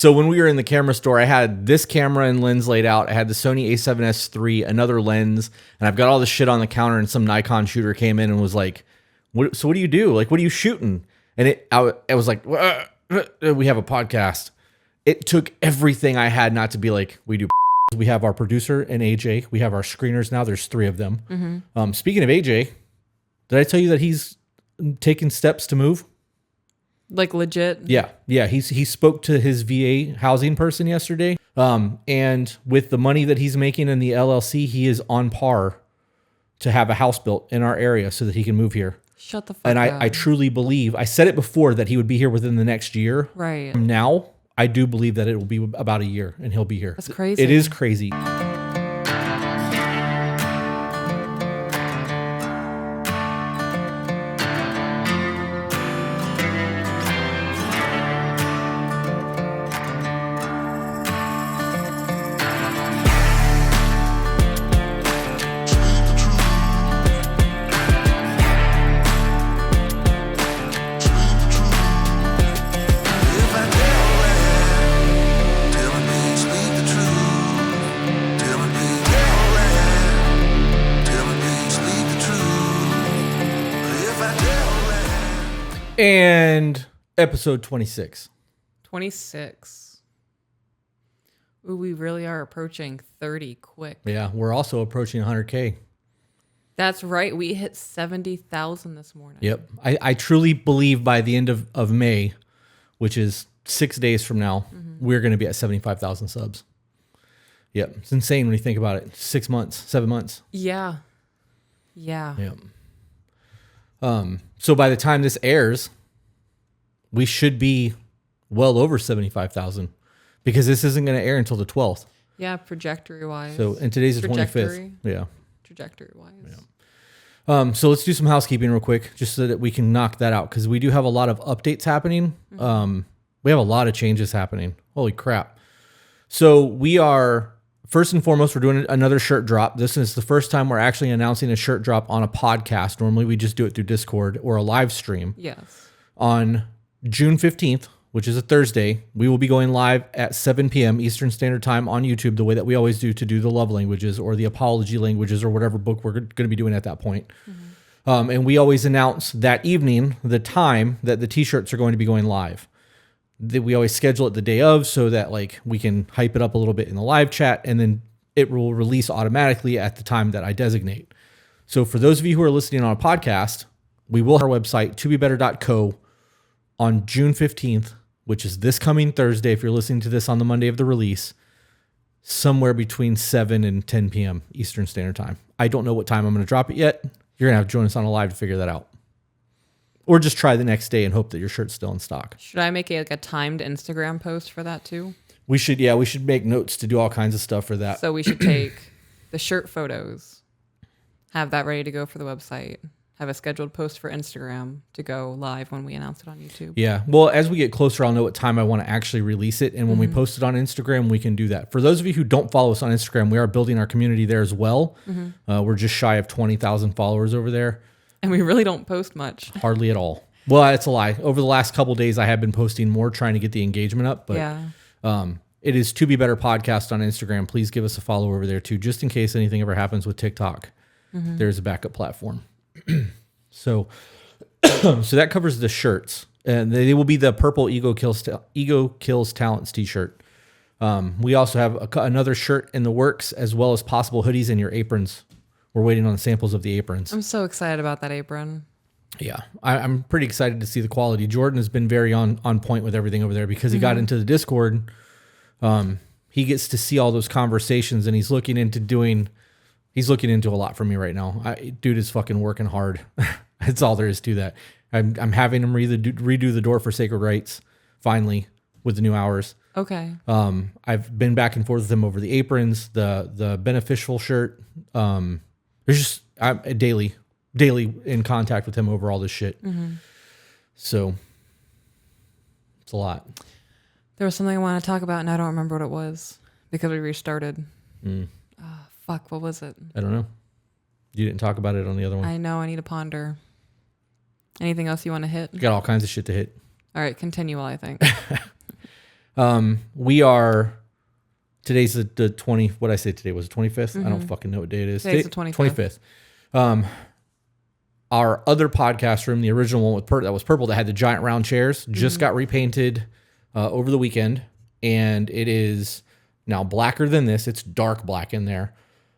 So when we were in the camera store, I had this camera and lens laid out. I had the Sony a7S III, another lens, and I've got all this shit on the counter. And some Nikon shooter came in and was like, "So what do you do? Like, what are you shooting?" And I was like, "We have a podcast." It took everything I had not to be like, "We do." We have our producer and AJ. We have our screeners now. There's 3 of them. Speaking of AJ, did I tell you that he's taking steps to move? Like legit? Yeah. He spoke to his VA housing person yesterday. And with the money that he's making in the LLC, he is on par to have a house built in our area so that he can move here. Shut the fuck up. And I truly believe, I said it before, that he would be here within the next year. Right. Now, I do believe that it will be about a year and he'll be here. That's crazy. It is crazy. And episode 26. 26. Ooh, we really are approaching 30 quick. Yeah, we're also approaching 100K. That's right. We hit 70,000 this morning. Yep. I truly believe by the end of May, which is 6 days from now, we're going to be at 75,000 subs. Yep. It's insane when you think about it. 6 months, 7 months. Yeah. Yep. So by the time this airs, we should be well over 75,000 because this isn't going to air until the 12th. Yeah, trajectory wise. So, and today's the 25th. Yeah. Trajectory wise. Yeah. So let's do some housekeeping real quick just so that we can knock that out because we do have a lot of updates happening. We have a lot of changes happening. Holy crap. So we are, first and foremost, we're doing another shirt drop. This is the first time we're actually announcing a shirt drop on a podcast. Normally we just do it through Discord or a live stream. Yes. On June 15th, which is a Thursday, we will be going live at 7 p.m. Eastern Standard Time on YouTube, the way that we always do to do the love languages or the apology languages or whatever book we're going to be doing at that point. And we always announce that evening the time that the t-shirts are going to be going live. We always schedule it the day of so that like we can hype it up a little bit in the live chat, and then it will release automatically at the time that I designate. So for those of you who are listening on a podcast, we will have our website, tobebetter.co, on June 15th, which is this coming Thursday. If you're listening to this on the Monday of the release, somewhere between 7 and 10 p.m. Eastern Standard Time. I don't know what time I'm going to drop it yet. You're going to have to join us on a live to figure that out. Or just try the next day and hope that your shirt's still in stock. Should I make a timed Instagram post for that too? We should make notes to do all kinds of stuff for that. So we should take the shirt photos, have that ready to go for the website, have a scheduled post for Instagram to go live when we announce it on YouTube. Yeah. Well, as we get closer, I'll know what time I want to actually release it. And when we post it on Instagram, we can do that. For those of you who don't follow us on Instagram, we are building our community there as well. We're just shy of 20,000 followers over there. And we really don't post much. Hardly at all. Well, it's a lie. Over the last couple of days, I have been posting more, trying to get the engagement up. But it is To Be Better Podcast on Instagram. Please give us a follow over there too, just in case anything ever happens with TikTok. There's a backup platform. So that covers the shirts, and they will be the purple Ego Kills Talents t-shirt. We also have another shirt in the works, as well as possible hoodies and your aprons. We're waiting on samples of the aprons. I'm so excited about that apron. Yeah, I'm pretty excited to see the quality. Jordan has been very on point with everything over there because he got into the Discord. He gets to see all those conversations, and he's looking into a lot for me right now. Dude is fucking working hard. That's all there is to that. I'm having him redo the door for Sacred Rites finally with the new hours. Okay. I've been back and forth with him over the aprons, the beneficial shirt. There's just I'm daily in contact with him over all this shit. So it's a lot. There was something I wanted to talk about, and I don't remember what it was because we restarted. Fuck, what was it? I don't know. You didn't talk about it on the other one. I know, I need to ponder. Anything else you want to hit? You got all kinds of shit to hit. All right, continue while I think. We are, today's the 20, what I say today was the 25th? I don't fucking know what day it is. Today's the 25th. 25th. Our other podcast room, the original one with that was purple that had the giant round chairs, just got repainted over the weekend, and it is now blacker than this. It's dark black in there.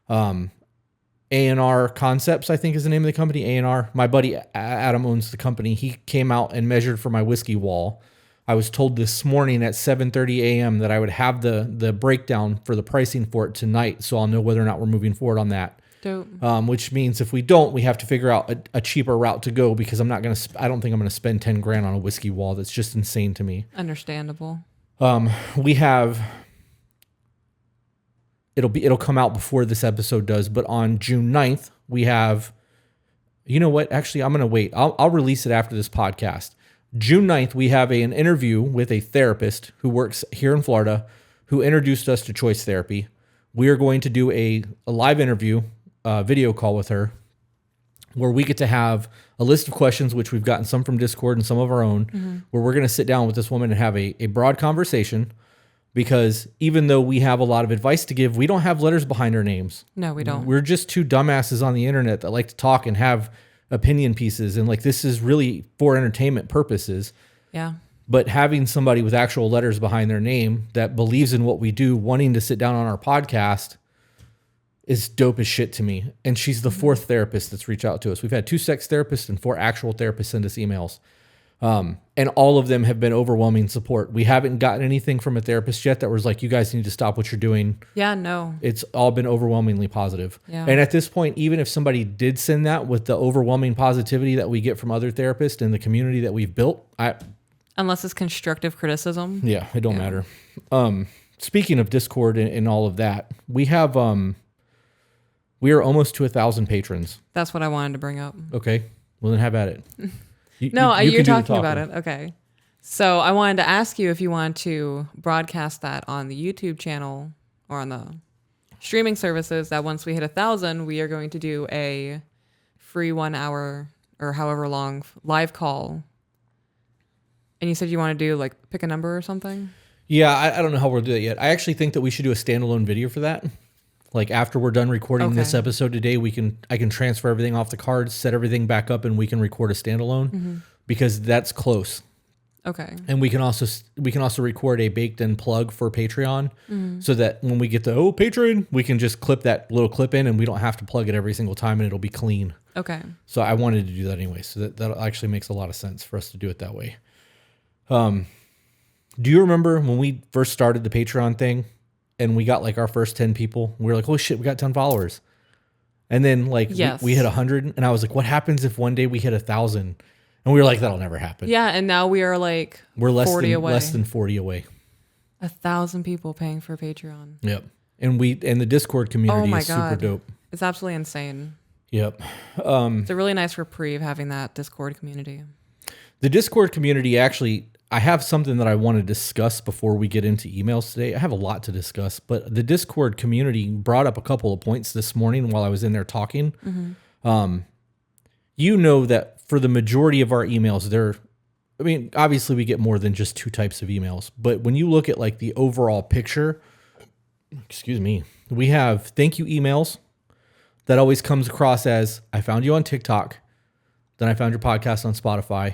A&R Concepts, I think is the name of the company, A&R. My buddy Adam owns the company. He came out and measured for my whiskey wall. I was told this morning at 7:30 a.m. that I would have the breakdown for the pricing for it tonight, so I'll know whether or not we're moving forward on that. Dope. Which means if we don't, we have to figure out a cheaper route to go, because I don't think I'm going to spend 10 grand on a whiskey wall. That's just insane to me. Understandable. We have, it'll come out before this episode does, but on June 9th, we have, you know what? Actually, I'm going to wait. I'll release it after this podcast. June 9th, we have an interview with a therapist who works here in Florida, who introduced us to choice therapy. We are going to do a live interview, video call with her, where we get to have a list of questions, which we've gotten some from Discord and some of our own, where we're going to sit down with this woman and have a broad conversation, because even though we have a lot of advice to give, we don't have letters behind our names. No, we don't. We're just two dumbasses on the internet that like to talk and have opinion pieces. And like, this is really for entertainment purposes. Yeah. But having somebody with actual letters behind their name that believes in what we do, wanting to sit down on our podcast, is dope as shit to me. And she's the fourth therapist that's reached out to us. We've had 2 sex therapists and 4 actual therapists send us emails. And all of them have been overwhelming support. We haven't gotten anything from a therapist yet that was like, you guys need to stop what you're doing. Yeah, no. It's all been overwhelmingly positive. Yeah. And at this point, even if somebody did send that with the overwhelming positivity that we get from other therapists and the community that we've built, Unless it's constructive criticism. yeah, it don't matter. Speaking of Discord and all of that, we have, we are almost to 1,000 patrons. That's what I wanted to bring up. Okay. Well, then have at it. You're can do the talking about it. Okay. So I wanted to ask you if you want to broadcast that on the YouTube channel or on the streaming services, that once we hit 1,000, we are going to do a free 1 hour or however long live call. And you said you want to do like pick a number or something? Yeah, I don't know how we'll do that yet. I actually think that we should do a standalone video for that. Like after we're done recording this episode today, I can transfer everything off the cards, set everything back up, and we can record a standalone because that's close. Okay. And we can also record a baked in plug for Patreon so that when we get to Patreon, we can just clip that little clip in and we don't have to plug it every single time and it'll be clean. Okay. So I wanted to do that anyway. So that actually makes a lot of sense for us to do it that way. Do you remember when we first started the Patreon thing and we got like our first 10 people? We were like, oh shit, we got 10 followers. And then like we hit 100 and I was like, what happens if one day we hit 1,000? And we were like, that'll never happen. Yeah, and now we are like we're less 40 away. Less than 40 away. 1,000 people paying for Patreon. Yep. And the Discord community is super dope. It's absolutely insane. Yep. It's a really nice reprieve having that Discord community. The Discord community, actually, I have something that I want to discuss before we get into emails today. I have a lot to discuss, but the Discord community brought up a couple of points this morning while I was in there talking. You know that for the majority of our emails, obviously we get more than just 2 types of emails, but when you look at like the overall picture, we have thank you emails that always comes across as, I found you on TikTok, then I found your podcast on Spotify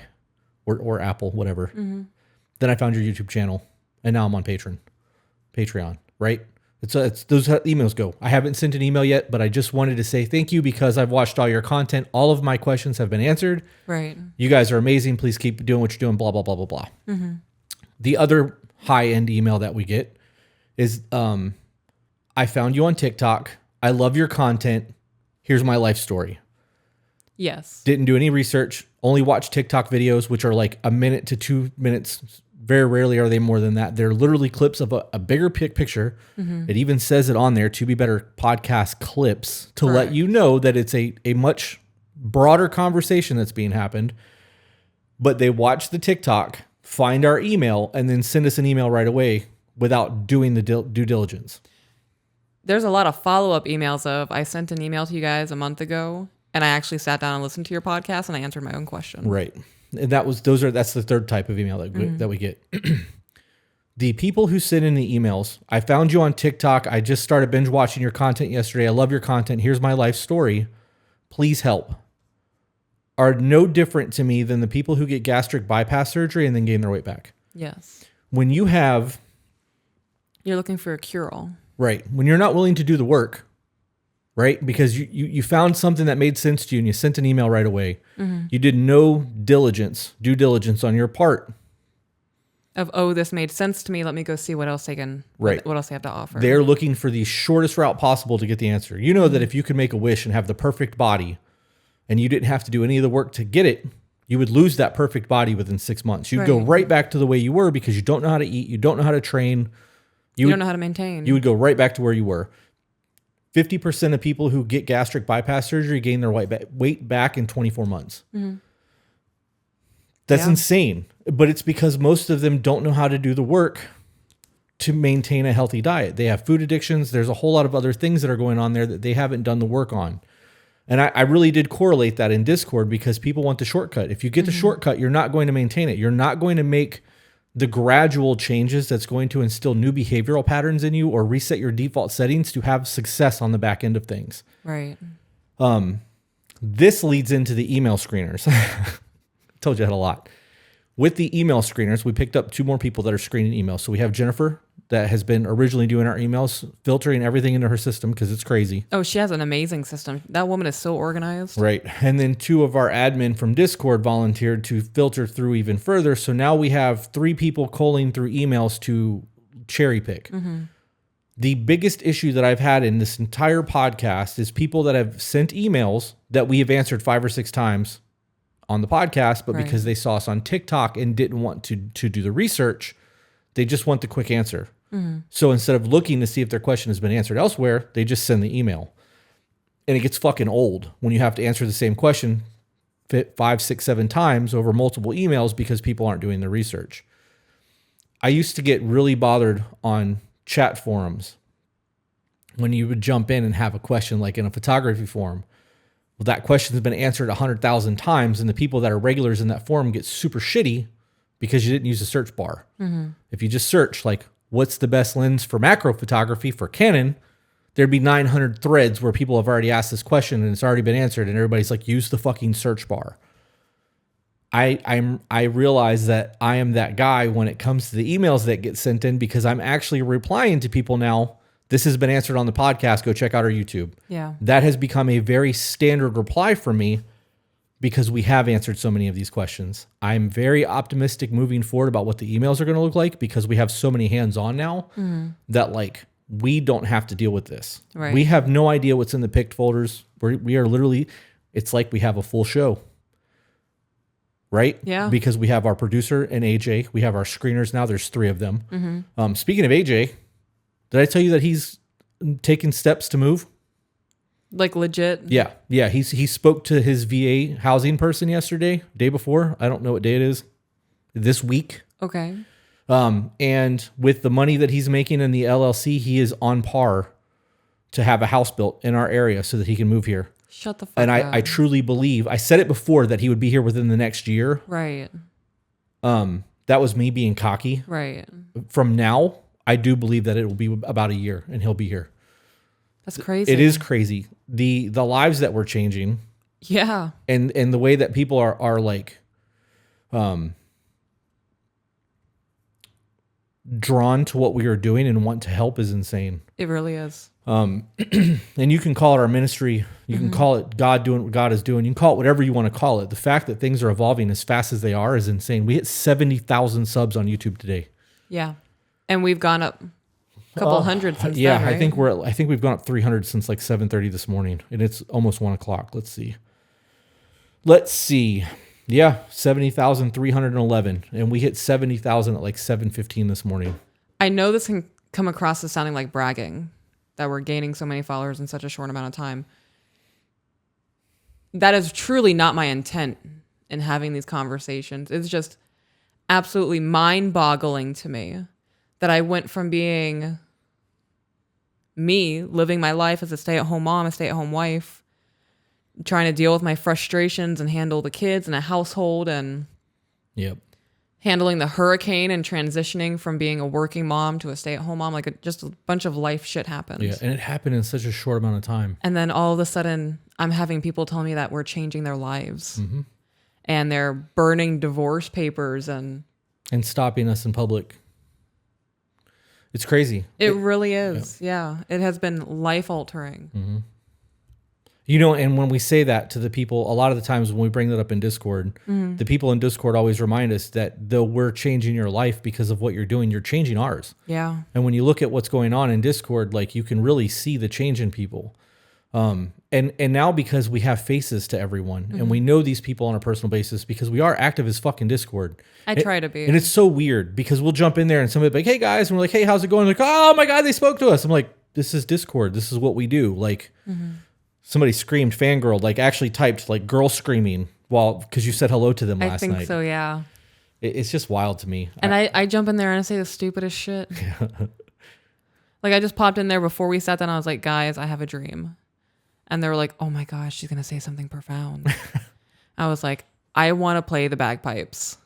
or Apple, whatever. Then I found your YouTube channel and now I'm on Patreon, right? It's those emails go. I haven't sent an email yet, but I just wanted to say thank you because I've watched all your content. All of my questions have been answered. Right. You guys are amazing. Please keep doing what you're doing, blah, blah, blah, blah, blah. The other high-end email that we get is, I found you on TikTok. I love your content. Here's my life story. Yes. Didn't do any research. Only watch TikTok videos, which are like a minute to 2 minutes. Very rarely are they more than that. They're literally clips of a bigger picture. It even says it on there, To Be Better podcast clips, to let you know that it's a much broader conversation that's being happened. But they watch the TikTok, find our email, and then send us an email right away without doing the due diligence. There's a lot of follow-up emails of, I sent an email to you guys a month ago, and I actually sat down and listened to your podcast, and I answered my own question. Right. And that's the third type of email that we get. The people who send in the emails, I found you on TikTok. I just started binge watching your content yesterday. I love your content. Here's my life story. Please help. Are no different to me than the people who get gastric bypass surgery and then gain their weight back. Yes. When you have... You're looking for a cure-all. Right. When you're not willing to do the work, right? Because you found something that made sense to you and you sent an email right away. Mm-hmm. You did no due diligence on your part. Of, this made sense to me. Let me go see what else they can, right. What else they have to offer. They're looking for the shortest route possible to get the answer. You know that if you could make a wish and have the perfect body and you didn't have to do any of the work to get it, you would lose that perfect body within 6 months. You'd go right back to the way you were because you don't know how to eat. You don't know how to train. You don't know how to maintain. You would go right back to where you were. 50% of people who get gastric bypass surgery gain their weight back in 24 months. Mm-hmm. That's insane. But it's because most of them don't know how to do the work to maintain a healthy diet. They have food addictions. There's a whole lot of other things that are going on there that they haven't done the work on. And I really did correlate that in Discord because people want the shortcut. If you get the shortcut, you're not going to maintain it. You're not going to make the gradual changes that's going to instill new behavioral patterns in you or reset your default settings to have success on the back end of things. Right. This leads into the email screeners. Told you I had a lot. With the email screeners, we picked up 2 more people that are screening emails. So we have Jennifer that has been originally doing our emails, filtering everything into her system because it's crazy. Oh, she has an amazing system. That woman is so organized. Right. And then 2 of our admin from Discord volunteered to filter through even further. So now we have 3 people culling through emails to cherry pick. Mm-hmm. The biggest issue that I've had in this entire podcast is people that have sent emails that we have answered 5 or 6 times on the podcast, but because they saw us on TikTok and didn't want to do the research, they just want the quick answer. Mm-hmm. So instead of looking to see if their question has been answered elsewhere, they just send the email. And it gets fucking old when you have to answer the same question 5, 6, 7 times over multiple emails because people aren't doing the research. I used to get really bothered on chat forums when you would jump in and have a question like in a photography forum. Well, that question has been answered 100,000 times, and the people that are regulars in that forum get super shitty because you didn't use a search bar. Mm-hmm. If you just search, like, what's the best lens for macro photography for Canon, there'd be 900 threads where people have already asked this question and it's already been answered, and everybody's like, use the fucking search bar. I realize that I am that guy when it comes to the emails that get sent in because I'm actually replying to people now. This has been answered on the podcast. Go check out our YouTube. Yeah. That has become a very standard reply for me because we have answered so many of these questions. I'm very optimistic moving forward about what the emails are going to look like because we have so many hands-on now that like we don't have to deal with this. Right. We have no idea what's in the picked folders. We are literally, it's like we have a full show. Right? Yeah. Because we have our producer and AJ. We have our screeners now. There's 3 of them. Mm-hmm. Speaking of AJ, did I tell you that he's taking steps to move? Like legit? Yeah. Yeah. He spoke to his VA housing person yesterday, day before. I don't know what day it is. This week. Okay. And with the money that he's making in the LLC, he is on par to have a house built in our area so that he can move here. Shut the fuck up. And I truly believe, I said it before that he would be here within the next year. Right. That was me being cocky. Right. From now, I do believe that it will be about a year and he'll be here. That's crazy. It is crazy. The lives that we're changing. Yeah. And the way that people are like drawn to what we are doing and want to help is insane. It really is. And you can call it our ministry. You can call it God doing what God is doing. You can call it whatever you want to call it. The fact that things are evolving as fast as they are is insane. We hit 70,000 subs on YouTube today. Yeah. And we've gone up a couple hundred since then, right? I think we've gone up 300 since like 7:30 this morning, and it's almost 1:00. Let's see. Yeah, 70,311, and we hit 70,000 at like 7:15 this morning. I know this can come across as sounding like bragging that we're gaining so many followers in such a short amount of time. That is truly not my intent in having these conversations. It's just absolutely mind-boggling to me that I went from being me, living my life as a stay-at-home mom, a stay-at-home wife, trying to deal with my frustrations and handle the kids and a household and yep, handling the hurricane and transitioning from being a working mom to a stay-at-home mom. Like just a bunch of life shit happened. Yeah, and it happened in such a short amount of time. And then all of a sudden, I'm having people tell me that we're changing their lives. Mm-hmm. And they're burning divorce papers and stopping us in public. It's crazy. It really is. Yeah. It has been life-altering. Mm-hmm. You know, and when we say that to the people, a lot of the times when we bring that up in Discord, the people in Discord always remind us that though we're changing your life because of what you're doing, you're changing ours. Yeah. And when you look at what's going on in Discord, like you can really see the change in people. And now because we have faces to everyone and we know these people on a personal basis because we are active as fucking Discord. I try to be. And it's so weird because we'll jump in there and somebody will be like, hey guys, and we're like, hey, how's it going? Like, oh my God, they spoke to us. I'm like, this is Discord. This is what we do. Like somebody screamed fangirl, like actually typed like girl screaming because you said hello to them last night. I think so, yeah. It's just wild to me. And I jump in there and I say the stupidest shit. Like I just popped in there before we sat down. I was like, guys, I have a dream. And they were like, oh my gosh, she's going to say something profound. I was like, I want to play the bagpipes.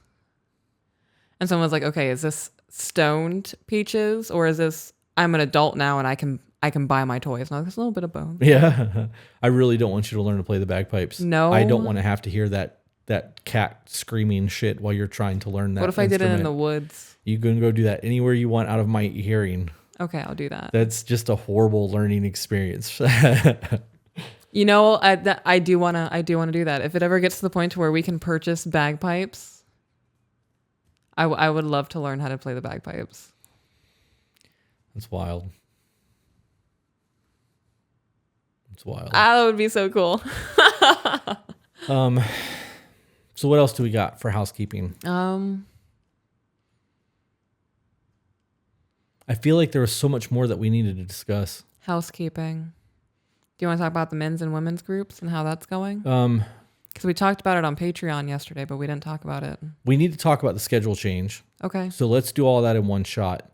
And someone was like, okay, is this stoned Peaches or is this, I'm an adult now and I can buy my toys? And I was like, it's a little bit of both. Yeah. I really don't want you to learn to play the bagpipes. No. I don't want to have to hear that cat screaming shit while you're trying to learn that. What if I did it in the woods? You can go do that anywhere you want out of my hearing. Okay, I'll do that. That's just a horrible learning experience. You know, I do want to do that. If it ever gets to the point to where we can purchase bagpipes, I would love to learn how to play the bagpipes. That's wild. It's wild. That would be so cool. So what else do we got for housekeeping? I feel like there was so much more that we needed to discuss. Housekeeping. Do you want to talk about the men's and women's groups and how that's going? Because we talked about it on Patreon yesterday, but we didn't talk about it. We need to talk about the schedule change. Okay. So let's do all that in one shot.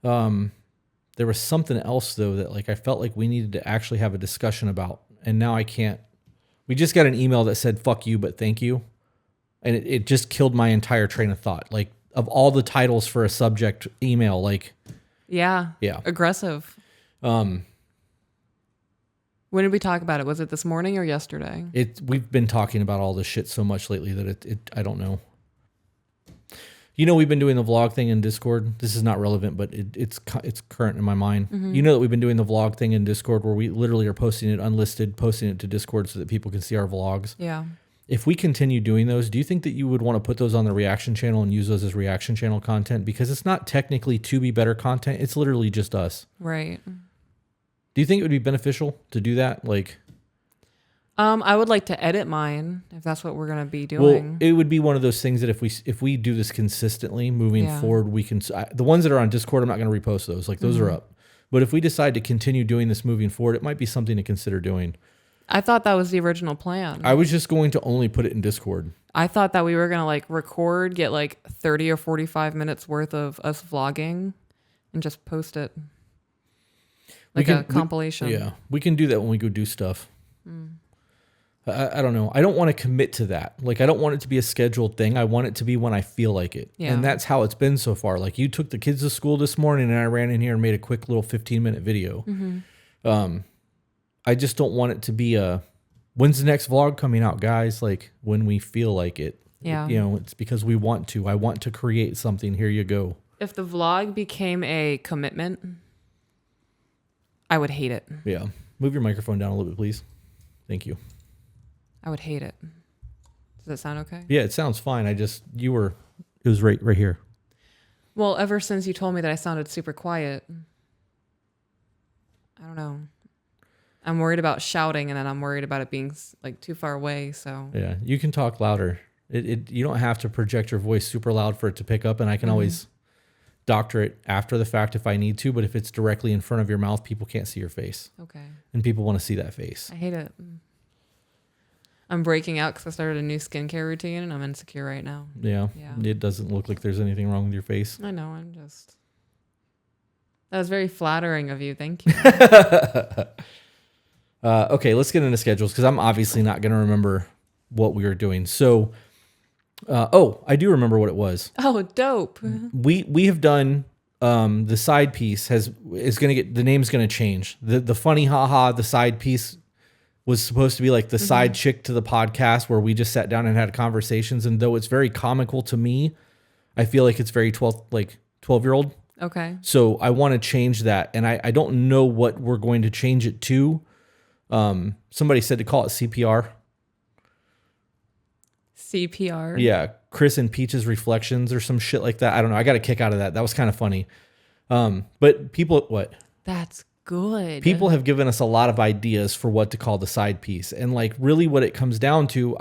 There was something else though that like I felt like we needed to actually have a discussion about, and now I can't. We just got an email that said "fuck you, but thank you," and it just killed my entire train of thought. Like of all the titles for a subject email, like yeah, aggressive. When did we talk about it? Was it this morning or yesterday? We've been talking about all this shit so much lately that I don't know. You know, we've been doing the vlog thing in Discord. This is not relevant, but it's current in my mind. Mm-hmm. You know that we've been doing the vlog thing in Discord where we literally are posting it unlisted, posting it to Discord so that people can see our vlogs. Yeah. If we continue doing those, do you think that you would want to put those on the reaction channel and use those as reaction channel content? Because it's not technically to be better content. It's literally just us. Right. Do you think it would be beneficial to do that? Like, I would like to edit mine if that's what we're going to be doing. Well, it would be one of those things that if we do this consistently moving forward, we can, the ones that are on Discord, I'm not going to repost those. Like those are up. But if we decide to continue doing this moving forward, it might be something to consider doing. I thought that was the original plan. I was just going to only put it in Discord. I thought that we were going to like record, get like 30 or 45 minutes worth of us vlogging and just post it. Like a compilation. We can do that when we go do stuff. I don't know. I don't want to commit to that. Like, I don't want it to be a scheduled thing. I want it to be when I feel like it. Yeah. And that's how it's been so far. Like, you took the kids to school this morning and I ran in here and made a quick little 15-minute video. Mm-hmm. I just don't want it to be when's the next vlog coming out, guys? Like, when we feel like it. Yeah. You know, it's because we want to. I want to create something. Here you go. If the vlog became a commitment, I would hate it. Yeah. Move your microphone down a little bit, please. Thank you. I would hate it. Does that sound okay? Yeah, it sounds fine. It was right here. Well, ever since you told me that I sounded super quiet, I don't know. I'm worried about shouting and then I'm worried about it being like too far away. So yeah, you can talk louder. You don't have to project your voice super loud for it to pick up, and I can always doctor it after the fact if I need to, but if it's directly in front of your mouth, people can't see your face. Okay. And people want to see that face. I hate it. I'm breaking out because I started a new skincare routine and I'm insecure right now. Yeah. It doesn't look like there's anything wrong with your face. I know. That was very flattering of you. Thank you. Okay, let's get into schedules because I'm obviously not going to remember what we were doing. So I do remember what it was. Oh, dope. We have done the side piece is going to get the name's going to change. The funny haha the side piece was supposed to be like the side chick to the podcast where we just sat down and had conversations, and though it's very comical to me, I feel like it's very 12-year-old. Okay. So I want to change that, and I don't know what we're going to change it to. Somebody said to call it CPR. CPR. Yeah, Chris and Peach's Reflections or some shit like that. I don't know. I got a kick out of that. That was kind of funny. But That's good. People have given us a lot of ideas for what to call the side piece. And like really what it comes down to,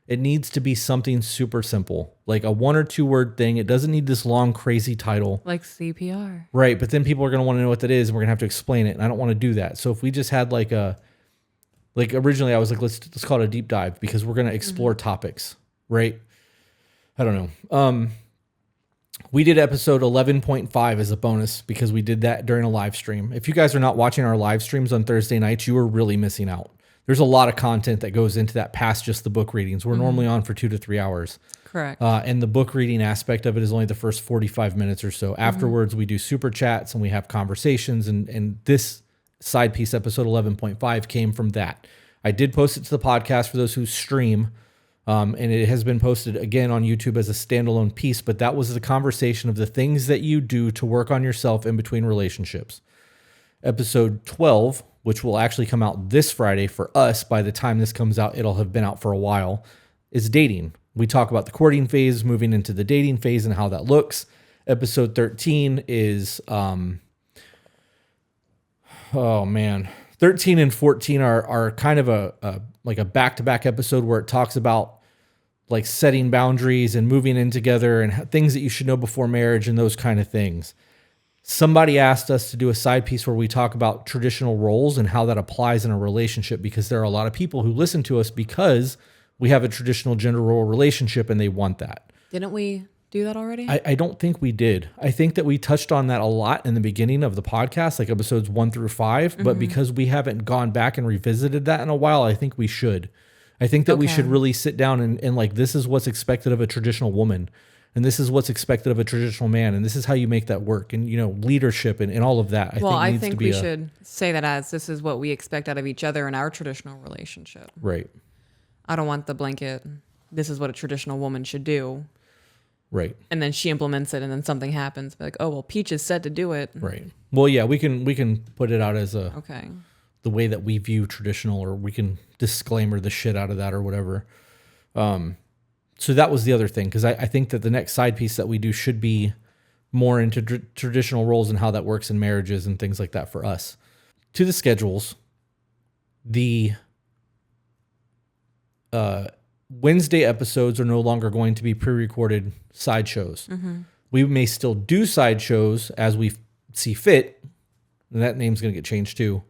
it needs to be something super simple, like a 1 or 2 word thing. It doesn't need this long, crazy title. Like CPR. Right. But then people are going to want to know what that is, and we're going to have to explain it. And I don't want to do that. So if we just had originally I was like, let's call it a deep dive because we're going to explore topics, right? I don't know. We did episode 11.5 as a bonus because we did that during a live stream. If you guys are not watching our live streams on Thursday nights, you are really missing out. There's a lot of content that goes into that past just the book readings. We're normally on for 2 to 3 hours. Correct. And the book reading aspect of it is only the first 45 minutes or so. Afterwards, we do super chats and we have conversations. And this side piece, episode 11.5, came from that. I did post it to the podcast for those who stream. And it has been posted again on YouTube as a standalone piece, but that was the conversation of the things that you do to work on yourself in between relationships. Episode 12, which will actually come out this Friday for us. By the time this comes out, it'll have been out for a while, is dating. We talk about the courting phase, moving into the dating phase and how that looks. Episode 13 is, 13 and 14 are kind of a back-to-back episode where it talks about like setting boundaries and moving in together and things that you should know before marriage and those kind of things. Somebody asked us to do a side piece where we talk about traditional roles and how that applies in a relationship, because there are a lot of people who listen to us because we have a traditional gender role relationship and they want that. Didn't we do that already? I don't think we did. I think that we touched on that a lot in the beginning of the podcast, like episodes 1 through 5. But because we haven't gone back and revisited that in a while, I think we should. I think that we should really sit down and like, this is what's expected of a traditional woman. And this is what's expected of a traditional man. And this is how you make that work. And, leadership and all of that. I think we should say that as this is what we expect out of each other in our traditional relationship. Right. I don't want the blanket, this is what a traditional woman should do. Right. And then she implements it and then something happens. Like, oh, well, Peach is said to do it. Right. Well, yeah, we can put it out as the way that we view traditional, or we can disclaimer the shit out of that or whatever. So that was the other thing, because I think that the next side piece that we do should be more into traditional roles and how that works in marriages and things like that for us. To the schedules, the Wednesday episodes are no longer going to be pre-recorded side shows. We may still do side shows as we see fit, and that name's going to get changed too.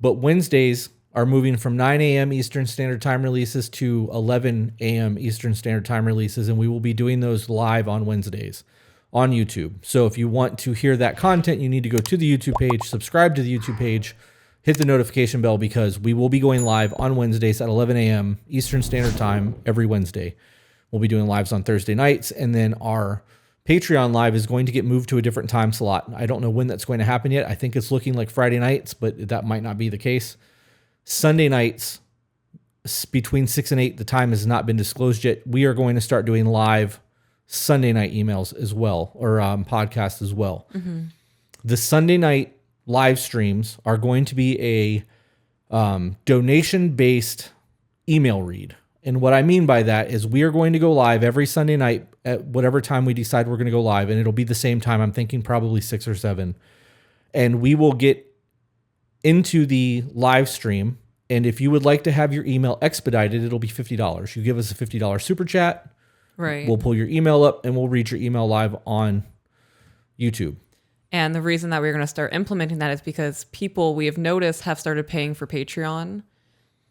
But Wednesdays are moving from 9 a.m. Eastern Standard Time releases to 11 a.m. Eastern Standard Time releases, and we will be doing those live on Wednesdays on YouTube. So if you want to hear that content, you need to go to the YouTube page, subscribe to the YouTube page, hit the notification bell, because we will be going live on Wednesdays at 11 a.m. Eastern Standard Time every Wednesday. We'll be doing lives on Thursday nights, and then our Patreon live is going to get moved to a different time slot. I don't know when that's going to happen yet. I think it's looking like Friday nights, but that might not be the case. Sunday nights between 6 and 8, the time has not been disclosed yet. We are going to start doing live Sunday night emails as well, or podcasts as well. The Sunday night live streams are going to be a donation-based email read. And what I mean by that is we are going to go live every Sunday night at whatever time we decide we're going to go live, and it'll be the same time. I'm thinking probably 6 or 7. And we will get into the live stream, and if you would like to have your email expedited, it'll be $50. You give us a $50 super chat. Right. We'll pull your email up, and we'll read your email live on YouTube. And the reason that we're going to start implementing that is because people we have noticed have started paying for Patreon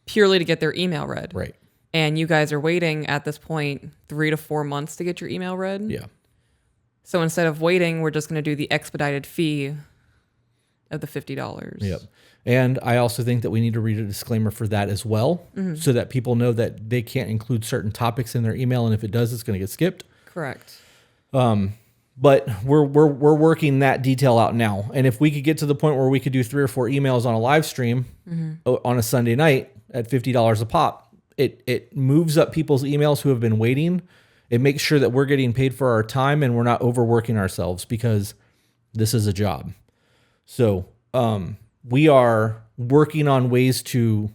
purely to get their email read. Right. And you guys are waiting at this point 3 to 4 months to get your email read. Yeah. So instead of waiting, we're just going to do the expedited fee of the $50. Yep. And I also think that we need to read a disclaimer for that as well, so that people know that they can't include certain topics in their email, and if it does, it's going to get skipped. Correct. But we're working that detail out now. And if we could get to the point where we could do 3 or 4 emails on a live stream on a Sunday night at $50 a pop, it moves up people's emails who have been waiting. It makes sure that we're getting paid for our time and we're not overworking ourselves, because this is a job. So we are working on ways to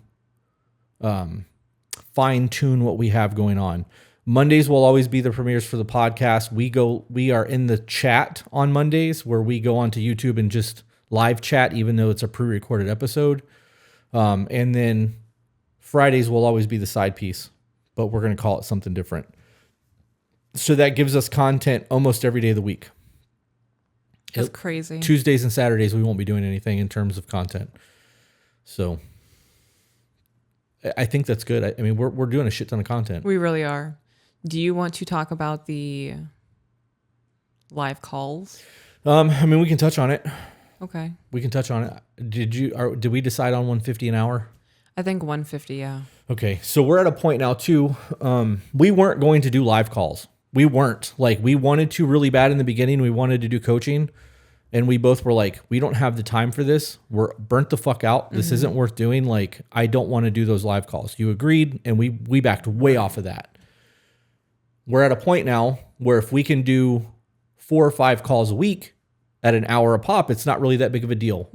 fine tune what we have going on. Mondays will always be the premieres for the podcast. We are in the chat on Mondays, where we go onto YouTube and just live chat, even though it's a pre-recorded episode. And then Fridays will always be the side piece, but we're going to call it something different. So that gives us content almost every day of the week. That's crazy. Tuesdays and Saturdays, we won't be doing anything in terms of content. So I think that's good. I mean, we're doing a shit ton of content. We really are. Do you want to talk about the live calls? I mean, we can touch on it. Okay. We can touch on it. Did we decide on 150 an hour? I think 150, yeah. Okay. So we're at a point now too. We weren't going to do live calls. We weren't. Like, we wanted to really bad in the beginning. We wanted to do coaching, and we both were like, we don't have the time for this. We're burnt the fuck out. This isn't worth doing. Like, I don't want to do those live calls. You agreed, and we backed way off of that. We're at a point now where if we can do 4 or 5 calls a week at an hour a pop, it's not really that big of a deal.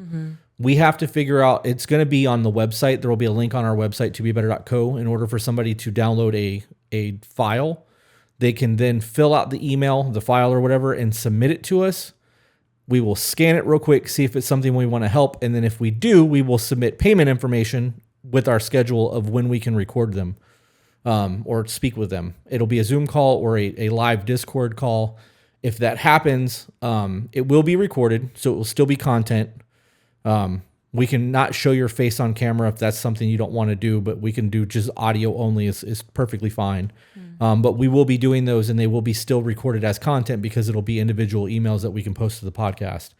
We have to figure out, it's going to be on the website. There will be a link on our website, tobebetter.co, in order for somebody to download a file. They can then fill out the email, the file or whatever, and submit it to us. We will scan it real quick, see if it's something we want to help. And then if we do, we will submit payment information with our schedule of when we can record them or speak with them. It'll be a Zoom call or a live Discord call. If that happens, it will be recorded, so it will still be content. We can not show your face on camera if that's something you don't want to do, but we can do just audio only is perfectly fine. But we will be doing those, and they will be still recorded as content because it'll be individual emails that we can post to the podcast.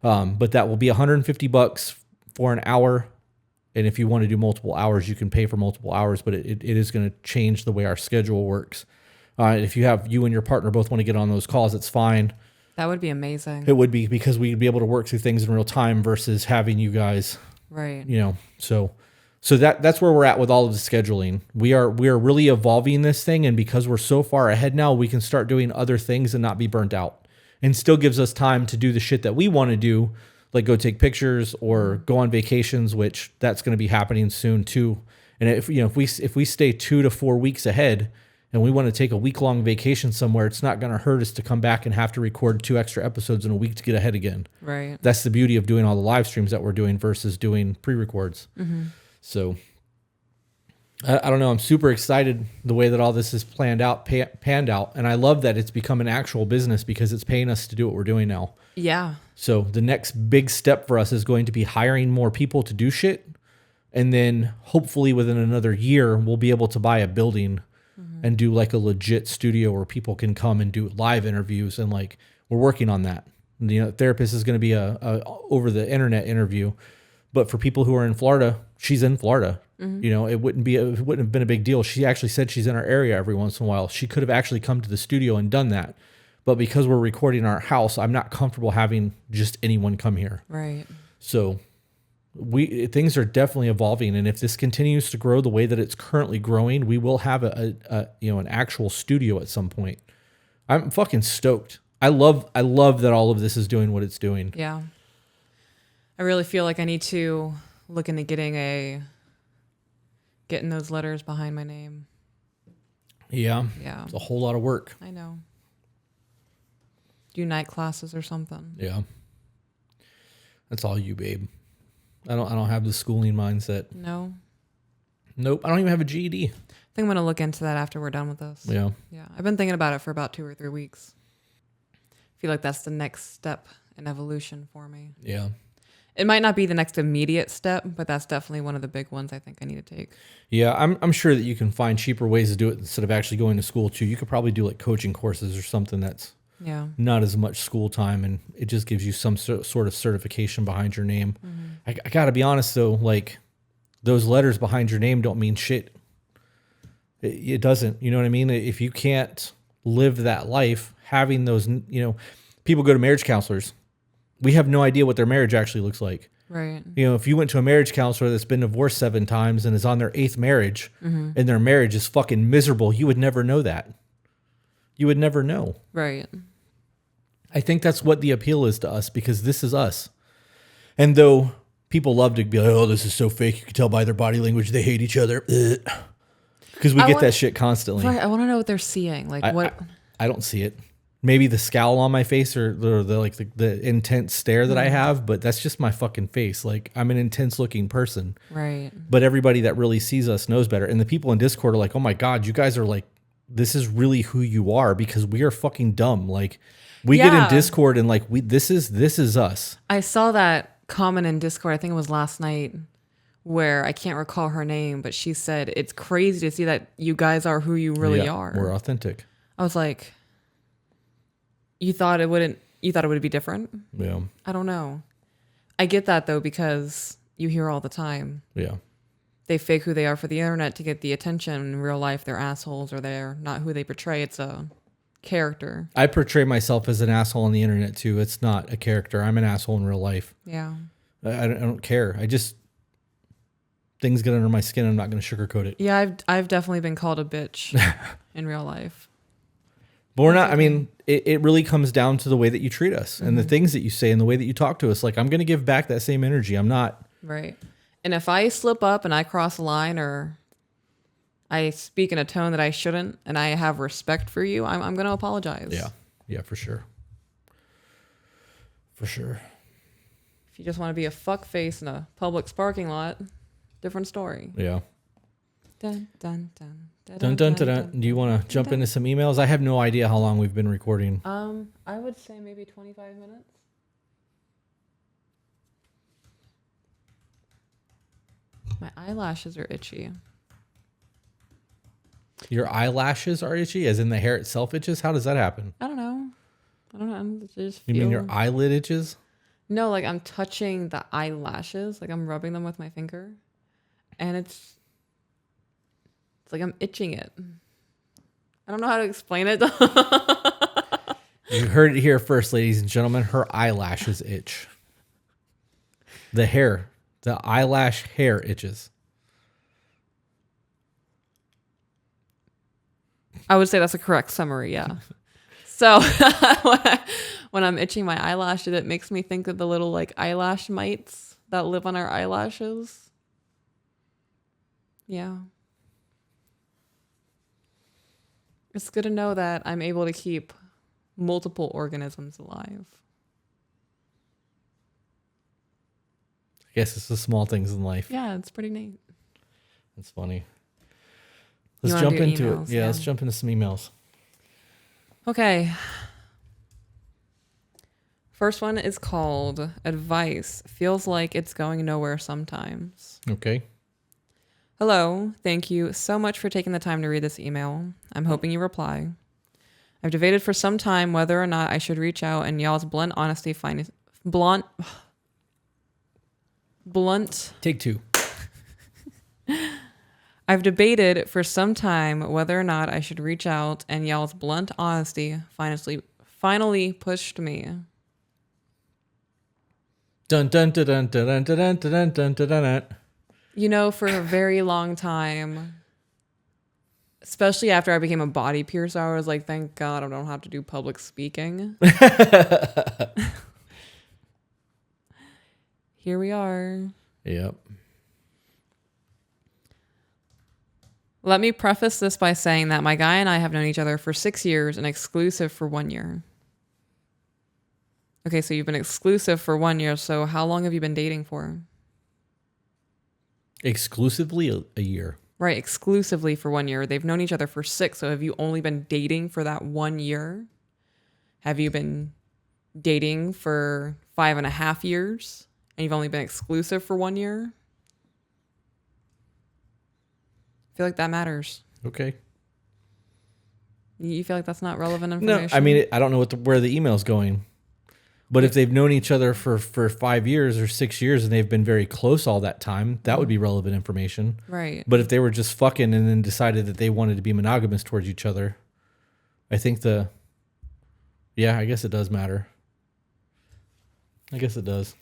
But that will be $150 for an hour. And if you want to do multiple hours, you can pay for multiple hours, but it is going to change the way our schedule works. If you and your partner both want to get on those calls, it's fine. That would be amazing. It would be, because we'd be able to work through things in real time versus having you guys, right. So that's where we're at with all of the scheduling. We are really evolving this thing, and because we're so far ahead now, we can start doing other things and not be burnt out, and still gives us time to do the shit that we want to do, like go take pictures or go on vacations, which that's going to be happening soon too. And if we stay 2 to 4 weeks ahead and we want to take a week-long vacation somewhere, it's not going to hurt us to come back and have to record 2 extra episodes in a week to get ahead again. Right. That's the beauty of doing all the live streams that we're doing versus doing pre-records. So I don't know. I'm super excited the way that all this is panned out. And I love that it's become an actual business because it's paying us to do what we're doing now. Yeah. So the next big step for us is going to be hiring more people to do shit. And then hopefully within another year, we'll be able to buy a building and do like a legit studio where people can come and do live interviews. And like, we're working on that. Therapist is going to be a over the internet interview, but for people who are in Florida, she's in Florida. It wouldn't have been a big deal. She actually said she's in our area every once in a while. She could have actually come to the studio and done that. But because we're recording our house, I'm not comfortable having just anyone come here. Right. So things are definitely evolving, and if this continues to grow the way that it's currently growing, we will have an actual studio at some point. I'm fucking stoked. I love that all of this is doing what it's doing. Yeah. I really feel like I need to look into getting those letters behind my name. Yeah. Yeah. It's a whole lot of work. I know. Do night classes or something. Yeah. That's all you, babe. I don't have the schooling mindset. No. Nope. I don't even have a GED. I think I'm going to look into that after we're done with this. Yeah. Yeah. I've been thinking about it for about 2 or 3 weeks. I feel like that's the next step in evolution for me. Yeah. It might not be the next immediate step, but that's definitely one of the big ones I think I need to take. Yeah, I'm sure that you can find cheaper ways to do it instead of actually going to school too. You could probably do like coaching courses or something that's Yeah. not as much school time, and it just gives you some sort of certification behind your name. I got to be honest though, like those letters behind your name don't mean shit. It doesn't, you know what I mean? If you can't live that life, having those, people go to marriage counselors. We have no idea what their marriage actually looks like. Right. If you went to a marriage counselor that's been divorced 7 times and is on their 8th marriage and their marriage is fucking miserable, you would never know that. You would never know. Right. I think that's what the appeal is to us, because this is us. And though people love to be like, oh, this is so fake, you can tell by their body language they hate each other. Because we get that shit constantly. Right. I want to know what they're seeing. Like what? I don't see it. Maybe the scowl on my face or the intense stare that I have, but that's just my fucking face. Like, I'm an intense looking person. Right. But everybody that really sees us knows better. And the people in Discord are like, oh my God, you guys are like, this is really who you are, because we are fucking dumb. Like, we get in Discord and like, this is us. I saw that comment in Discord, I think it was last night, where I can't recall her name, but she said, it's crazy to see that you guys are who you really are. We're authentic. I was like, you thought it would be different? Yeah. I don't know. I get that though, because you hear all the time. Yeah. They fake who they are for the internet to get the attention. In real life, they're assholes, or they're not who they portray. It's a character. I portray myself as an asshole on the internet too. It's not a character. I'm an asshole in real life. Yeah. I don't care. Things get under my skin. I'm not going to sugarcoat it. Yeah, I've definitely been called a bitch in real life. But we're not, I mean, it really comes down to the way that you treat us and the things that you say and the way that you talk to us. Like, I'm going to give back that same energy. I'm not. Right. And if I slip up and I cross a line, or I speak in a tone that I shouldn't, and I have respect for you, I'm going to apologize. Yeah. Yeah, for sure. For sure. If you just want to be a fuckface in a Publix parking lot, different story. Yeah. Dun, dun, dun, dun, Dun, dun, dun, dun. Do you want to jump into some emails? I have no idea how long we've been recording. I would say maybe 25 minutes. My eyelashes are itchy. Your eyelashes are itchy, as in the hair itself itches? How does that happen? I don't know. I just You mean your eyelid itches? No, like I'm touching the eyelashes, like I'm rubbing them with my finger, and it's like I'm itching it. I don't know how to explain it. You heard it here first, ladies and gentlemen. Her eyelashes itch. The eyelash hair itches. I would say that's a correct summary, yeah. So when I'm itching my eyelashes, it makes me think of the little like eyelash mites that live on our eyelashes. Yeah. It's good to know that I'm able to keep multiple organisms alive. I guess it's the small things in life. Yeah, it's pretty neat. That's funny. You Let's wanna jump do into emails, it. Yeah, yeah. let's jump into some emails. Okay. First one is called Advice. Feels like it's going nowhere sometimes. Okay. Hello. Thank you so much for taking the time to read this email. I'm hoping you reply. I've debated for some time whether or not I should reach out, and y'all's blunt honesty blunt. Take 2. I've debated for some time whether or not I should reach out, and y'all's blunt honesty finally pushed me. Dun dun dun dun dun dun dun dun dun dun dun. You know, for a very long time, especially after I became a body piercer, I was like, thank God I don't have to do public speaking. Here we are. Yep. Let me preface this by saying that my guy and I have known each other for 6 years and exclusive for 1 year. Okay, so you've been exclusive for 1 year. So how long have you been dating for? Exclusively a year. Right, exclusively for 1 year. They've known each other for 6. So have you only been dating for that 1 year? Have you been dating for 5.5 years? And you've only been exclusive for 1 year? I feel like that matters. Okay. You feel like that's not relevant No, information? I mean, I don't know where the email's going. But if they've known each other for 5 years or 6 years and they've been very close all that time, that would be relevant information. Right. But if they were just fucking and then decided that they wanted to be monogamous towards each other, I think I guess it does matter. I guess it does.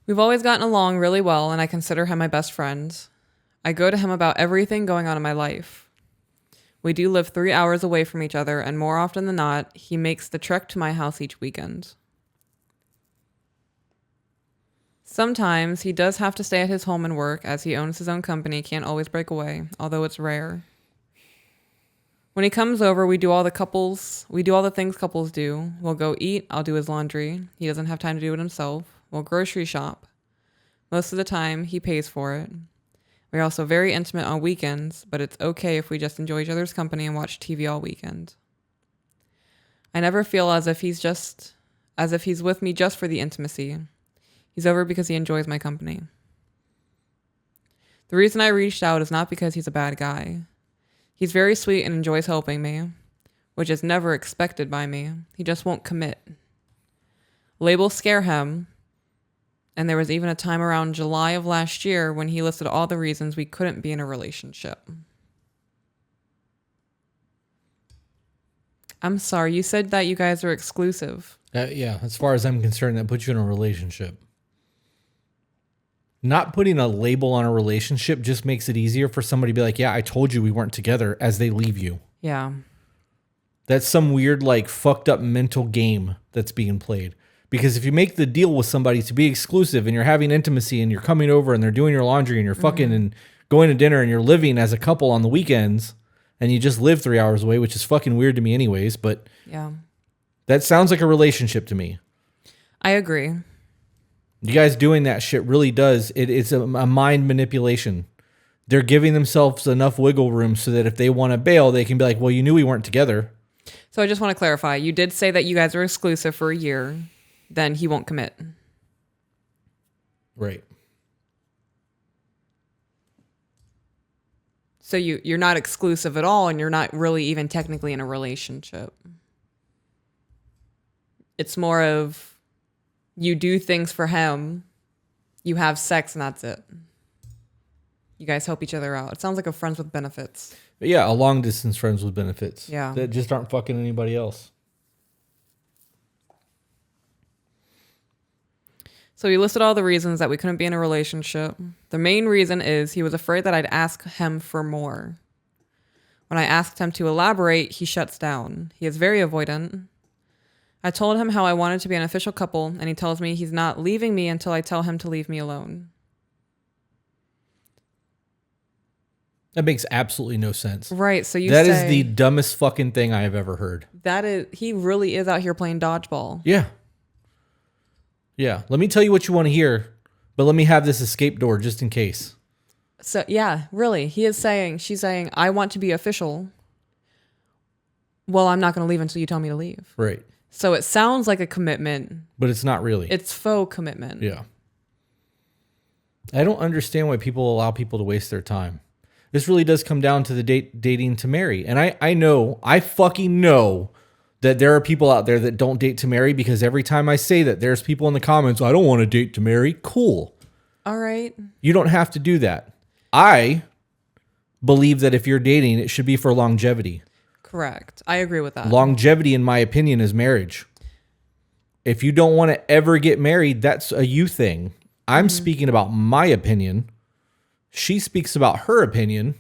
We've always gotten along really well, and I consider him my best friend. I go to him about everything going on in my life. We do live 3 hours away from each other, and more often than not, he makes the trek to my house each weekend. Sometimes he does have to stay at his home and work, as he owns his own company, can't always break away, although it's rare. When he comes over, we do all the things couples do. We'll go eat, I'll do his laundry. He doesn't have time to do it himself. We'll grocery shop. Most of the time, he pays for it. We're also very intimate on weekends, but it's okay if we just enjoy each other's company and watch TV all weekend. I never feel as if he's with me just for the intimacy. He's over because he enjoys my company. The reason I reached out is not because he's a bad guy. He's very sweet and enjoys helping me, which is never expected by me. He just won't commit. Labels scare him, and there was even a time around July of last year when he listed all the reasons we couldn't be in a relationship. I'm sorry, you said that you guys are exclusive. Yeah, as far as I'm concerned, that puts you in a relationship. Not putting a label on a relationship just makes it easier for somebody to be like, yeah, I told you we weren't together, as they leave you. Yeah. That's some weird, like, fucked up mental game that's being played. Because if you make the deal with somebody to be exclusive and you're having intimacy and you're coming over and they're doing your laundry and you're fucking and going to dinner and you're living as a couple on the weekends and you just live 3 hours away, which is fucking weird to me anyways, but Yeah. that sounds like a relationship to me. I agree. You guys doing that shit really does. It's a mind manipulation. They're giving themselves enough wiggle room so that if they want to bail, they can be like, well, you knew we weren't together. So I just want to clarify. You did say that you guys were exclusive for a year. Then he won't commit. Right. So you're not exclusive at all, and you're not really even technically in a relationship. It's more of you do things for him, you have sex, and that's it. You guys help each other out. It sounds like a friends with benefits. But yeah, a long distance friends with benefits. Yeah. That just aren't fucking anybody else. So he listed all the reasons that we couldn't be in a relationship. The main reason is he was afraid that I'd ask him for more. When I asked him to elaborate, he shuts down. He is very avoidant. I told him how I wanted to be an official couple, and he tells me he's not leaving me until I tell him to leave me alone. That makes absolutely no sense. Right, so That is the dumbest fucking thing I have ever heard. He really is out here playing dodgeball. Yeah. Yeah. Let me tell you what you want to hear, but let me have this escape door just in case. So, yeah, really. She's saying, I want to be official. Well, I'm not going to leave until you tell me to leave. Right. So it sounds like a commitment. But it's not really. It's faux commitment. Yeah. I don't understand why people allow people to waste their time. This really does come down to the dating to marry. And I fucking know that there are people out there that don't date to marry, because every time I say that, there's people in the comments, I don't want to date to marry. Cool. All right. You don't have to do that. I believe that if you're dating, it should be for longevity. Correct. I agree with that. Longevity, in my opinion, is marriage. If you don't want to ever get married, that's a you thing. I'm speaking about my opinion. She speaks about her opinion.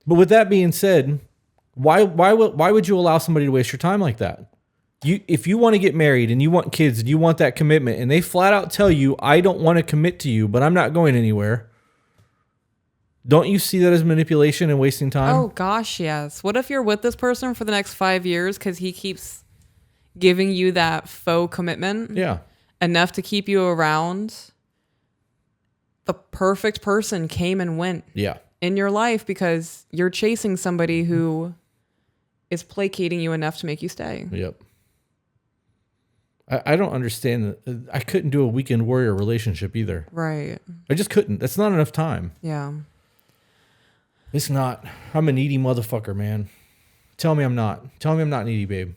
But with that being said, why would you allow somebody to waste your time like that? If you want to get married and you want kids and you want that commitment, and they flat out tell you, I don't want to commit to you, but I'm not going anywhere. Don't you see that as manipulation and wasting time? Oh, gosh, yes. What if you're with this person for the next 5 years because he keeps giving you that faux commitment? Yeah. Enough to keep you around. The perfect person came and went in your life because you're chasing somebody who is placating you enough to make you stay. Yep. I don't understand. I couldn't do a weekend warrior relationship either. Right. I just couldn't. That's not enough time. Yeah. It's not. I'm a needy motherfucker, man. Tell me I'm not. Tell me I'm not needy, babe.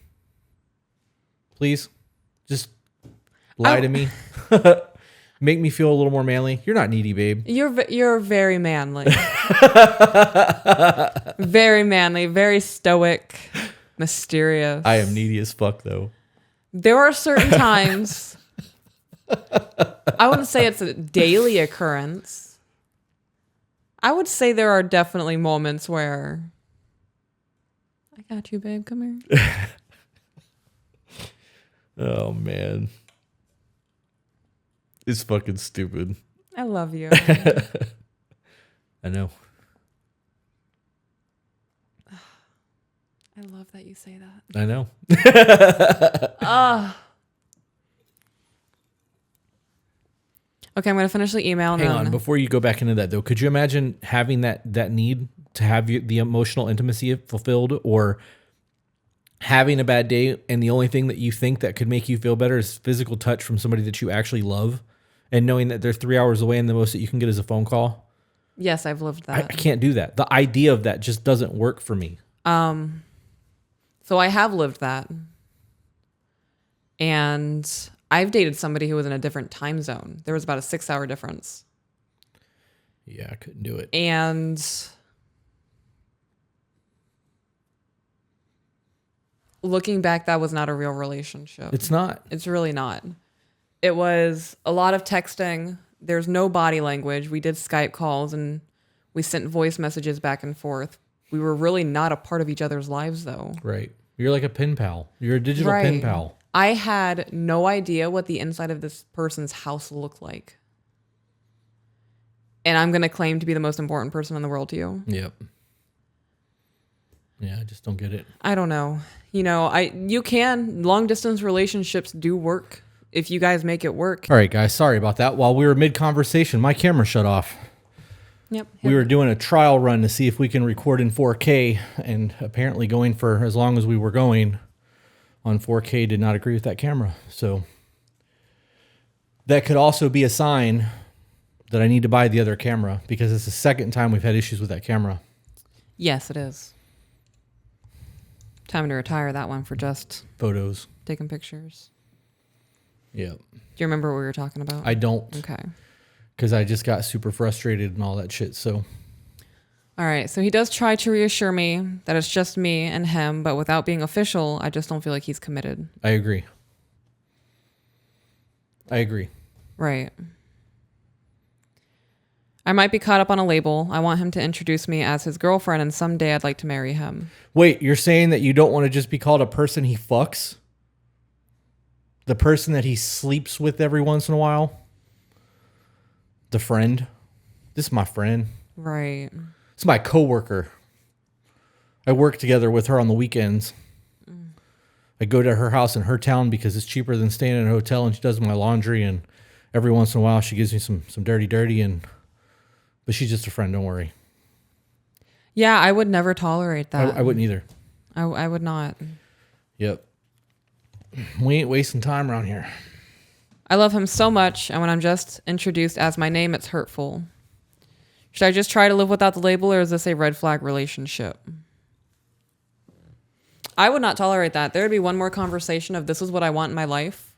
Please. Just lie to me. Make me feel a little more manly. You're not needy, babe. You're very manly. Very manly, very stoic, mysterious. I am needy as fuck, though. There are certain times, I wouldn't say it's a daily occurrence. I would say there are definitely moments where, I got you, babe, come here. Oh, man. It's fucking stupid. I love you. I know. I love that you say that. I know. Okay, I'm going to finish the email. Hang on. Before you go back into that, though, could you imagine having that need to have the emotional intimacy fulfilled, or having a bad day and the only thing that you think that could make you feel better is physical touch from somebody that you actually love, and knowing that they're 3 hours away and the most that you can get is a phone call? Yes, I've lived that. I can't do that. The idea of that just doesn't work for me. So I have lived that. And I've dated somebody who was in a different time zone. There was about a 6-hour difference. Yeah, I couldn't do it. And looking back, that was not a real relationship. It's not. It's really not. It was a lot of texting. There's no body language. We did Skype calls and we sent voice messages back and forth. We were really not a part of each other's lives, though. Right. You're like a pen pal. You're a digital pen pal. I had no idea what the inside of this person's house looked like. And I'm going to claim to be the most important person in the world to you. Yep. Yeah, I just don't get it. I don't know. You can. Long distance relationships do work if you guys make it work. All right, guys. Sorry about that. While we were mid-conversation, my camera shut off. Yep. We were doing a trial run to see if we can record in 4K, and apparently going for as long as we were going on 4K did not agree with that camera. So that could also be a sign that I need to buy the other camera, because it's the second time we've had issues with that camera. Yes, it is. Time to retire that one for just Photos. taking pictures. Yep. Do you remember what we were talking about? I don't. Okay. Because I just got super frustrated and all that shit. So, all right. So he does try to reassure me that it's just me and him, but without being official, I just don't feel like he's committed. I agree. Right. I might be caught up on a label. I want him to introduce me as his girlfriend, and someday I'd like to marry him. Wait, you're saying that you don't want to just be called a person he fucks? The person that he sleeps with every once in a while? The friend? This is my friend. Right. It's my coworker. I work together with her on the weekends. I go to her house in her town because it's cheaper than staying in a hotel, and she does my laundry, and every once in a while she gives me some dirty, but she's just a friend, don't worry. Yeah, I would never tolerate that. I wouldn't either. I would not. Yep. We ain't wasting time around here. I love him so much, and when I'm just introduced as my name, it's hurtful. Should I just try to live without the label, or is this a red flag relationship? I would not tolerate that. There would be one more conversation of this is what I want in my life.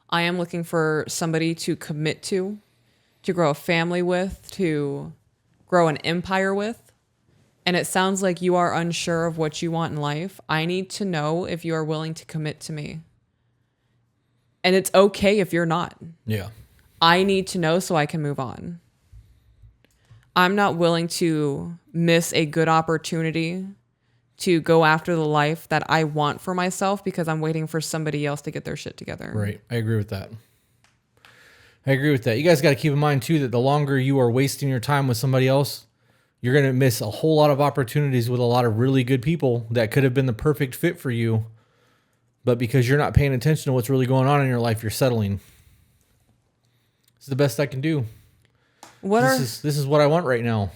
I am looking for somebody to commit to grow a family with, to grow an empire with. And it sounds like you are unsure of what you want in life. I need to know if you are willing to commit to me. And it's okay if you're not. Yeah. I need to know so I can move on. I'm not willing to miss a good opportunity to go after the life that I want for myself because I'm waiting for somebody else to get their shit together. Right. I agree with that. You guys got to keep in mind, too, that the longer you are wasting your time with somebody else, you're going to miss a whole lot of opportunities with a lot of really good people that could have been the perfect fit for you. But because you're not paying attention to what's really going on in your life, you're settling. It's the best I can do. This is what I want right now.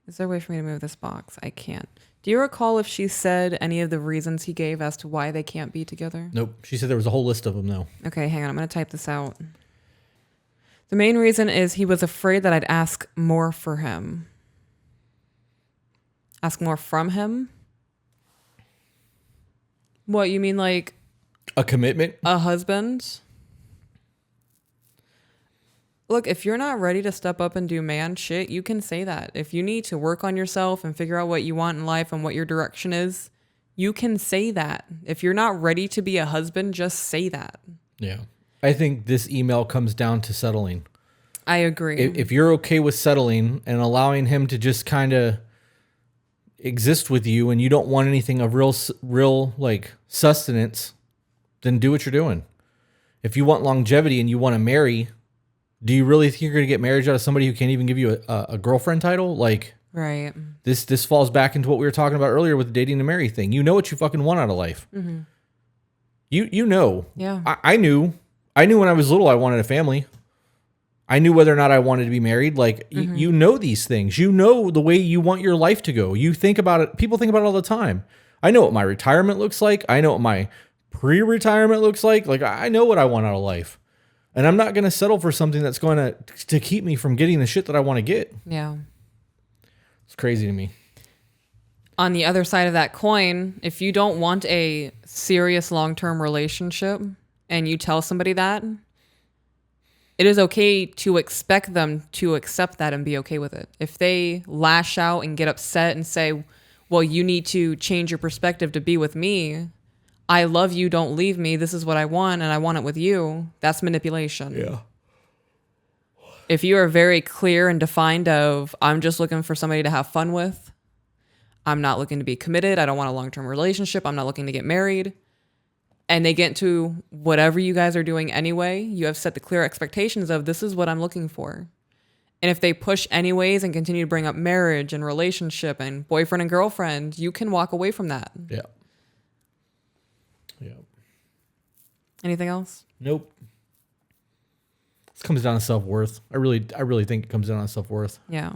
Is there a way for me to move this box? I can't. Do you recall if she said any of the reasons he gave as to why they can't be together? Nope. She said there was a whole list of them, though. Okay, hang on. I'm going to type this out. The main reason is he was afraid that I'd ask more for him. Ask more from him? What, you mean like A commitment? a husband? Look, if you're not ready to step up and do man shit, you can say that. If you need to work on yourself and figure out what you want in life and what your direction is, you can say that. If you're not ready to be a husband, just say that. Yeah. I think this email comes down to settling. I agree. If you're okay with settling and allowing him to just kind of exist with you and you don't want anything of real like sustenance, then do what you're doing. If you want longevity and you want to marry, do you really think you're going to get marriage out of somebody who can't even give you a girlfriend title? Like, right. This falls back into what we were talking about earlier with the dating to marry thing. You know what you fucking want out of life. Mm-hmm. You know. Yeah. I knew when I was little I wanted a family. I knew whether or not I wanted to be married. Like, you know these things. You know the way you want your life to go. You think about it. People think about it all the time. I know what my retirement looks like. I know what my pre-retirement looks like. Like, I know what I want out of life. And I'm not going to settle for something that's going to keep me from getting the shit that I want to get. Yeah. It's crazy to me. On the other side of that coin, if you don't want a serious long-term relationship and you tell somebody that, it is okay to expect them to accept that and be okay with it. If they lash out and get upset and say, well, you need to change your perspective to be with me. I love you. Don't leave me. This is what I want, and I want it with you. That's manipulation. Yeah. If you are very clear and defined of, I'm just looking for somebody to have fun with. I'm not looking to be committed. I don't want a long-term relationship. I'm not looking to get married. And they get into whatever you guys are doing anyway, you have set the clear expectations of, this is what I'm looking for. And if they push anyways and continue to bring up marriage and relationship and boyfriend and girlfriend, you can walk away from that. Yeah. Yeah. Anything else? Nope. This comes down to self-worth. I really think it comes down to self-worth. Yeah.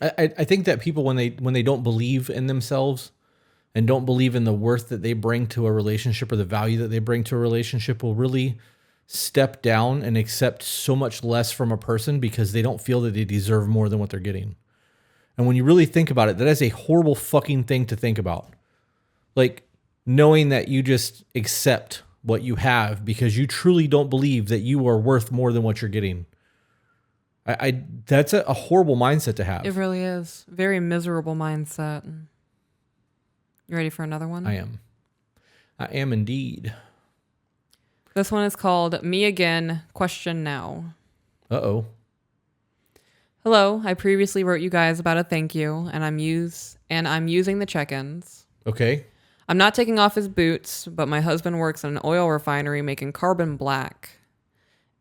I think that people when they don't believe in themselves and don't believe in the worth that they bring to a relationship or the value that they bring to a relationship will really step down and accept so much less from a person because they don't feel that they deserve more than what they're getting. And when you really think about it, that is a horrible fucking thing to think about. Like, knowing that you just accept what you have because you truly don't believe that you are worth more than what you're getting. That's a horrible mindset to have. It really is. Very miserable mindset. You ready for another one? I am indeed. This one is called Me Again, Question Now. Uh-oh. Hello, I previously wrote you guys about a thank you, and I'm using the check-ins. Okay. I'm not taking off his boots, but my husband works in an oil refinery making carbon black.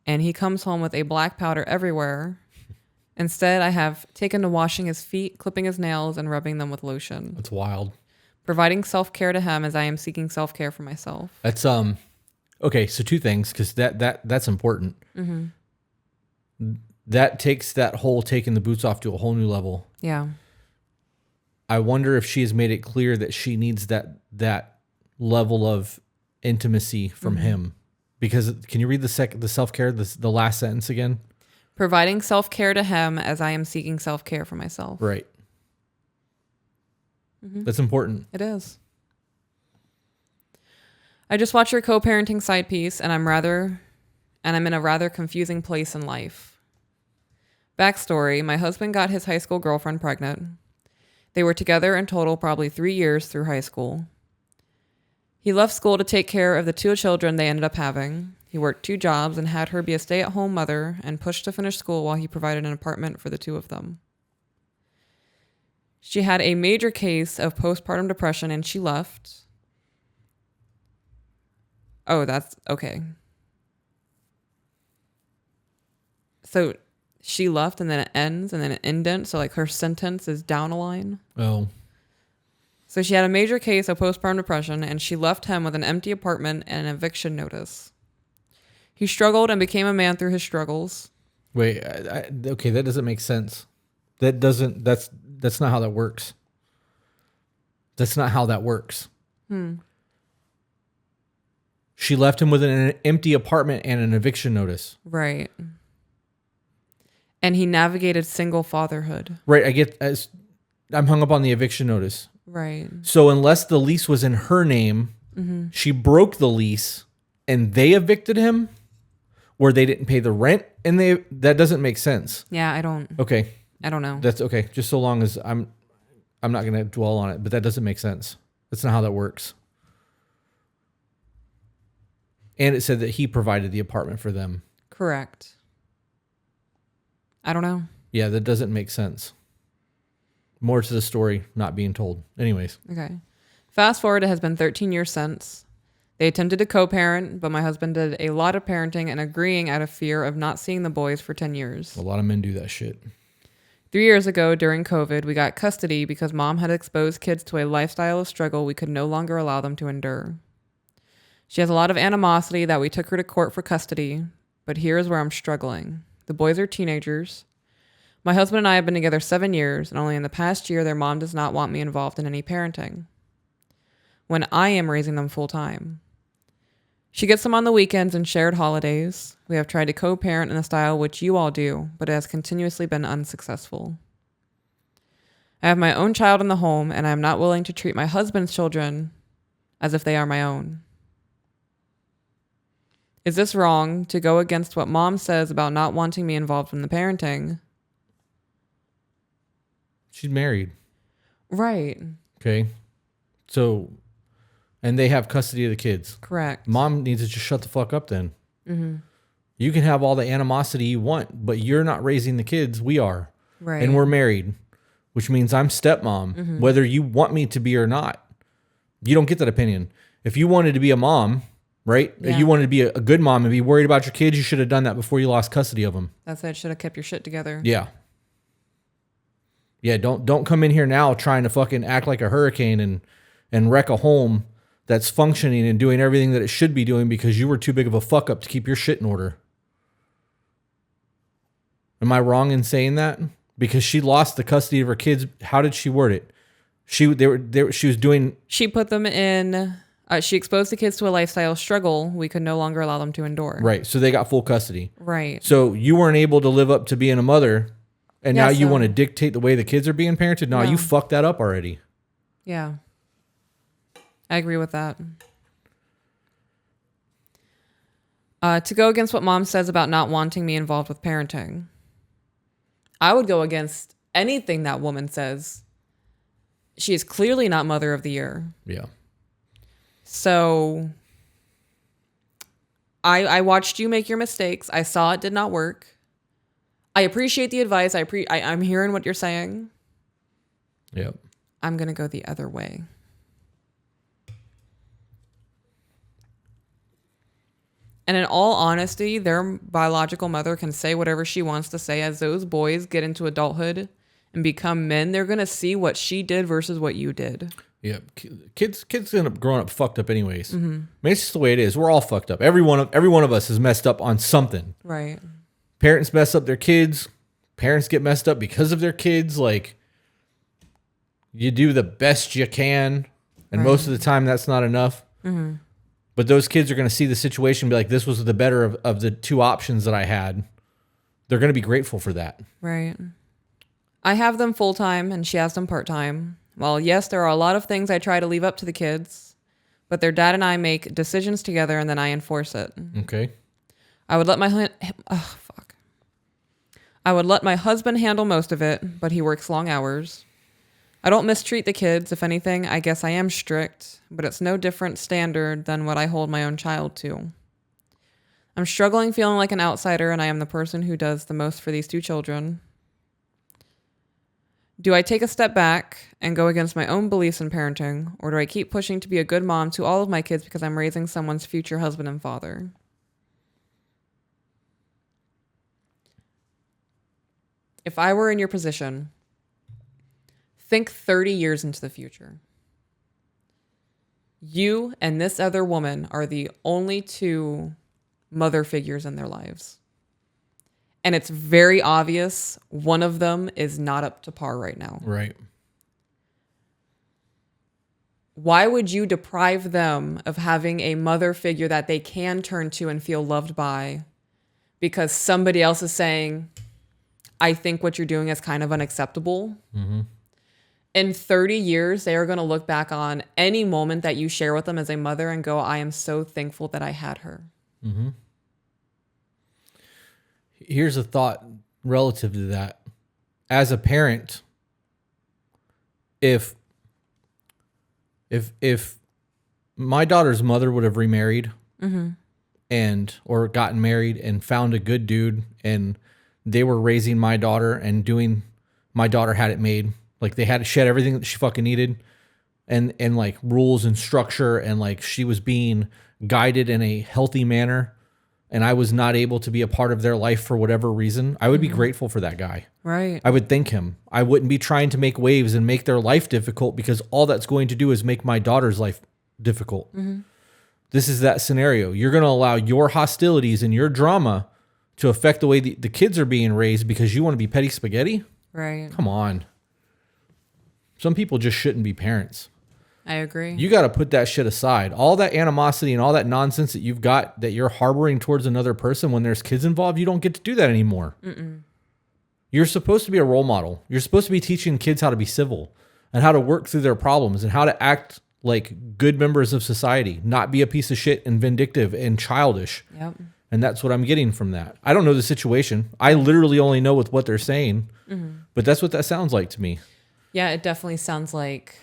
And he comes home with a black powder everywhere. Instead, I have taken to washing his feet, clipping his nails, and rubbing them with lotion. That's wild. Providing self-care to him as I am seeking self-care for myself. That's okay, so two things, because that's important. Mm-hmm. That takes that whole taking the boots off to a whole new level. Yeah. I wonder if she has made it clear that she needs that level of intimacy from him. Because can you read the self-care, the last sentence again? Providing self-care to him as I am seeking self-care for myself. Right. Mm-hmm. That's important. It is. I just watched your co-parenting side piece and I'm in a rather confusing place in life. Backstory, my husband got his high school girlfriend pregnant. They were together in total probably 3 years through high school. He left school to take care of the 2 children they ended up having. He worked 2 jobs and had her be a stay-at-home mother and pushed to finish school while he provided an apartment for the 2 of them. She had a major case of postpartum depression and she left. Oh, that's okay. So she left and then it ends and then it indents. So like her sentence is down a line. Oh. So she had a major case of postpartum depression and she left him with an empty apartment and an eviction notice. He struggled and became a man through his struggles. Wait, okay, that doesn't make sense. That's not how that works. That's not how that works. She left him with an empty apartment and an eviction notice. Right. And he navigated single fatherhood. Right, I'm hung up on the eviction notice. Right. So unless the lease was in her name, she broke the lease and they evicted him, or they didn't pay the rent and that doesn't make sense. Yeah, I don't know. That's okay. Just so long as I'm not going to dwell on it, but that doesn't make sense. That's not how that works. And it said that he provided the apartment for them. Correct. I don't know. Yeah, that doesn't make sense. More to the story not being told. Anyways. Okay. Fast forward, it has been 13 years since. They attempted to co-parent, but my husband did a lot of parenting and agreeing out of fear of not seeing the boys for 10 years. A lot of men do that shit. 3 years ago, during COVID, we got custody because mom had exposed kids to a lifestyle of struggle we could no longer allow them to endure. She has a lot of animosity that we took her to court for custody, but here is where I'm struggling. The boys are teenagers. My husband and I have been together 7 years, and only in the past year their mom does not want me involved in any parenting, when I am raising them full time. She gets them on the weekends and shared holidays. We have tried to co-parent in the style which you all do, but it has continuously been unsuccessful. I have my own child in the home, and I am not willing to treat my husband's children as if they are my own. Is this wrong to go against what mom says about not wanting me involved in the parenting? She's married. Right. Okay. So, and they have custody of the kids. Correct. Mom needs to just shut the fuck up then. Mm-hmm. You can have all the animosity you want, but you're not raising the kids. We are. Right. And we're married, which means I'm stepmom, whether you want me to be or not. You don't get that opinion. If you wanted to be a mom, right? Yeah. If you wanted to be a good mom and be worried about your kids, you should have done that before you lost custody of them. That's it. Should have kept your shit together. Yeah. Yeah, don't come in here now trying to fucking act like a hurricane and wreck a home that's functioning and doing everything that it should be doing because you were too big of a fuck up to keep your shit in order. Am I wrong in saying that? Because she lost the custody of her kids. How did she word it? She was doing. She put them in. She exposed the kids to a lifestyle struggle we could no longer allow them to endure. Right. So they got full custody. Right. So you weren't able to live up to being a mother, and Yeah, now you so- want to dictate the way the kids are being parented? No, No. you fucked that up already. Yeah. I agree with that. To go against what mom says about not wanting me involved with parenting, I would go against anything that woman says. She is clearly not mother of the year. Yeah. So I watched you make your mistakes. I saw it did not work. I appreciate the advice. I'm hearing what you're saying. Yep. I'm going to go the other way. And in all honesty, their biological mother can say whatever she wants to say. As those boys get into adulthood and become men, they're going to see what she did versus what you did. Yeah, kids end up growing up fucked up anyways. I mean, it's just the way it is. We're all fucked up. Every one of us is messed up on something. Right. Parents mess up their kids. Parents get messed up because of their kids. Like, you do the best you can, and most of the time that's not enough. Mm-hmm. But those kids are going to see the situation and be like, this was the better of the two options that I had. They're going to be grateful for that. Right. I have them full-time and she has them part-time. Well, yes, there are a lot of things I try to leave up to the kids, but their dad and I make decisions together and then I enforce it. Okay. I would let my husband handle most of it, but he works long hours. I don't mistreat the kids. If anything, I guess I am strict, but it's no different standard than what I hold my own child to. I'm struggling feeling like an outsider, and I am the person who does the most for these two children. Do I take a step back and go against my own beliefs in parenting, or do I keep pushing to be a good mom to all of my kids because I'm raising someone's future husband and father? If I were in your position, think 30 years into the future. You and this other woman are the only two mother figures in their lives. And it's very obvious one of them is not up to par right now. Right. Why would you deprive them of having a mother figure that they can turn to and feel loved by because somebody else is saying, I think what you're doing is kind of unacceptable? Mm-hmm. in 30 years, they are going to look back on any moment that you share with them as a mother and go, I am so thankful that I had her. Mm-hmm. Here's a thought relative to that. As a parent, if my daughter's mother would have remarried and or gotten married and found a good dude and they were raising my daughter and doing my daughter had it made, like she had everything that she fucking needed and like rules and structure and like she was being guided in a healthy manner and I was not able to be a part of their life for whatever reason, I would be grateful for that guy. Right. I would thank him. I wouldn't be trying to make waves and make their life difficult because all that's going to do is make my daughter's life difficult. This is that scenario. You're going to allow your hostilities and your drama to affect the way the kids are being raised because you want to be petty spaghetti? Right. Come on. Some people just shouldn't be parents. I agree. You got to put that shit aside. All that animosity and all that nonsense that you've got that you're harboring towards another person when there's kids involved, you don't get to do that anymore. You're supposed to be a role model. You're supposed to be teaching kids how to be civil and how to work through their problems and how to act like good members of society, not be a piece of shit and vindictive and childish. Yep. And that's what I'm getting from that. I don't know the situation. I literally only know with what they're saying, but that's what that sounds like to me. Yeah, it definitely sounds like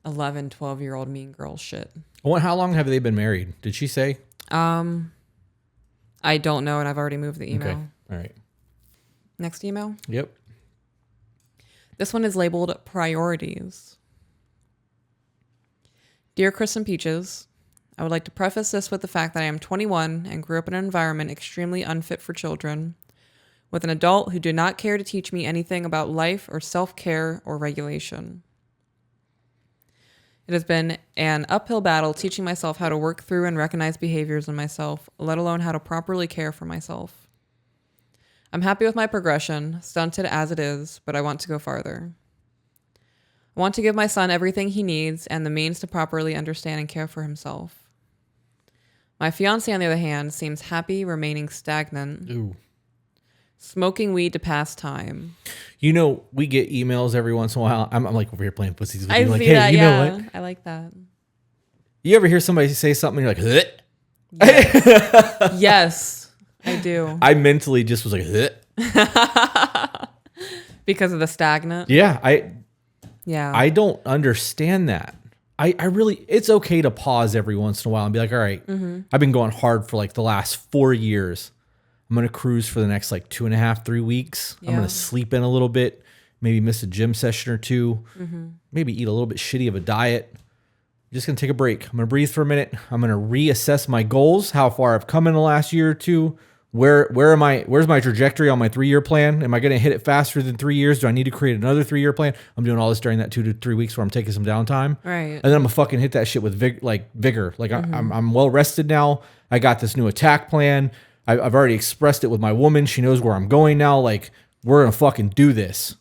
11, 12-year-old mean girl shit. How long have they been married? Did she say? I don't know, and I've already moved the email. Okay. All right. Next email. Yep. This one is labeled Priorities. Dear Chris and Peaches, I would like to preface this with the fact that I am 21 and grew up in an environment extremely unfit for children, with an adult who did not care to teach me anything about life or self-care or regulation. It has been an uphill battle teaching myself how to work through and recognize behaviors in myself, let alone how to properly care for myself. I'm happy with my progression, stunted as it is, but I want to go farther. I want to give my son everything he needs and the means to properly understand and care for himself. My fiance, on the other hand, seems happy remaining stagnant. Ooh. Smoking weed to pass time. You know, we get emails every once in a while. I'm like over here playing pussies with I you. see Like, hey, that, you yeah. know what? I like that. You ever hear somebody say something and you're like, "Huh?" Yes, I do. I mentally just was like, "Huh?" Because of the stagnant? Yeah, Yeah. I don't understand that. I really, it's okay to pause every once in a while and be like, all right, I've been going hard for like the last 4 years. I'm going to cruise for the next like 2.5, 3 weeks. I'm going Yeah. to sleep in a little bit, maybe miss a gym session or two, maybe eat a little bit shitty of a diet. I'm just going to take a break. I'm going to breathe for a minute. I'm going to reassess my goals, how far I've come in the last year or two. Where's my trajectory on my 3-year plan? Am I going to hit it faster than 3 years? Do I need to create another 3-year plan? I'm doing all this during that 2 to 3 weeks where I'm taking some downtime. Right. And then I'm gonna fucking hit that shit with vigor. Like I'm well rested now. I got this new attack plan. I've already expressed it with my woman. She knows where I'm going now. Like we're gonna fucking do this.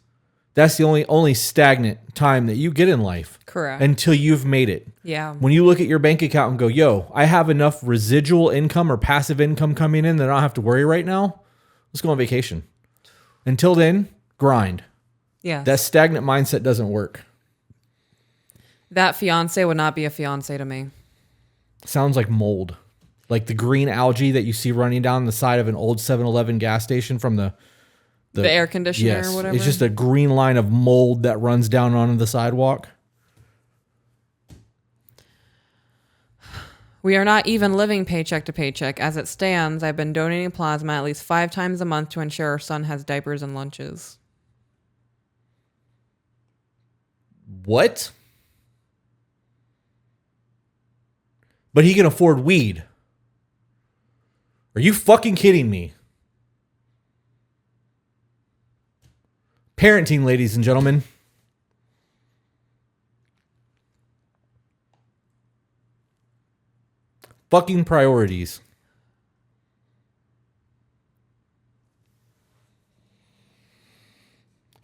That's the only stagnant time that you get in life. Correct. Until you've made it. Yeah. When you look at your bank account and go, yo, I have enough residual income or passive income coming in that I don't have to worry right now. Let's go on vacation. Until then, grind. Yeah. That stagnant mindset doesn't work. That fiance would not be a fiance to me. Sounds like mold. Like the green algae that you see running down the side of an old 7-Eleven gas station from the air conditioner yes, or whatever. It's just a green line of mold that runs down onto the sidewalk. We are not even living paycheck to paycheck. As it stands, I've been donating plasma at least 5 times a month to ensure our son has diapers and lunches. What? But he can afford weed. Are you fucking kidding me? Parenting, ladies and gentlemen. Fucking priorities.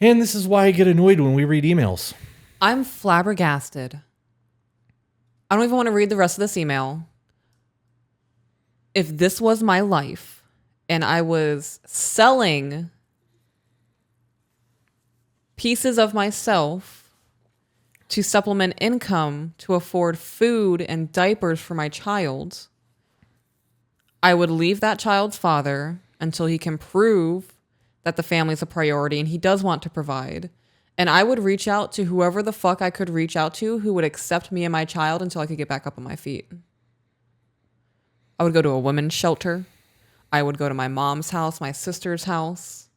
And this is why I get annoyed when we read emails. I'm flabbergasted. I don't even want to read the rest of this email. If this was my life and I was selling pieces of myself to supplement income to afford food and diapers for my child, I would leave that child's father until he can prove that the family's a priority and he does want to provide. And I would reach out to whoever the fuck I could reach out to who would accept me and my child until I could get back up on my feet. I would go to a women's shelter. I would go to my mom's house, my sister's house.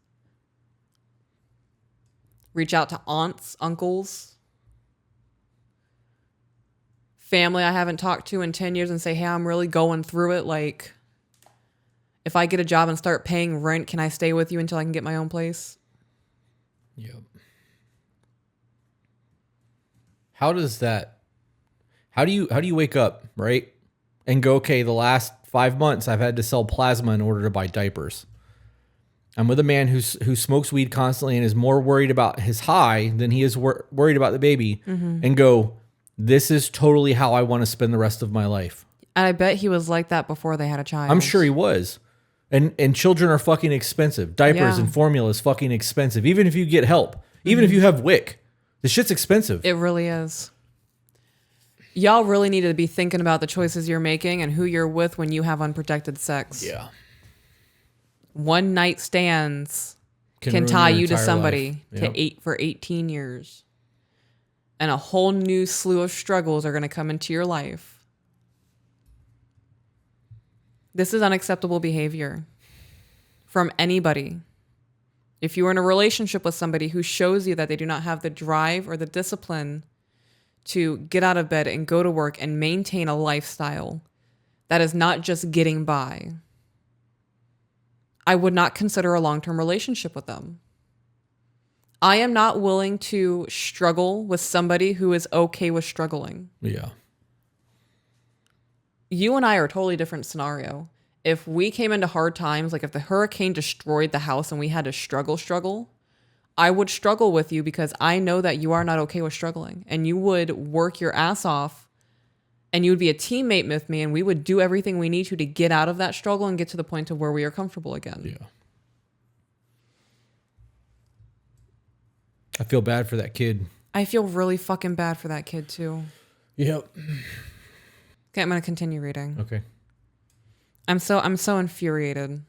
Reach out to aunts, uncles, family I haven't talked to in 10 years and say, hey, I'm really going through it. Like, if I get a job and start paying rent, can I stay with you until I can get my own place? Yep. How do you wake up, right? And go, okay, the last 5 months I've had to sell plasma in order to buy diapers. I'm with a man who smokes weed constantly and is more worried about his high than he is worried about the baby, and go, this is totally how I want to spend the rest of my life. And I bet he was like that before they had a child. I'm sure he was. And children are fucking expensive. Diapers and formula is fucking expensive. Even if you get help, even if you have WIC, this shit's expensive. It really is. Y'all really need to be thinking about the choices you're making and who you're with when you have unprotected sex. Yeah. One night stands can ruin tie your you to entire somebody life. for 18 years. And a whole new slew of struggles are going to come into your life. This is unacceptable behavior from anybody. If you are in a relationship with somebody who shows you that they do not have the drive or the discipline to get out of bed and go to work and maintain a lifestyle that is not just getting by, I would not consider a long-term relationship with them. I am not willing to struggle with somebody who is okay with struggling. Yeah. You and I are a totally different scenario. If we came into hard times, like if the hurricane destroyed the house and we had to struggle, I would struggle with you because I know that you are not okay with struggling, and you would work your ass off and you would be a teammate with me, and we would do everything we need to get out of that struggle and get to the point of where we are comfortable again. Yeah. I feel bad for that kid. I feel really fucking bad for that kid too. Yep. Okay, I'm going to continue reading. Okay. I'm so infuriated.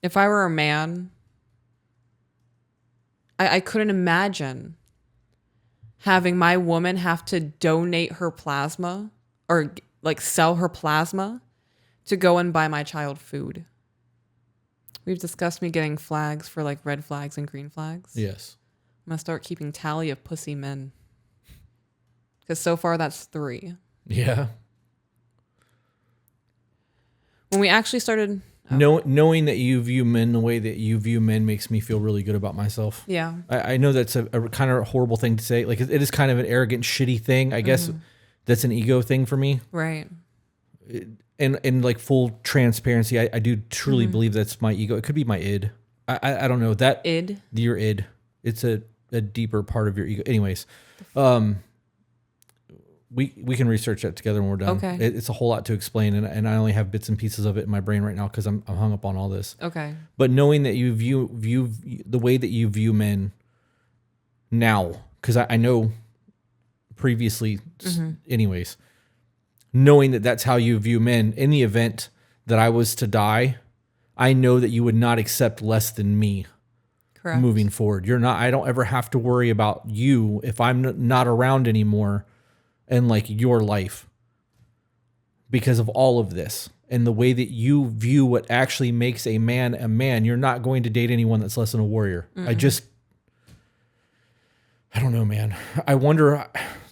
If I were a man, I couldn't imagine having my woman have to donate her plasma or like sell her plasma to go and buy my child food. We've discussed me getting flags for like red flags and green flags. Yes. I'm going to start keeping tally of pussy men. Because so far that's 3. Yeah. When we actually started... Knowing that you view men the way that you view men makes me feel really good about myself. Yeah. I know that's a kind of horrible thing to say. Like, it is kind of an arrogant, shitty thing. I guess that's an ego thing for me. Right. And like full transparency, I do truly believe that's my ego. It could be my id. I don't know. That Id? Your id. It's a deeper part of your ego. Anyways, we can research that together when we're done. Okay. It's a whole lot to explain, and I only have bits and pieces of it in my brain right now because I'm hung up on all this. Okay. But knowing that you view the way that you view men now, because I know previously, anyways, knowing that that's how you view men, in the event that I was to die, I know that you would not accept less than me. Correct. Moving forward. I don't ever have to worry about you if I'm not around anymore and like your life because of all of this and the way that you view what actually makes a man a man. You're not going to date anyone that's less than a warrior. I don't know, man. I wonder,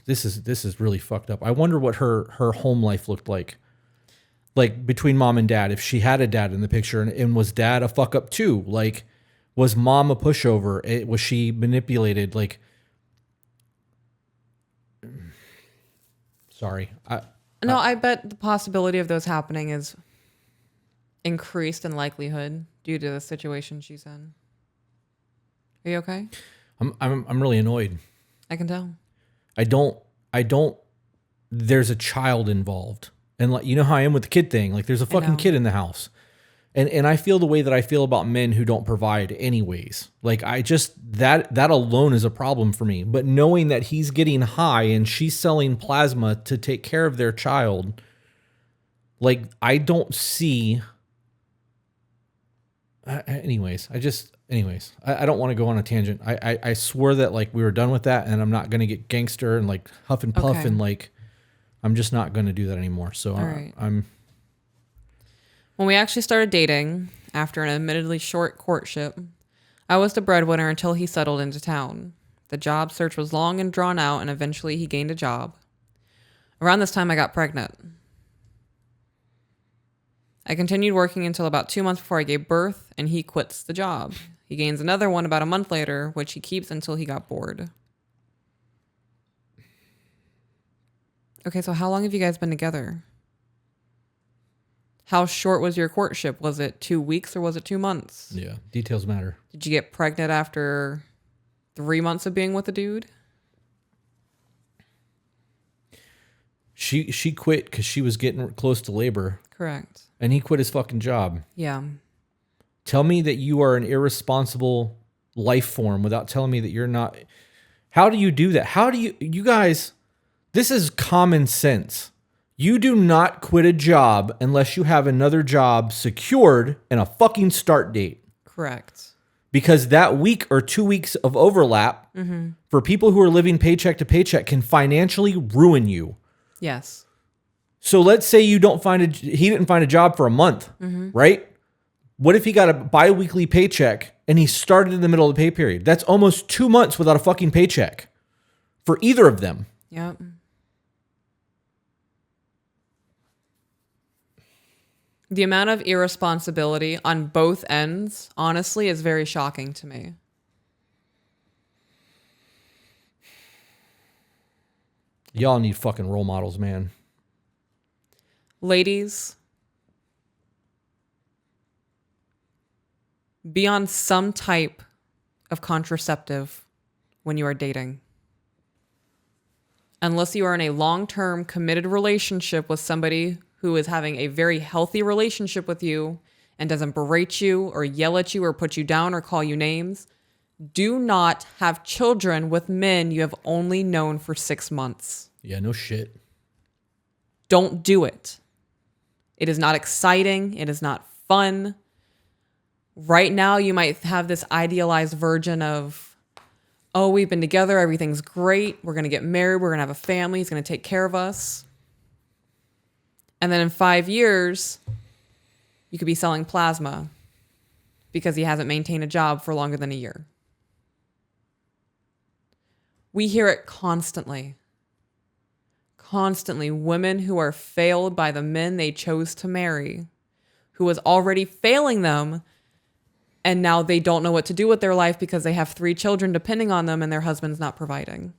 this is really fucked up. I wonder what her home life looked like between mom and dad, if she had a dad in the picture, and was dad a fuck up too? Like, was mom a pushover? Was she manipulated? Like, sorry. I bet the possibility of those happening is increased in likelihood due to the situation she's in. Are you okay? I'm really annoyed. I can tell. I don't, there's a child involved. And like, you know how I am with the kid thing. Like, there's a fucking kid in the house. And I feel the way that I feel about men who don't provide anyways. Like I just that alone is a problem for me. But knowing that he's getting high and she's selling plasma to take care of their child, like I don't see anyways, I don't want to go on a tangent. I swore that like we were done with that and I'm not going to get gangster and like huff and puff Okay. and like I'm just not going to do that anymore. So right. I'm When we actually started dating, after an admittedly short courtship, I was the breadwinner until he settled into town. The job search was long and drawn out, and eventually he gained a job. Around this time, I got pregnant. I continued working until about 2 months before I gave birth, and he quits the job. He gains another one about a month later, which he keeps until he got bored. Okay, so how long have you guys been together? How short was your courtship? Was it 2 weeks or was it 2 months? yeah, details matter. Did you get pregnant after 3 months of being with a dude? She quit because she was getting close to labor. Correct. And he quit his fucking job. Yeah. Tell me that you are an irresponsible life form without telling me that you're not. How do you do that? How do you guys, this is common sense. You do not quit a job unless you have another job secured and a fucking start date. Correct. Because that week or 2 weeks of overlap for people who are living paycheck to paycheck can financially ruin you. Yes. So let's say he didn't find a job for a month, right? What if he got a bi-weekly paycheck and he started in the middle of the pay period? That's almost 2 months without a fucking paycheck for either of them. Yep. The amount of irresponsibility on both ends, honestly, is very shocking to me. Y'all need fucking role models, man. Ladies, be on some type of contraceptive when you are dating. Unless you are in a long-term committed relationship with somebody who is having a very healthy relationship with you and doesn't berate you or yell at you or put you down or call you names, do not have children with men you have only known for 6 months. Yeah, no shit. Don't do it. It is not exciting. It is not fun. Right now, you might have this idealized version of, oh, we've been together. Everything's great. We're going to get married. We're going to have a family. He's going to take care of us. And then in 5 years, you could be selling plasma because he hasn't maintained a job for longer than a year. We hear it constantly. Constantly. Women who are failed by the men they chose to marry, who was already failing them, and now they don't know what to do with their life because they have 3 children depending on them and their husband's not providing.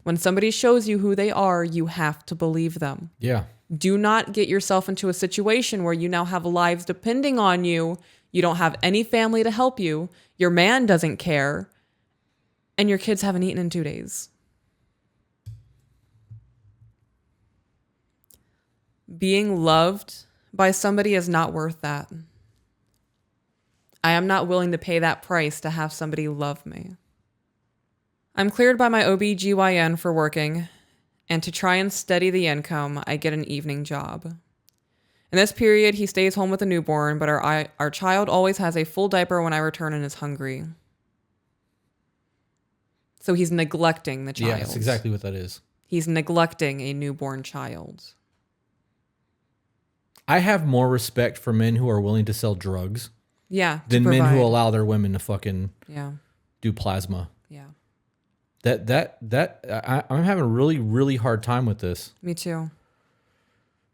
When somebody shows you who they are, you have to believe them. Yeah. Do not get yourself into a situation where you now have lives depending on you. You don't have any family to help you. Your man doesn't care. And your kids haven't eaten in 2 days. Being loved by somebody is not worth that. I am not willing to pay that price to have somebody love me. I'm cleared by my OBGYN for working, and to try and steady the income, I get an evening job. In this period, he stays home with a newborn, but our child always has a full diaper when I return and is hungry. So he's neglecting the child. Yeah, that's exactly what that is. He's neglecting a newborn child. I have more respect for men who are willing to sell drugs Yeah. than men who allow their women to fucking do plasma. Yeah. I'm having a really, really hard time with this. Me too.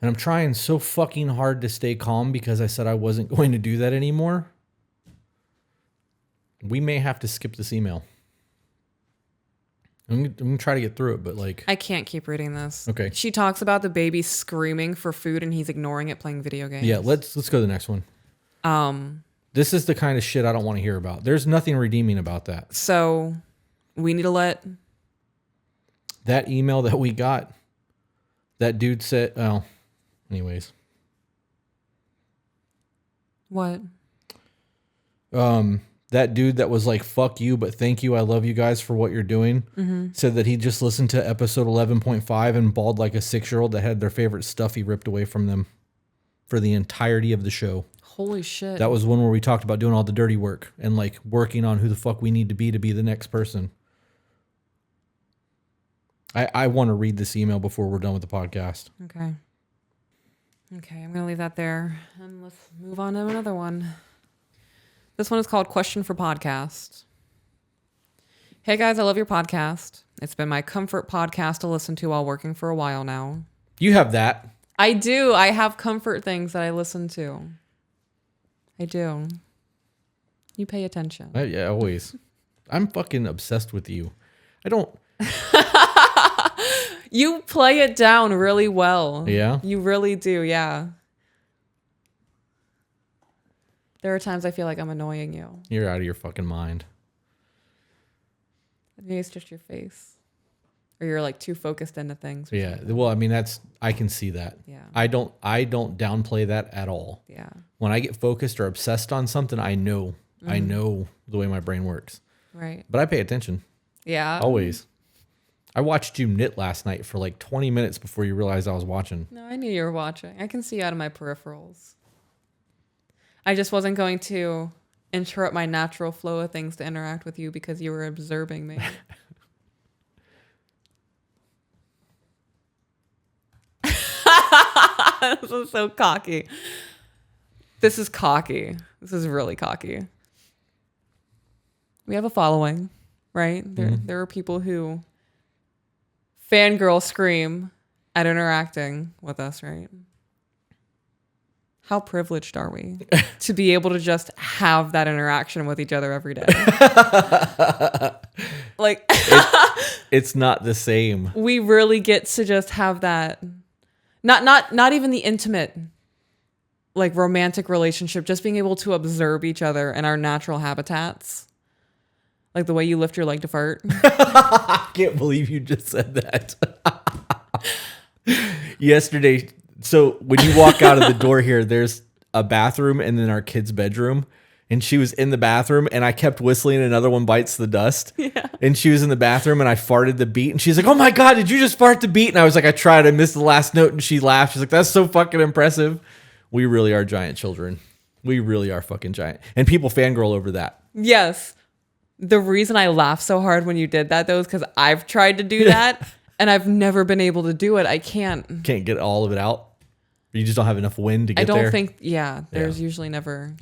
And I'm trying so fucking hard to stay calm because I said I wasn't going to do that anymore. We may have to skip this email. I'm going to try to get through it, but like... I can't keep reading this. Okay. She talks about the baby screaming for food and he's ignoring it playing video games. Yeah, let's go to the next one. This is the kind of shit I don't want to hear about. There's nothing redeeming about that. So we need to let... That email that we got, that dude said... Oh, anyways. What? That dude that was like, fuck you, but thank you. I love you guys for what you're doing. Said that he just listened to episode 11.5 and bawled like a 6-year-old that had their favorite stuffy ripped away from them for the entirety of the show. Holy shit. That was one where we talked about doing all the dirty work and like working on who the fuck we need to be the next person. I want to read this email before we're done with the podcast. Okay. Okay, I'm going to leave that there. And let's move on to another one. This one is called Question for Podcast. Hey guys, I love your podcast. It's been my comfort podcast to listen to while working for a while now. You have that. I do. I have comfort things that I listen to. I do. You pay attention. Yeah, always. I'm fucking obsessed with you. I don't... You play it down really well. Yeah? You really do, yeah. There are times I feel like I'm annoying you. You're out of your fucking mind. Maybe it's just your face. Or you're like too focused into things. Yeah. Well, I mean, I can see that. Yeah. I don't downplay that at all. Yeah. When I get focused or obsessed on something, I know the way my brain works. Right. But I pay attention. Yeah. Always. I watched you knit last night for like 20 minutes before you realized I was watching. No, I knew you were watching. I can see out of my peripherals. I just wasn't going to interrupt my natural flow of things to interact with you because you were observing me. This is so cocky. This is cocky. This is really cocky. We have a following, right? There are people who fangirl scream at interacting with us, right? How privileged are we to be able to just have that interaction with each other every day? Like, it's not the same. we really get to just have that. Not even the intimate, like romantic relationship, just being able to observe each other in our natural habitats. Like the way you lift your leg to fart. I can't believe you just said that. Yesterday, so when you walk out of the door here, there's a bathroom and then our kid's bedroom. And she was in the bathroom and I kept whistling Another One Bites the Dust. Yeah. And she was in the bathroom and I farted the beat. And she's like, oh my God, did you just fart the beat? And I was like, I tried. I missed the last note. And she laughed. She's like, that's so fucking impressive. We really are giant children. We really are fucking giant. And people fangirl over that. Yes. The reason I laughed so hard when you did that, though, is because I've tried to do that and I've never been able to do it. I can't. Can't get all of it out. You just don't have enough wind to get there. I don't think, there's usually never.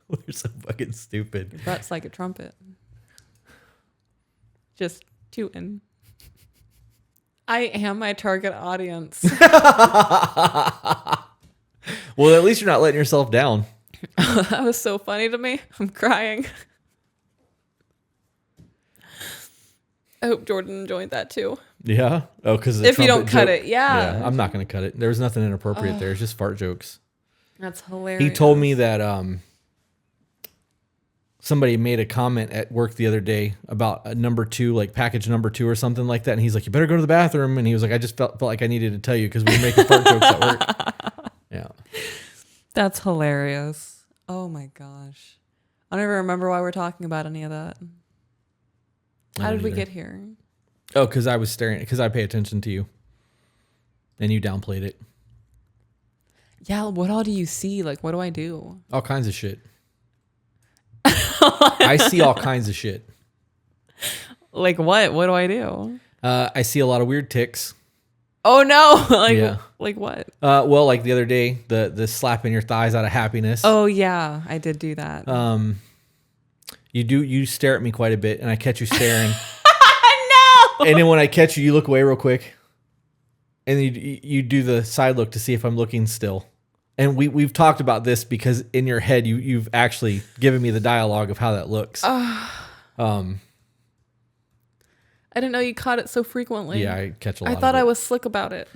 We're so fucking stupid. Your butt's like a trumpet. Just tooting. I am my target audience. Well, at least you're not letting yourself down. That was so funny to me. I'm crying. I hope Jordan enjoyed that too. Yeah? Oh, because if you don't cut it, yeah. I'm not going to cut it. There was nothing inappropriate there. It's just fart jokes. That's hilarious. He told me that somebody made a comment at work the other day about a number 2, like package number 2 or something like that. And he's like, you better go to the bathroom. And he was like, I just felt like I needed to tell you because we were making fart jokes at work. Yeah. That's hilarious. Oh my gosh. I don't even remember why we're talking about any of that. How did we get here? Oh, because I was staring, because I pay attention to you. And you downplayed it. Yeah, what all do you see? Like, what do I do? All kinds of shit. I see all kinds of shit. Like what? What do I do? I see a lot of weird ticks. Oh no! Like, Yeah. Like what? Well, like the other day, the slapping your thighs out of happiness. Oh yeah, I did do that. You stare at me quite a bit, and I catch you staring. No! And then when I catch you, you look away real quick, and you do the side look to see if I'm looking still. And we've talked about this because in your head you've actually given me the dialogue of how that looks. I didn't know you caught it so frequently. Yeah, I catch a lot. I thought I was slick about it.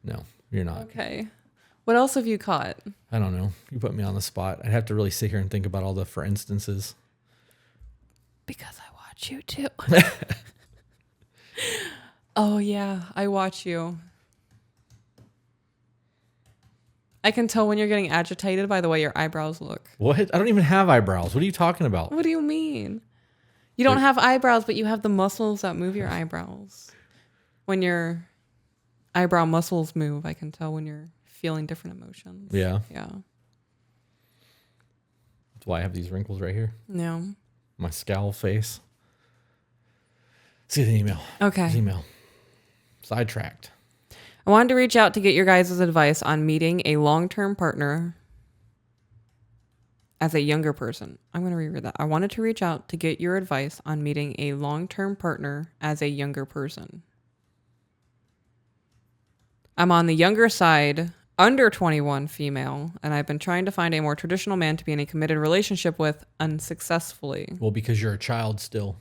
No, you're not. Okay. What else have you caught? I don't know. You put me on the spot. I'd have to really sit here and think about all the for instances. Because I watch you too. Oh yeah, I watch you. I can tell when you're getting agitated by the way your eyebrows look. What? I don't even have eyebrows. What are you talking about? What do you mean? You don't have eyebrows, but you have the muscles that move your eyebrows. When your eyebrow muscles move, I can tell when you're feeling different emotions. Yeah. Yeah. That's why I have these wrinkles right here. No. My scowl face. See the email. Okay. This email. Sidetracked. I wanted to reach out to get your guys' advice on meeting a long-term partner as a younger person. I'm going to reread that. I wanted to reach out to get your advice on meeting a long-term partner as a younger person. I'm on the younger side, under 21 female, and I've been trying to find a more traditional man to be in a committed relationship with unsuccessfully. Well, because you're a child still.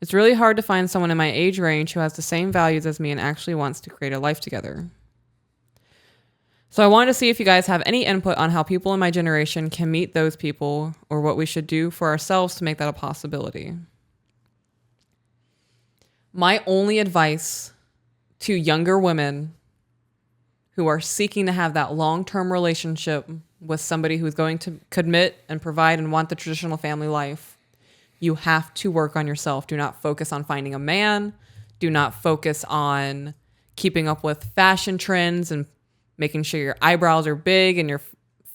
It's really hard to find someone in my age range who has the same values as me and actually wants to create a life together. So I wanted to see if you guys have any input on how people in my generation can meet those people or what we should do for ourselves to make that a possibility. My only advice to younger women who are seeking to have that long-term relationship with somebody who's going to commit and provide and want the traditional family life, you have to work on yourself. Do not focus on finding a man. Do not focus on keeping up with fashion trends and making sure your eyebrows are big and your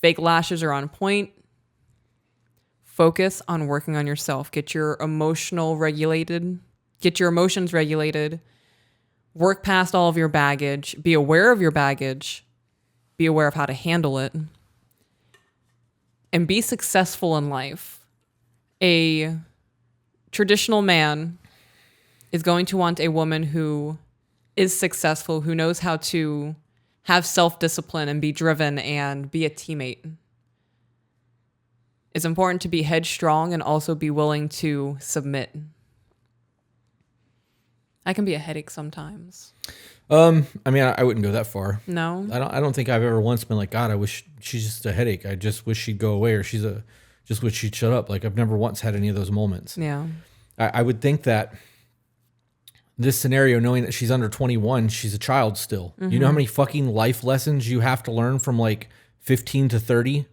fake lashes are on point. Focus on working on yourself. Get your emotions regulated. Work past all of your baggage. Be aware of your baggage. Be aware of how to handle it. And be successful in life. A traditional man is going to want a woman who is successful, who knows how to have self-discipline and be driven and be a teammate. It's important to be headstrong and also be willing to submit. I can be a headache sometimes. I mean, I wouldn't go that far. No? I don't think I've ever once been like, God, I wish she's just a headache. I just wish she'd go away, or just wish she'd shut up. Like, I've never once had any of those moments. Yeah. I would think that this scenario, knowing that she's under 21, she's a child still. Mm-hmm. You know how many fucking life lessons you have to learn from like 15 to 30?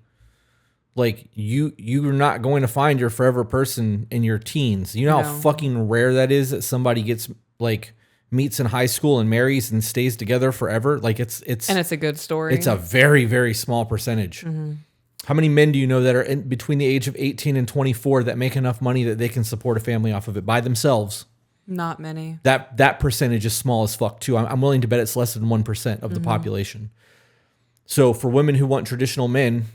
Like, you're not going to find your forever person in your teens. You know how fucking rare that is that somebody gets like meets in high school and marries and stays together forever. Like it's and it's a good story. It's a very, very small percentage. Mm-hmm. How many men do you know that are in between the age of 18 and 24 that make enough money that they can support a family off of it by themselves? Not many. That percentage is small as fuck too. I'm willing to bet it's less than 1% of the population. So for women who want traditional men,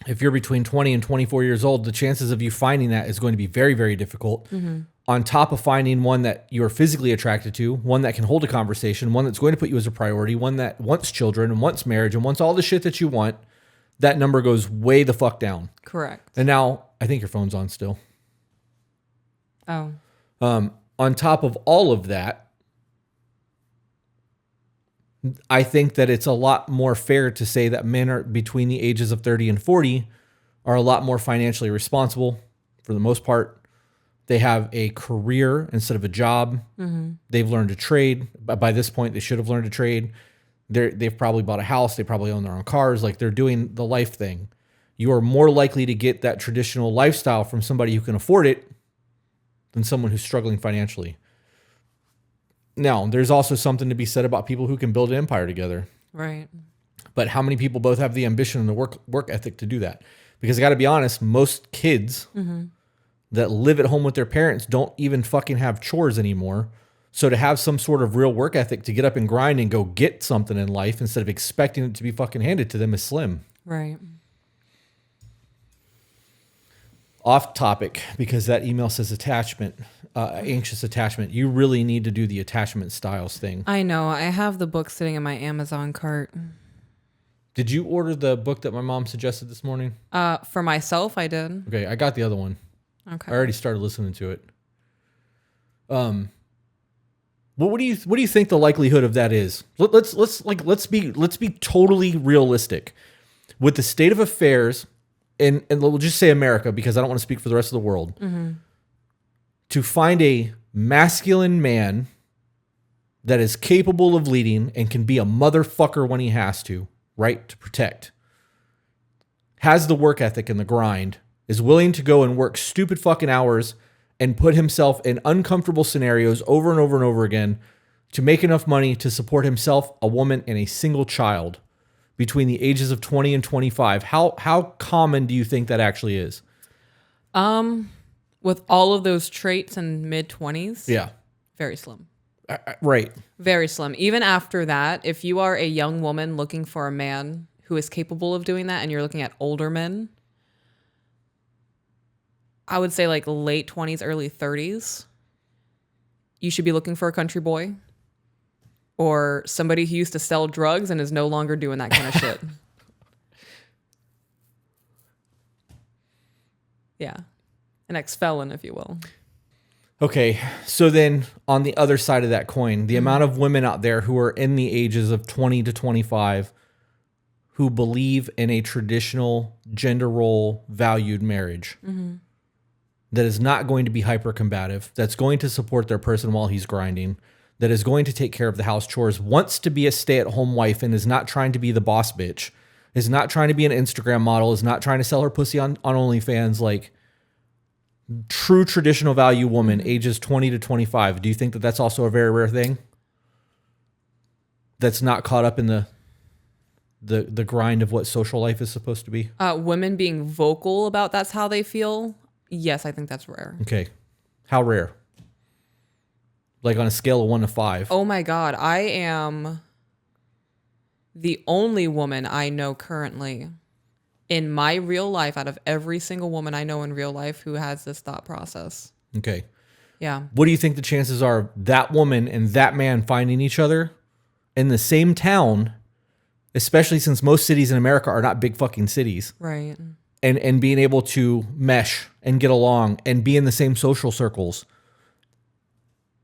if you're between 20 and 24 years old, the chances of you finding that is going to be very, very difficult. Mm-hmm. On top of finding one that you're physically attracted to, one that can hold a conversation, one that's going to put you as a priority, one that wants children and wants marriage and wants all the shit that you want, that number goes way the fuck down. Correct. And now I think your phone's on still. Oh. On top of all of that, I think that it's a lot more fair to say that men are between the ages of 30 and 40 are a lot more financially responsible for the most part. They have a career instead of a job. Mm-hmm. They've learned to trade. By this point, they should have learned to trade. They've probably bought a house. They probably own their own cars. Like, they're doing the life thing. You are more likely to get that traditional lifestyle from somebody who can afford it than someone who's struggling financially. Now, there's also something to be said about people who can build an empire together. Right. But how many people both have the ambition and the work ethic to do that? Because I got to be honest, most kids that live at home with their parents don't even fucking have chores anymore. So to have some sort of real work ethic to get up and grind and go get something in life instead of expecting it to be fucking handed to them is slim. Right. Off topic, because that email says attachment, anxious attachment. You really need to do the attachment styles thing. I know. I have the book sitting in my Amazon cart. Did you order the book that my mom suggested this morning? For myself, I did. Okay, I got the other one. Okay. I already started listening to it. What do you think the likelihood of that is? Let's be totally realistic with the state of affairs, and we'll just say America because I don't want to speak for the rest of the world. Mm-hmm. To find a masculine man that is capable of leading and can be a motherfucker when he has to, right? To protect. Has the work ethic and the grind, is willing to go and work stupid fucking hours and put himself in uncomfortable scenarios over and over and over again to make enough money to support himself, a woman, and a single child between the ages of 20 and 25. How common do you think that actually is? With all of those traits in mid-20s, Yeah. very slim. Right. Very slim. Even after that, if you are a young woman looking for a man who is capable of doing that and you're looking at older men, I would say like late 20s, early 30s, you should be looking for a country boy or somebody who used to sell drugs and is no longer doing that kind of shit. Yeah. An ex-felon, if you will. Okay, so then on the other side of that coin, the amount of women out there who are in the ages of 20 to 25 who believe in a traditional gender role valued marriage that is not going to be hyper combative, that's going to support their person while he's grinding, that is going to take care of the house chores, wants to be a stay-at-home wife and is not trying to be the boss bitch, is not trying to be an Instagram model, is not trying to sell her pussy on OnlyFans, like true traditional value woman, ages 20 to 25. Do you think that that's also a very rare thing? That's not caught up in the grind of what social life is supposed to be? Women being vocal about that's how they feel. Yes, I think that's rare. Okay. How rare? Like on a scale of 1 to 5. Oh my God. I am the only woman I know currently in my real life out of every single woman I know in real life who has this thought process. Okay. Yeah. What do you think the chances are of that woman and that man finding each other in the same town, especially since most cities in America are not big fucking cities, Right. and being able to mesh and get along and be in the same social circles?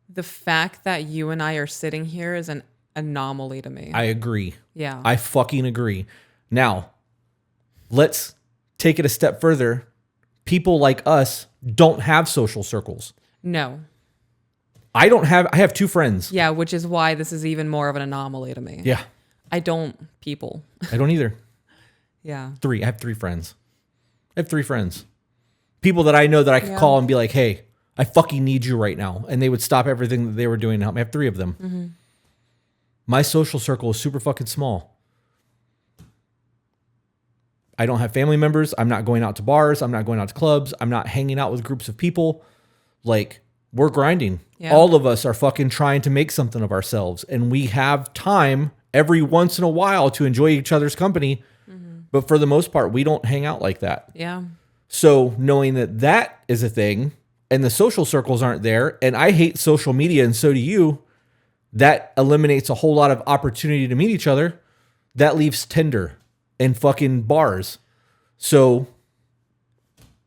The fact that you and I are sitting here is an anomaly to me. I agree. Yeah. I fucking agree. Now, let's take it a step further. People like us don't have social circles. No. I have 2 friends. Yeah, which is why this is even more of an anomaly to me. Yeah. I don't people. I don't either. Yeah. 3. I have 3 friends. I have 3 friends. People that I know that I could call and be like, hey, I fucking need you right now. And they would stop everything that they were doing to help me. I have 3 of them. Mm-hmm. My social circle is super fucking small. I don't have family members. I'm not going out to bars. I'm not going out to clubs. I'm not hanging out with groups of people. Like, we're grinding. Yeah. All of us are fucking trying to make something of ourselves. And we have time every once in a while to enjoy each other's company. But for the most part, we don't hang out like that. Yeah. So knowing that that is a thing and the social circles aren't there, and I hate social media and so do you, that eliminates a whole lot of opportunity to meet each other. That leaves Tinder and fucking bars. So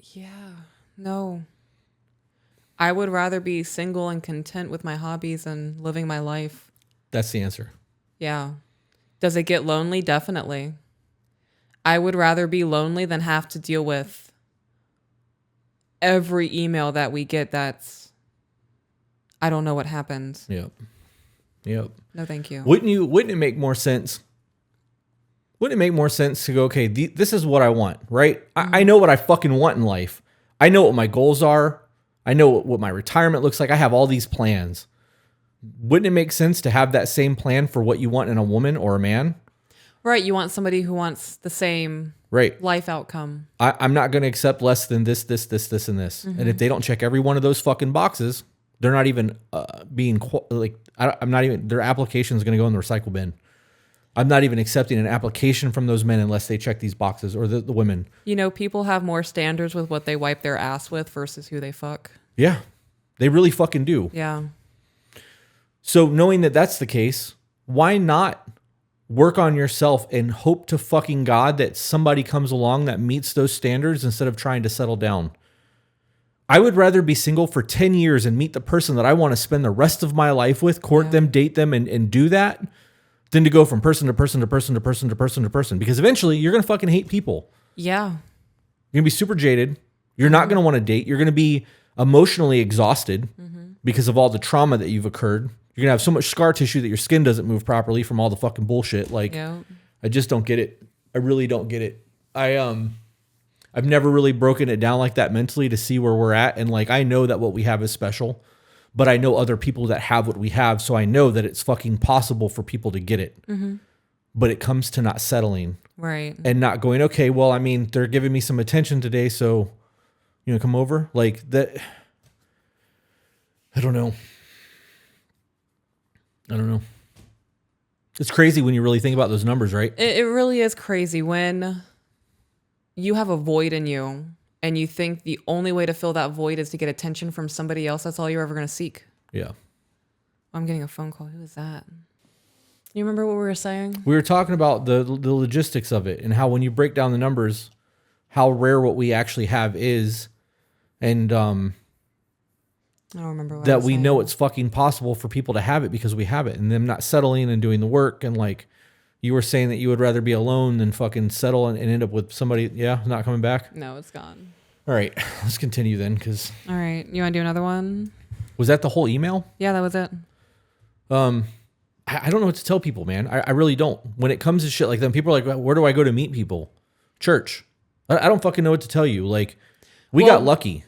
Yeah. No. I would rather be single and content with my hobbies and living my life. that's the answer. Yeah. Does it get lonely? Definitely. I would rather be lonely than have to deal with every email that we get that's, I don't know what happened. Yep. No, thank you. Wouldn't it make more sense? Wouldn't it make more sense to go, okay, this is what I want, right? I know what I fucking want in life. I know what my goals are. I know what my retirement looks like. I have all these plans. Wouldn't it make sense to have that same plan for what you want in a woman or a man? Right. You want somebody who wants the same Right. life outcome. I'm not going to accept less than this, and this. And if they don't check every one of those fucking boxes, they're not even I'm not even, their application is going to go in the recycle bin. I'm not even accepting an application from those men unless they check these boxes, or the women. You know, people have more standards with what they wipe their ass with versus who they fuck. Yeah, they really fucking do. Yeah. So knowing that that's the case, why not work on yourself and hope to fucking God that somebody comes along that meets those standards instead of trying to settle down? I would rather be single for 10 years and meet the person that I want to spend the rest of my life with, court them, date them, and do that, than to go from person to person to person to person to person to person. Because eventually you're going to fucking hate people. Yeah. You're going to be super jaded. You're not going to want to date. You're going to be emotionally exhausted because of all the trauma that you've occurred You're going to have so much scar tissue that your skin doesn't move properly from all the fucking bullshit. Like, Yeah. I just don't get it. I really don't get it. I've never really broken it down like that mentally to see where we're at. And like, I know that what we have is special, but I know other people that have what we have. So I know that it's fucking possible for people to get it. Mm-hmm. But it comes to not settling. Right. And not going, okay, well, I mean, they're giving me some attention today. So, come over like that. I don't know. It's crazy when you really think about those numbers, right? It really is crazy when you have a void in you and you think the only way to fill that void is to get attention from somebody else. That's all you're ever going to seek. Yeah. I'm getting a phone call. Who is that? You remember what we were saying? We were talking about the logistics of it and how when you break down the numbers, how rare what we actually have is. And I don't remember what that we know it's fucking possible for people to have it because we have it and them not settling and doing the work. And like you were saying that you would rather be alone than fucking settle and end up with somebody. Yeah. Not coming back. No, it's gone. All right. Let's continue then. All right. You want to do another one? Was that the whole email? Yeah, that was it. I don't know what to tell people, man. I really don't. When it comes to shit like that, people are like, where do I go to meet people? Church. I don't fucking know what to tell you. Like we got lucky.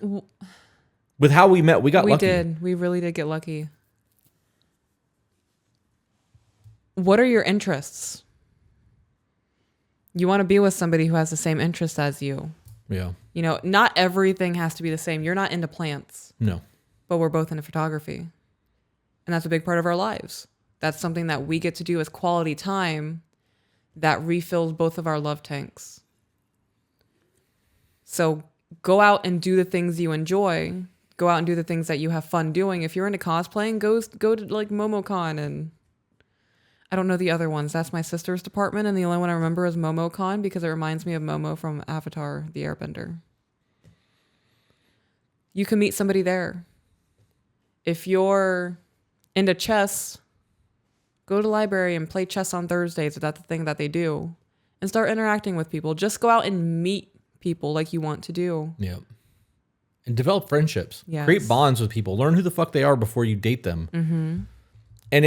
With how we met, we got lucky. We did. We really did get lucky. What are your interests? You want to be with somebody who has the same interests as you. Yeah. Not everything has to be the same. You're not into plants. No. But we're both into photography. And that's a big part of our lives. That's something that we get to do as quality time that refills both of our love tanks. So go out and do the things you enjoy. Go out and do the things that you have fun doing. If you're into cosplaying, go to like MomoCon and I don't know the other ones. That's my sister's department, and the only one I remember is MomoCon because it reminds me of Momo from Avatar: The Airbender. You can meet somebody there. If you're into chess, go to the library and play chess on Thursdays if that's the thing that they do, and start interacting with people. Just go out and meet people like you want to do. Yeah. And develop friendships. Yes. Create bonds with people. Learn who the fuck they are before you date them. Mm-hmm. And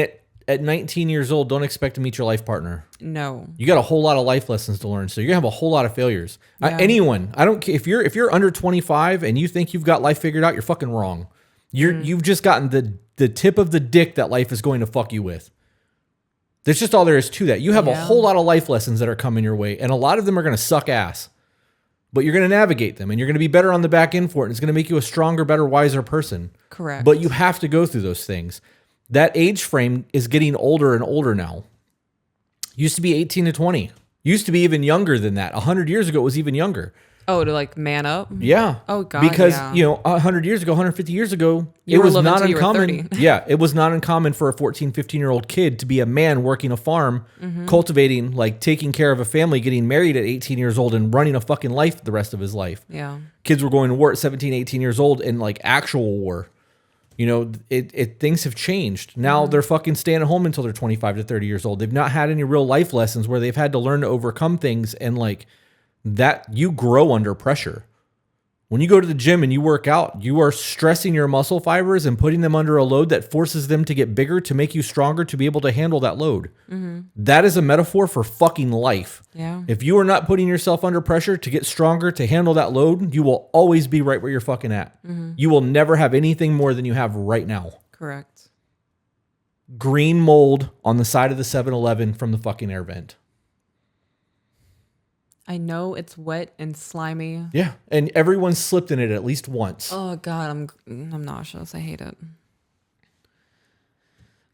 at 19 years old, don't expect to meet your life partner. No. You got a whole lot of life lessons to learn. So you're going to have a whole lot of failures. Yeah. Anyone, I don't care if you're under 25 and you think you've got life figured out, you're fucking wrong. You've just gotten the tip of the dick that life is going to fuck you with. That's just all there is to that. You have a whole lot of life lessons that are coming your way, and a lot of them are going to suck ass. But you're going to navigate them, and you're going to be better on the back end for it. And it's going to make you a stronger, better, wiser person. Correct. But you have to go through those things. That age frame is getting older and older now. Used to be 18 to 20. Used to be even younger than that. 100 years ago, it was even younger. Oh, to like man up? Yeah. Oh, God, because, yeah. 100 years ago, 150 years ago, it were was living not till you were uncommon. 30. Yeah, it was not uncommon for a 14, 15-year-old kid to be a man working a farm, cultivating, like taking care of a family, getting married at 18 years old and running a fucking life the rest of his life. Yeah. Kids were going to war at 17, 18 years old in like actual war. Things have changed. Now they're fucking staying at home until they're 25 to 30 years old. They've not had any real life lessons where they've had to learn to overcome things, and like that, you grow under pressure. When you go to the gym and you work out, you are stressing your muscle fibers and putting them under a load that forces them to get bigger to make you stronger to be able to handle that load. Mm-hmm. That is a metaphor for fucking life. Yeah. If you are not putting yourself under pressure to get stronger to handle that load, you will always be right where you're fucking at. Mm-hmm. You will never have anything more than you have right now. Correct. Green mold on the side of the 7-Eleven from the fucking air vent. I know it's wet and slimy. Yeah, and everyone slipped in it at least once. Oh God, I'm nauseous. I hate it.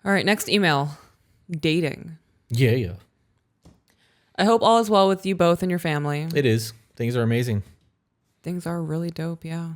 All right, next email. Dating. Yeah. I hope all is well with you both and your family. It is. Things are amazing. Things are really dope, yeah.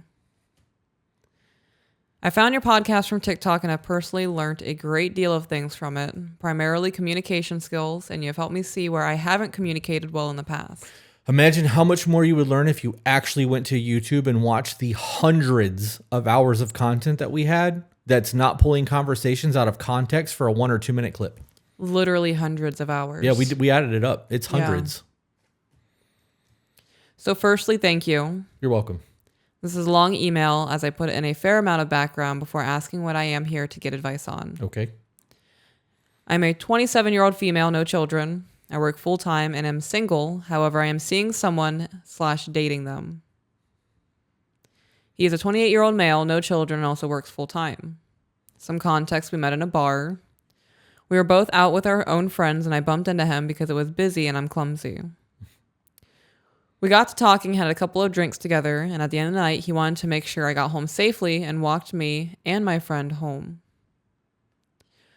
I found your podcast from TikTok and I've personally learned a great deal of things from it, primarily communication skills, and you've helped me see where I haven't communicated well in the past. Imagine how much more you would learn if you actually went to YouTube and watched the hundreds of hours of content that we had that's not pulling conversations out of context for a 1 or 2 minute clip. Literally hundreds of hours. Yeah, we added it up. It's hundreds. Yeah. So firstly, thank you. You're welcome. This is a long email as I put in a fair amount of background before asking what I am here to get advice on. Okay. I'm a 27-year-old female, no children. I work full-time and am single. However, I am seeing someone/dating them. He is a 28-year-old male, no children, and also works full-time. Some context, we met in a bar. We were both out with our own friends, and I bumped into him because it was busy and I'm clumsy. We got to talking, had a couple of drinks together, and at the end of the night, he wanted to make sure I got home safely and walked me and my friend home.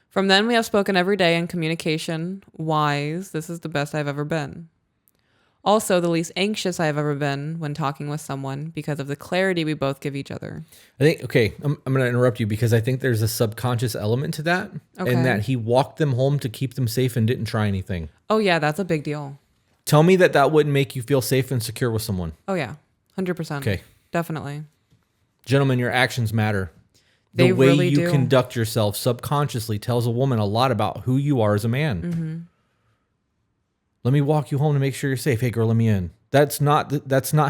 From then, we have spoken every day, and communication-wise, this is the best I've ever been. Also, the least anxious I have ever been when talking with someone because of the clarity we both give each other. I think, okay, I'm going to interrupt you because I think there's a subconscious element to that. Okay. And that he walked them home to keep them safe and didn't try anything. Oh, yeah, that's a big deal. Tell me that wouldn't make you feel safe and secure with someone. Oh, yeah, 100%. Okay. Definitely. Gentlemen, your actions matter. They The way really you do. conduct yourself subconsciously tells a woman a lot about who you are as a man. Mm-hmm. Let me walk you home to make sure you're safe. Hey, girl, let me in. That's not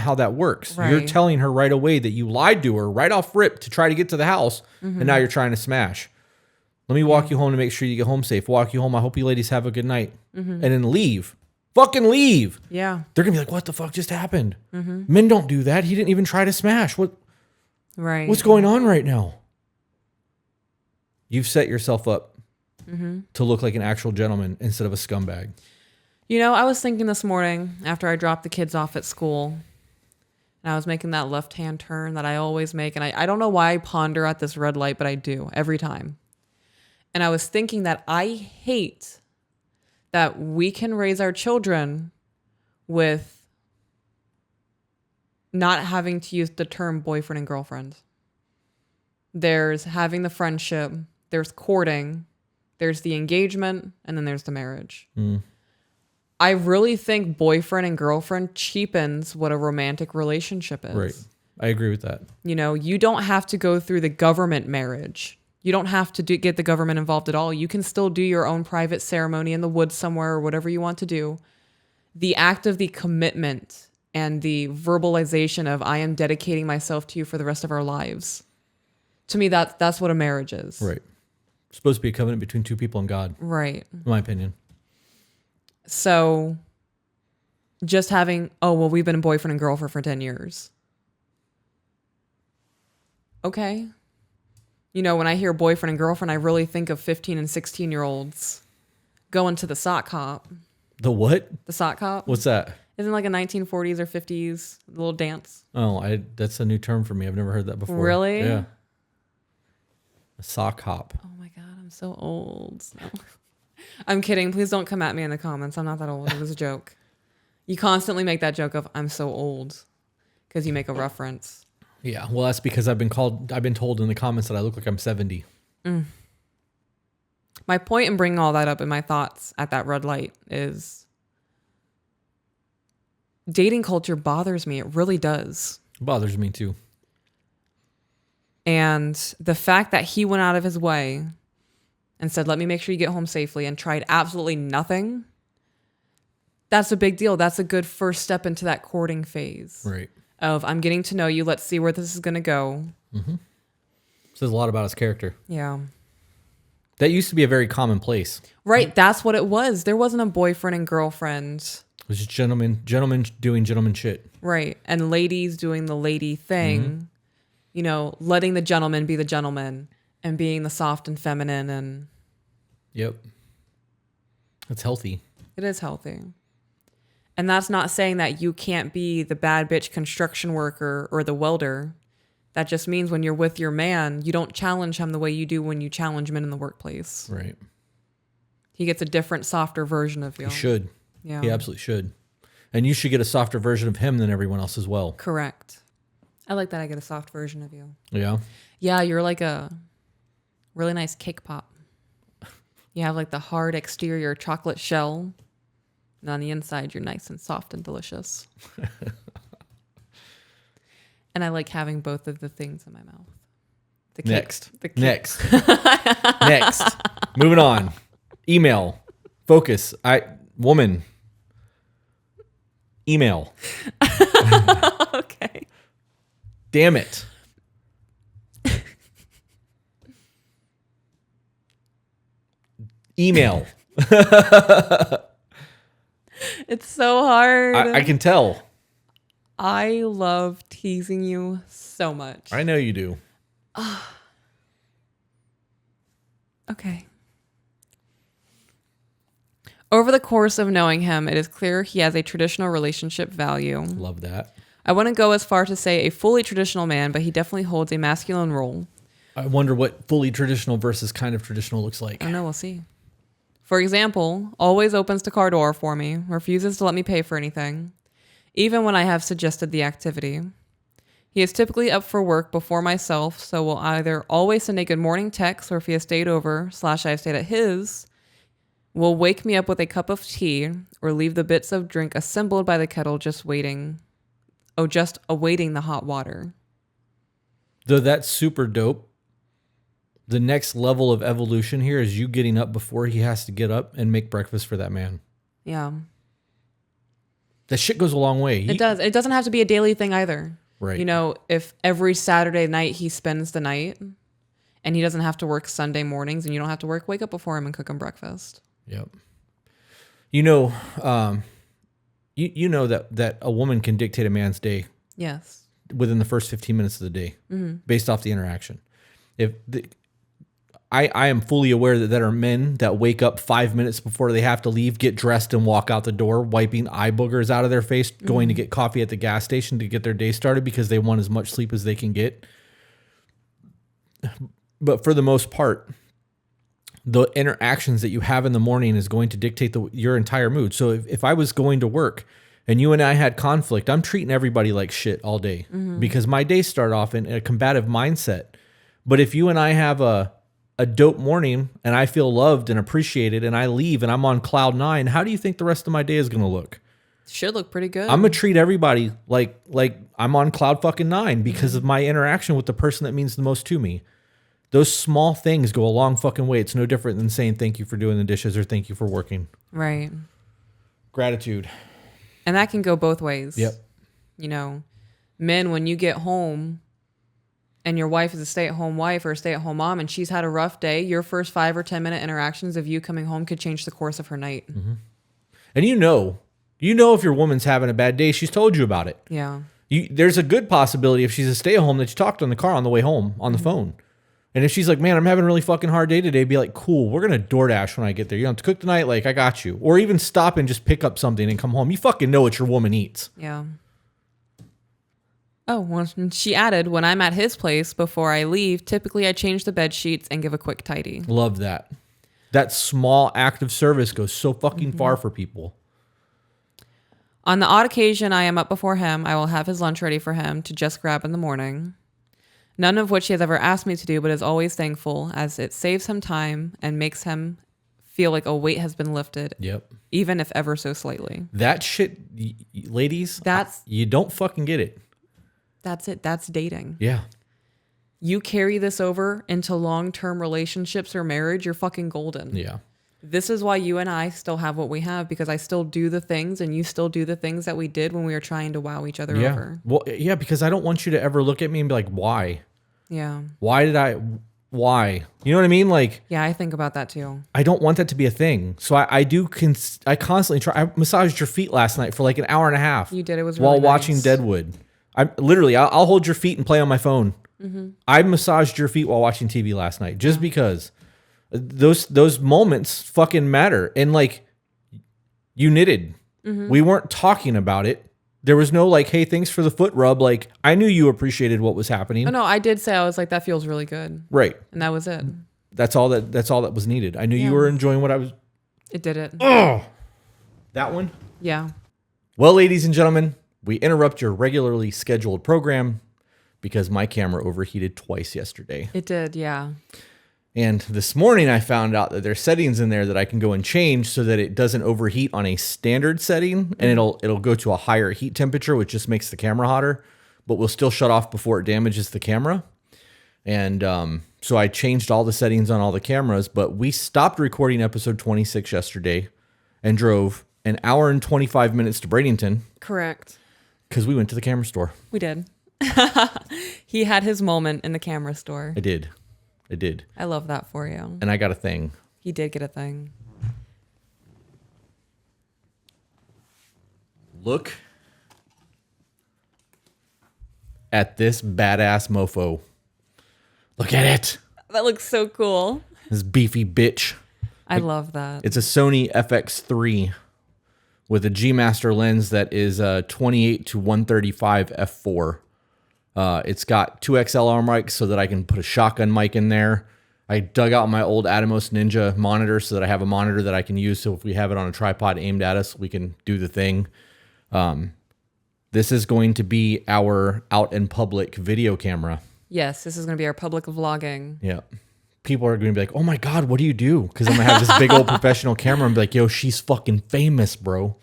how that works. Right. You're telling her right away that you lied to her right off rip to try to get to the house, and now you're trying to smash. Let me walk you home to make sure you get home safe. Walk you home. I hope you ladies have a good night. And then leave. Fucking leave. Yeah. They're going to be like, what the fuck just happened? Men don't do that. He didn't even try to smash. Right. What's going on right now? You've set yourself up to look like an actual gentleman instead of a scumbag. You know, I was thinking this morning after I dropped the kids off at school, and I was making that left-hand turn that I always make, and I don't know why I ponder at this red light, but I do every time. And I was thinking that I hate that we can raise our children with not having to use the term boyfriend and girlfriend. There's having the friendship, there's courting, there's the engagement, and then there's the marriage. I really think boyfriend and girlfriend cheapens what a romantic relationship is. Right. I agree with that. You know, you don't have to go through the government marriage. You don't have to get the government involved at all. You can still do your own private ceremony in the woods somewhere or whatever you want to do. The act of the commitment and the verbalization of I am dedicating myself to you for the rest of our lives. To me, that's what a marriage is. Right. It's supposed to be a covenant between two people and God. Right. In my opinion. So just having, we've been boyfriend and girlfriend for 10 years. Okay. You know, when I hear boyfriend and girlfriend, I really think of 15 and 16-year-olds going to the sock hop. The what? The sock hop. What's that? Isn't it like a 1940s or 50s little dance? Oh, that's a new term for me. I've never heard that before. Really? Yeah. A sock hop. Oh my God, I'm so old. No. I'm kidding. Please don't come at me in the comments. I'm not that old. It was a joke. You constantly make that joke of I'm so old because you make a reference. Yeah. Well, that's because I've been told in the comments that I look like I'm 70. My point in bringing all that up in my thoughts at that red light is dating culture bothers me. It really does. It bothers me too. And the fact that he went out of his way and said, let me make sure you get home safely, and tried absolutely nothing, that's a big deal. That's a good first step into that courting phase. Right. Of I'm getting to know you. Let's see where this is going to go. Says a lot about his character. Yeah. That used to be a very common place. Right. That's what it was. There wasn't a boyfriend and girlfriend. It was just gentlemen doing gentleman shit. Right. And ladies doing the lady thing, you know, letting the gentleman be the gentleman and being the soft and feminine. And yep. That's healthy. it is healthy. And that's not saying that you can't be the bad bitch construction worker or the welder. That just means when you're with your man, you don't challenge him the way you do when you challenge men in the workplace. Right. He gets a different, softer version of you. He should. Yeah. He absolutely should. And you should get a softer version of him than everyone else as well. Correct. I like that I get a soft version of you. Yeah. Yeah, you're like a really nice cake pop. You have like the hard exterior chocolate shell. And on the inside, you're nice and soft and delicious. And I like having both of the things in my mouth. The cake, Next. The cake. Next. Next. Moving on. Email. Focus. Woman. Email. Okay. Damn it. Email. It's so hard. I can tell. I love teasing you so much. I know you do. Okay. Over the course of knowing him, it is clear he has a traditional relationship value. Love that. I wouldn't go as far to say a fully traditional man, but he definitely holds a masculine role. I wonder what fully traditional versus kind of traditional looks like. I don't know, we'll see. For example, always opens the car door for me, refuses to let me pay for anything, even when I have suggested the activity. He is typically up for work before myself, so will either always send a good morning text, or if he has stayed over / I have stayed at his, will wake me up with a cup of tea or leave the bits of drink assembled by the kettle just awaiting the hot water. Though that's super dope. The next level of evolution here is you getting up before he has to get up and make breakfast for that man. Yeah. That shit goes a long way. It does. It doesn't have to be a daily thing either. Right. You know, if every Saturday night he spends the night and he doesn't have to work Sunday mornings and you don't have to wake up before him and cook him breakfast. Yep. You know, you know that a woman can dictate a man's day. Yes. Within the first 15 minutes of the day, based off the interaction. I am fully aware that there are men that wake up 5 minutes before they have to leave, get dressed, and walk out the door, wiping eye boogers out of their face, going to get coffee at the gas station to get their day started because they want as much sleep as they can get. But for the most part, the interactions that you have in the morning is going to dictate your entire mood. So if I was going to work and you and I had conflict, I'm treating everybody like shit all day because my days start off in a combative mindset. But if you and I have a dope morning and I feel loved and appreciated and I leave and I'm on cloud 9, how do you think the rest of my day is going to look? Should look pretty good. I'm going to treat everybody like I'm on cloud fucking 9 because of my interaction with the person that means the most to me. Those small things go a long fucking way. It's no different than saying thank you for doing the dishes or thank you for working. Right. Gratitude. And that can go both ways. Yep. You know, men, when you get home and your wife is a stay-at-home wife or a stay-at-home mom and she's had a rough day, your first 5 or 10 minute interactions of you coming home could change the course of her night. Mm-hmm. And you know if your woman's having a bad day, she's told you about it. Yeah. There's a good possibility if she's a stay-at-home that you talked on the car on the way home on the phone. And if she's like, man, I'm having a really fucking hard day today, be like, cool, we're going to DoorDash when I get there. You don't have to cook tonight. Like, I got you. Or even stop and just pick up something and come home. You fucking know what your woman eats. Yeah. Oh, well, she added, when I'm at his place before I leave, typically I change the bed sheets and give a quick tidy. Love that. That small act of service goes so fucking far for people. On the odd occasion I am up before him, I will have his lunch ready for him to just grab in the morning. None of which he has ever asked me to do, but is always thankful as it saves him time and makes him feel like a weight has been lifted. Yep. Even if ever so slightly. That shit, ladies, you don't fucking get it. That's it. That's dating. Yeah. You carry this over into long-term relationships or marriage, you're fucking golden. Yeah. This is why you and I still have what we have, because I still do the things and you still do the things that we did when we were trying to wow each other over. Well, yeah, because I don't want you to ever look at me and be like, why? Yeah. Why? You know what I mean? Like, yeah, I think about that too. I don't want that to be a thing. So I constantly try. I massaged your feet last night for like an hour and a half. You did. It was really while nice. watching Deadwood. I'll hold your feet and play on my phone. Mm-hmm. I massaged your feet while watching TV last night just because those moments fucking matter. And like, you knitted. Mm-hmm. We weren't talking about it. There was no like, hey, thanks for the foot rub. Like, I knew you appreciated what was happening. Oh, no, I did say, I was like, that feels really good. Right. And that was it. That's all that was needed. I knew you were enjoying what I was. It did it. Oh, that one? Yeah. Well, ladies and gentlemen, we interrupt your regularly scheduled program because my camera overheated twice yesterday. It did, yeah. And this morning I found out that there's settings in there that I can go and change so that it doesn't overheat on a standard setting, and it'll go to a higher heat temperature, which just makes the camera hotter, but will still shut off before it damages the camera. And so I changed all the settings on all the cameras, but we stopped recording episode 26 yesterday and drove an hour and 25 minutes to Bradenton. Correct. Because we went to the camera store. We did. He had his moment in the camera store. I did. I love that for you. And I got a thing. He did get a thing. Look at this badass mofo. Look at it. That looks so cool. This beefy bitch. I love that. It's a Sony FX3 with a G Master lens that is 28 to 135 f4. It's got 2 XLR mics so that I can put a shotgun mic in there. I dug out my old Atomos Ninja monitor so that I have a monitor that I can use. So if we have it on a tripod aimed at us, we can do the thing. This is going to be our out in public video camera. Yes, this is going to be our public vlogging. Yeah. People are going to be like, oh my God, what do you do? Because I'm going to have this big old professional camera and be like, yo, she's fucking famous, bro.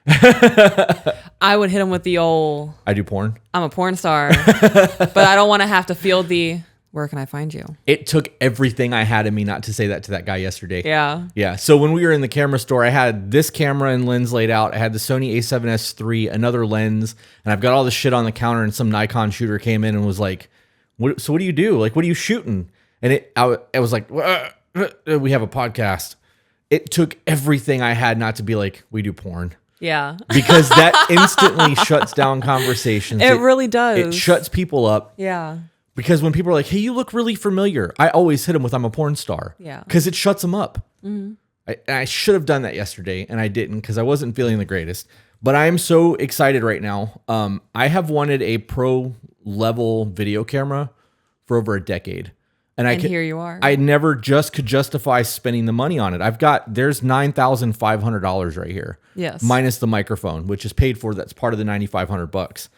I would hit him with the old, I do porn. I'm a porn star, but I don't want to have to field the, where can I find you? It took everything I had in me not to say that to that guy yesterday. Yeah. Yeah. So when we were in the camera store, I had this camera and lens laid out. I had the Sony a7S III, another lens, and I've got all this shit on the counter, and some Nikon shooter came in and was like, what do you do? Like, what are you shooting? And I was like, we have a podcast. It took everything I had not to be like, we do porn. Yeah. Because that instantly shuts down conversations. It really does. It shuts people up. Yeah. Because when people are like, hey, you look really familiar, I always hit them with, I'm a porn star. Yeah. Because it shuts them up. Mm-hmm. I should have done that yesterday, and I didn't because I wasn't feeling the greatest. But I am so excited right now. I have wanted a pro level video camera for over a decade. And here you are. I never just could justify spending the money on it. There's $9,500 right here. Yes. Minus the microphone, which is paid for. That's part of the $9,500.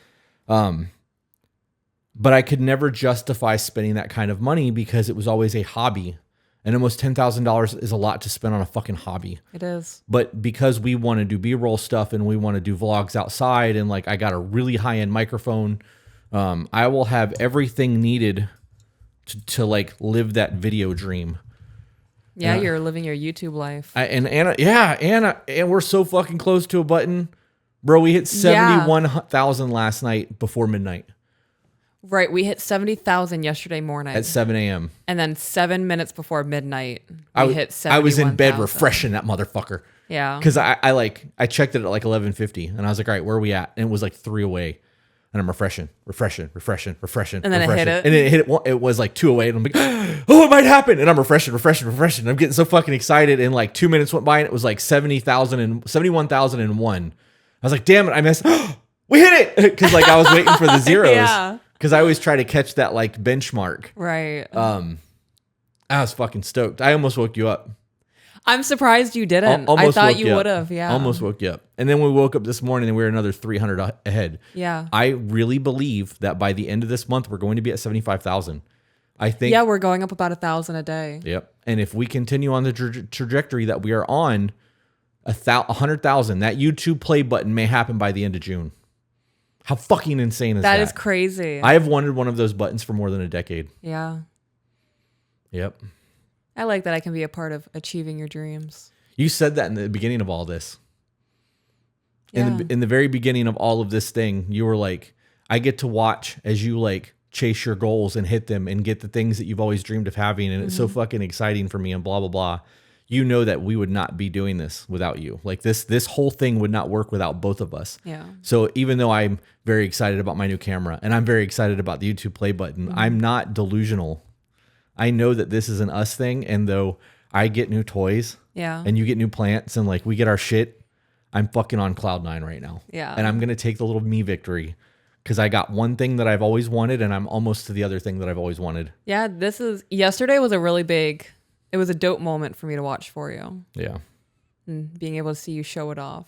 But I could never justify spending that kind of money because it was always a hobby. And almost $10,000 is a lot to spend on a fucking hobby. It is. But because we want to do B-roll stuff and we want to do vlogs outside, and like I got a really high-end microphone, I will have everything needed to like live that video dream. Yeah, you're living your YouTube life. And Anna, and we're so fucking close to a button. Bro, we hit 71,000 last night before midnight. Right, we hit 70,000 yesterday morning. At 7 a.m. And then 7 minutes before midnight, we hit 71,000. I was in bed refreshing that motherfucker. Yeah. Because I checked it at like 11:50, and I was like, all right, where are we at? And it was like 3 away. And I'm refreshing. And then it hit it. And it was like 2 away. And I'm like, oh, it might happen. And I'm refreshing. I'm getting so fucking excited. And like 2 minutes went by and it was like 71,001. I was like, damn it, I missed. We hit it. Because like I was waiting for the zeros. Yeah. Because I always try to catch that like benchmark. Right. I was fucking stoked. I almost woke you up. I'm surprised you didn't. I thought you would have. Yeah. Almost woke you up. And then we woke up this morning and we were another 300 ahead. Yeah. I really believe that by the end of this month, we're going to be at 75,000. I think. Yeah, we're going up about 1,000 a day. Yep. And if we continue on the trajectory that we are on, 100,000, that YouTube play button may happen by the end of June. How fucking insane is that? That is crazy. I have wanted one of those buttons for more than a decade. Yeah. Yep. I like that I can be a part of achieving your dreams. You said that in the beginning of all this. Yeah. In the very beginning of all of this thing, you were like, I get to watch as you like chase your goals and hit them and get the things that you've always dreamed of having. And it's so fucking exciting for me and blah, blah, blah. You know that we would not be doing this without you. Like this whole thing would not work without both of us. Yeah. So even though I'm very excited about my new camera and I'm very excited about the YouTube play button, I'm not delusional. I know that this is an us thing. And though I get new toys and you get new plants and like we get our shit, I'm fucking on cloud 9 right now. Yeah. And I'm going to take the little me victory because I got one thing that I've always wanted and I'm almost to the other thing that I've always wanted. Yeah. Yesterday was a really big, it was a dope moment for me to watch for you. Yeah. And being able to see you show it off.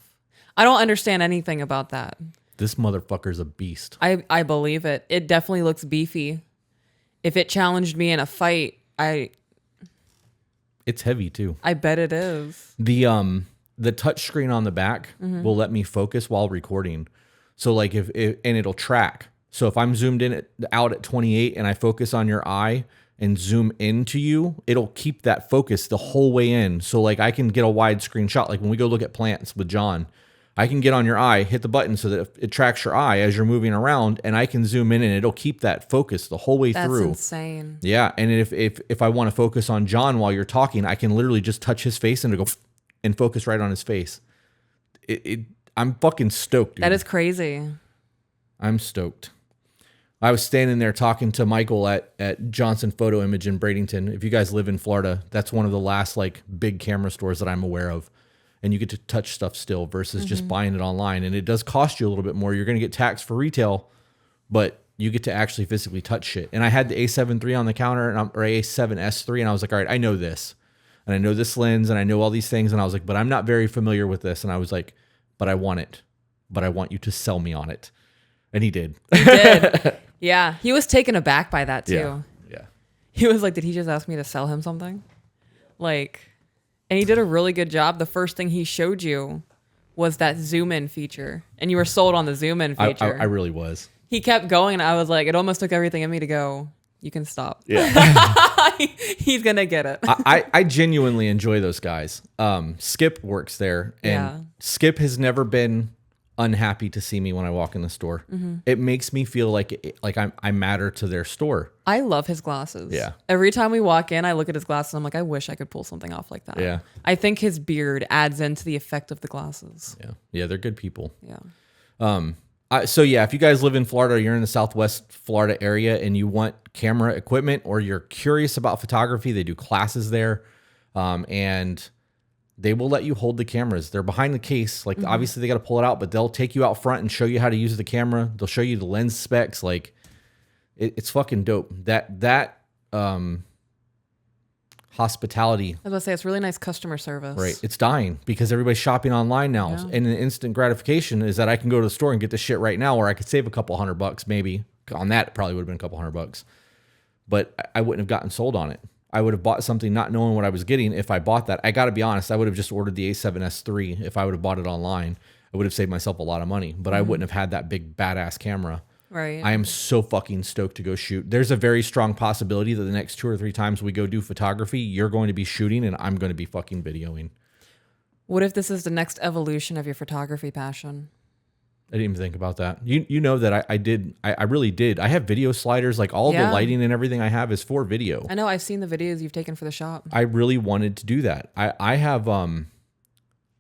I don't understand anything about that. This motherfucker's a beast. I believe it. It definitely looks beefy. If it challenged me in a fight, It's heavy too. I bet it is. The touch screen on the back will let me focus while recording. So like and it'll track. So if I'm zoomed out at 28 and I focus on your eye and zoom into you, it'll keep that focus the whole way in. So like I can get a wide screen shot. Like when we go look at plants with John, I can get on your eye, hit the button so that it tracks your eye as you're moving around, and I can zoom in and it'll keep that focus the whole way through. That's insane. Yeah, and if I want to focus on John while you're talking, I can literally just touch his face and it'll go and focus right on his face. I'm fucking stoked, dude. That is crazy. I'm stoked. I was standing there talking to Michael at Johnson Photo Image in Bradenton. If you guys live in Florida, that's one of the last like big camera stores that I'm aware of. And you get to touch stuff still versus just buying it online. And it does cost you a little bit more. You're going to get taxed for retail, but you get to actually physically touch shit. And I had the A7 III on the counter or A7S III. And I was like, all right, I know this. And I know this lens and I know all these things. And I was like, but I'm not very familiar with this. And I was like, but I want it. But I want you to sell me on it. And he did. He did. Yeah. He was taken aback by that too. Yeah. He was like, did he just ask me to sell him something? Like... And he did a really good job. The first thing he showed you was that zoom in feature. And you were sold on the zoom in feature. I really was. He kept going and I was like, it almost took everything in me to go, you can stop. Yeah. He's going to get it. I genuinely enjoy those guys. Skip works there. And Skip has never been unhappy to see me when I walk in the store. It makes me feel like I matter to their store. I love his glasses. Yeah. Every time we walk in, I look at his glasses. I'm like, I wish I could pull something off like that. Yeah. I think his beard adds into the effect of the glasses. Yeah. Yeah. They're good people. Yeah. So yeah, if you guys live in Florida, or you're in the Southwest Florida area and you want camera equipment or you're curious about photography, they do classes there. And they will let you hold the cameras. They're behind the case. Like obviously they got to pull it out, but they'll take you out front and show you how to use the camera. They'll show you the lens specs. Like it's fucking dope. That hospitality. I was gonna say it's really nice customer service. Right. It's dying because everybody's shopping online now. Yeah. And the instant gratification is that I can go to the store and get this shit right now, or I could save a couple $100 maybe. On that, it probably would have been a couple $100. But I wouldn't have gotten sold on it. I would have bought something not knowing what I was getting if I bought that. I got to be honest, I would have just ordered the A7S III if I would have bought it online. I would have saved myself a lot of money, but I wouldn't have had that big badass camera. Right. I am so fucking stoked to go shoot. There's a very strong possibility that the next 2 or 3 times we go do photography, you're going to be shooting and I'm going to be fucking videoing. What if this is the next evolution of your photography passion? I didn't even think about that. You know that I really did. I have video sliders, like all the lighting and everything I have is for video. I know, I've seen the videos you've taken for the shop. I really wanted to do that. I have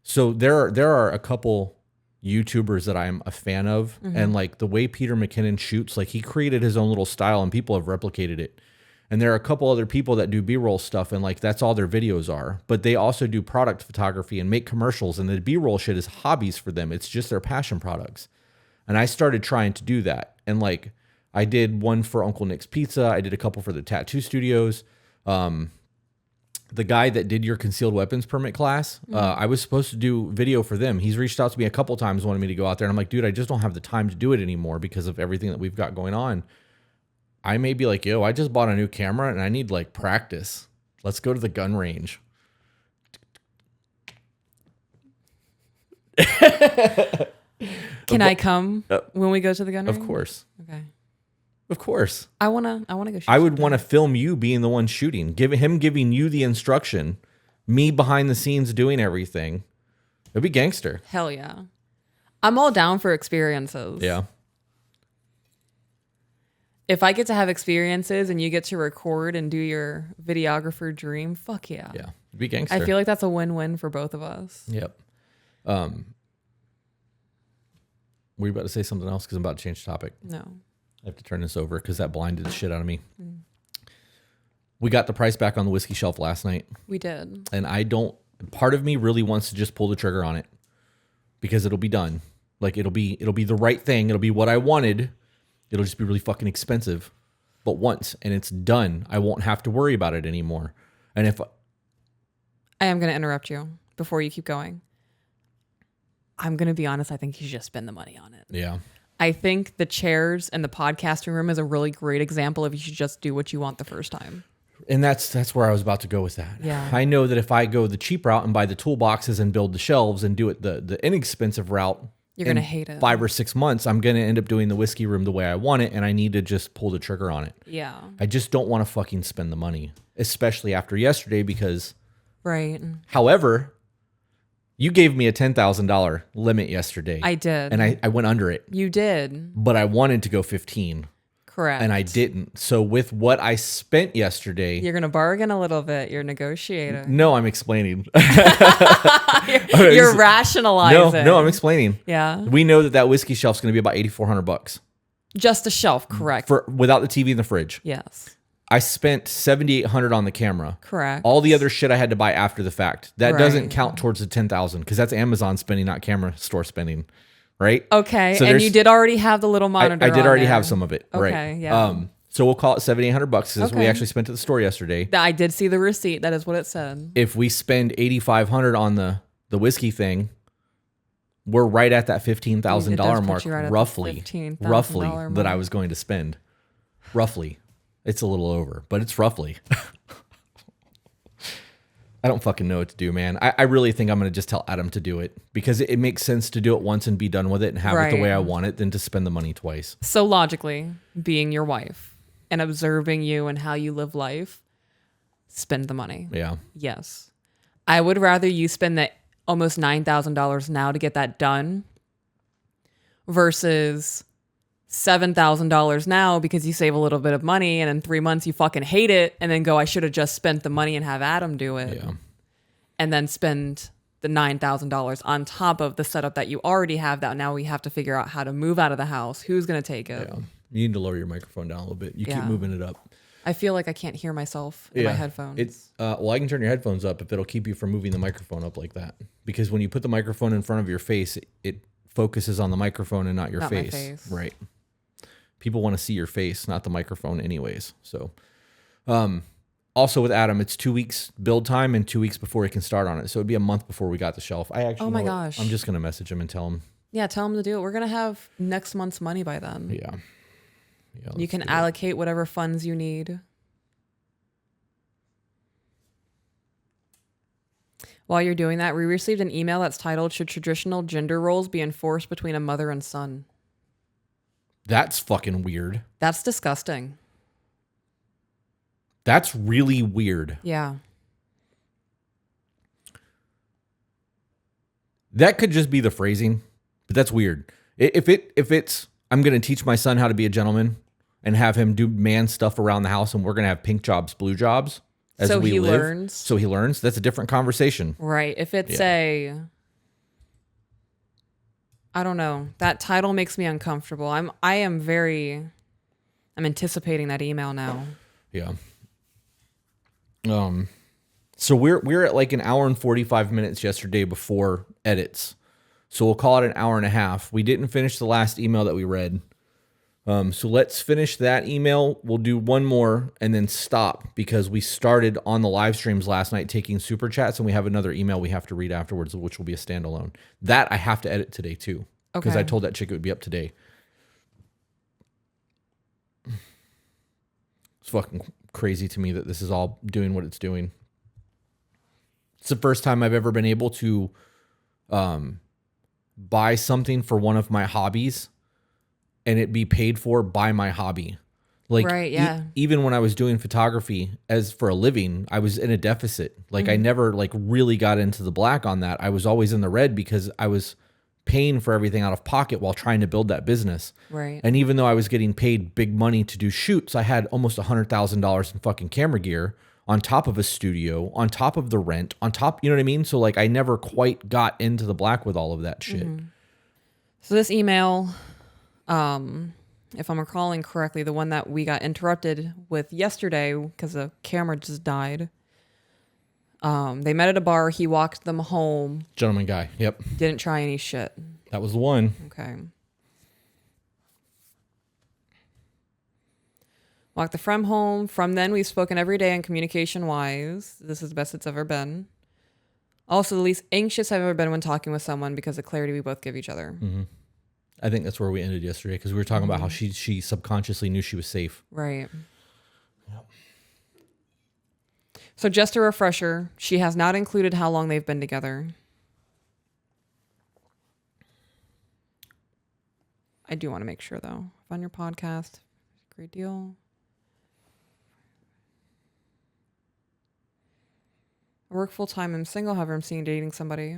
so there are a couple YouTubers that I'm a fan of, and like the way Peter McKinnon shoots, like he created his own little style and people have replicated it. And there are a couple other people that do B-roll stuff and like that's all their videos are. But they also do product photography and make commercials, and the B-roll shit is hobbies for them. It's just their passion products. And I started trying to do that. And like I did one for Uncle Nick's Pizza. I did a couple for the tattoo studios. The guy that did your concealed weapons permit class, I was supposed to do video for them. He's reached out to me a couple times, wanted me to go out there. And I'm like, dude, I just don't have the time to do it anymore because of everything that we've got going on. I may be like, yo, I just bought a new camera and I need like practice. Let's go to the gun range. Can I come when we go to the gun range? Of course. Okay. Of course. I wanna go shoot. I would want to film you being the one shooting, giving you the instruction, me behind the scenes doing everything. It'd be gangster. Hell yeah. I'm all down for experiences. Yeah. If I get to have experiences and you get to record and do your videographer dream, fuck yeah. Yeah. It'd be gangster. I feel like that's a win-win for both of us. Yep. Were you about to say something else? Because I'm about to change topic. No. I have to turn this over because that blinded the shit out of me. We got the price back on the whiskey shelf last night. We did. And part of me really wants to just pull the trigger on it because it'll be done. Like it'll be the right thing. It'll be what I wanted. It'll just be really fucking expensive. But once and it's done, I won't have to worry about it anymore. And if I am going to interrupt you before you keep going. I'm going to be honest. I think you should just spend the money on it. Yeah. I think the chairs and the podcasting room is a really great example of you should just do what you want the first time. And that's where I was about to go with that. Yeah. I know that if I go the cheap route and buy the toolboxes and build the shelves and do it the inexpensive route, you're going to hate it. 5 or 6 months, I'm going to end up doing the whiskey room the way I want it, and I need to just pull the trigger on it. Yeah. I just don't want to fucking spend the money, especially after yesterday because... Right. However, You gave me a $10,000 limit yesterday. I did. And I went under it. You did. But I wanted to go 15. Correct. And I didn't. So with what I spent yesterday. You're going to bargain a little bit. You're negotiating. No, I'm explaining. You're rationalizing. No, I'm explaining. Yeah. We know that whiskey shelf's going to be about $8,400. Just a shelf, correct. Without the TV in the fridge. Yes. I spent $7,800 on the camera. Correct. All the other shit I had to buy after the fact. That Right. doesn't count towards the $10,000 because that's Amazon spending, not camera store spending. Right? Okay. So and you did already have the little monitor. I did already there. have some of it. Okay, Right. yeah. So we'll call it $7,800 because we Okay. actually spent at the store yesterday. I did see the receipt. That is what it said. If we spend $8,500 on the whiskey thing, we're right at that $15,000 mark, right at the roughly $15,000 that I mark. was going to spend. Roughly. It's a little over, but it's roughly. I don't fucking know what to do, man. I really think I'm going to just tell Adam to do it because it makes sense to do it once and be done with it and have it the Right. way I want it than to spend the money twice. So logically, being your wife and observing you and how you live life, spend the money. Yeah. Yes. I would rather you spend the almost $9,000 now to get that done versus $7,000 now because you save a little bit of money and in 3 months you fucking hate it and then go, I should have just spent the money and have Adam do it. Yeah. And then spend the $9,000 on top of the setup that you already have that now we have to figure out how to move out of the house. Who's going to take it? Yeah. You need to lower your microphone down a little bit. You keep Yeah. moving it up. I feel like I can't hear myself in my headphones. It's well, I can turn your headphones up if it'll keep you from moving the microphone up like that. Because when you put the microphone in front of your face, it focuses on the microphone and not your Not my face. face. Right. People want to see your face, not the microphone anyways. So also with Adam, it's 2 weeks build time and 2 weeks before he can start on it. So it'd be a month before we got the shelf. I actually Oh my know what? gosh. I'm just gonna message him and tell him. Yeah, tell him to do it. We're going to have next month's money by then. Yeah. You can allocate whatever funds you need. While you're doing that, we received an email that's titled, Should traditional gender roles be enforced between a mother and son? That's fucking weird. That's disgusting. That's really weird. Yeah. That could just be the phrasing, but that's weird. If it's I'm going to teach my son how to be a gentleman and have him do man stuff around the house and we're going to have pink jobs, blue jobs as So we he live. learns. So he learns. That's a different conversation. Right. If it's I don't know. That title makes me uncomfortable. I'm anticipating that email now. Yeah. So we're at like an hour and 45 minutes yesterday before edits. So we'll call it an hour and a half. We didn't finish the last email that we read. So let's finish that email. We'll do one more and then stop because we started on the live streams last night taking super chats and we have another email we have to read afterwards, which will be a standalone. That I have to edit today too. Because Okay. I told that chick it would be up today. It's fucking crazy to me that this is all doing what it's doing. It's the first time I've ever been able to buy something for one of my hobbies and it be paid for by my hobby. Like, Right, yeah. Even when I was doing photography as for a living, I was in a deficit. Like I never like really got into the black on that. I was always in the red because I was paying for everything out of pocket while trying to build that business. Right. And even though I was getting paid big money to do shoots, I had almost $100,000 in fucking camera gear on top of a studio, on top of the rent, on top, you know what I mean? So like I never quite got into the black with all of that shit. So this email, if I'm recalling correctly, the one that we got interrupted with yesterday because the camera just died. They met at a bar. He walked them home. Gentleman guy. Yep. Didn't try any shit. That was the one. Okay. Walked the friend home. From then, we've spoken every day and communication-wise. This is the best it's ever been. Also, the least anxious I've ever been when talking with someone because of clarity we both give each other. I think that's where we ended yesterday because we were talking about how she subconsciously knew she was safe. Right. So just a refresher, she has not included how long they've been together. I do want to make sure, though. On your podcast, great deal. I work full-time. I'm single, however, I'm seeing dating somebody.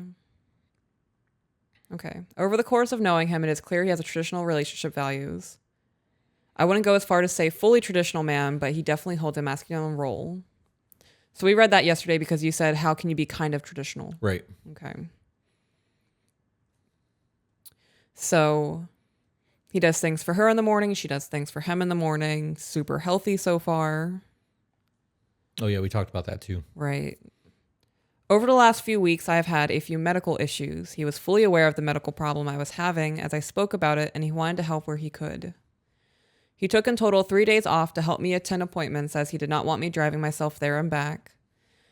Okay. Over the course of knowing him, it is clear he has a traditional relationship values. I wouldn't go as far to say fully traditional man, but he definitely holds a masculine role. So we read that yesterday because you said, how can you be kind of traditional? Right. Okay. So he does things for her in the morning. She does things for him in the morning. Super healthy so far. Oh, yeah, we talked about that too. Right. Over the last few weeks, I've had a few medical issues. He was fully aware of the medical problem I was having as I spoke about it, and he wanted to help where he could. He took in total 3 days off to help me attend appointments as he did not want me driving myself there and back.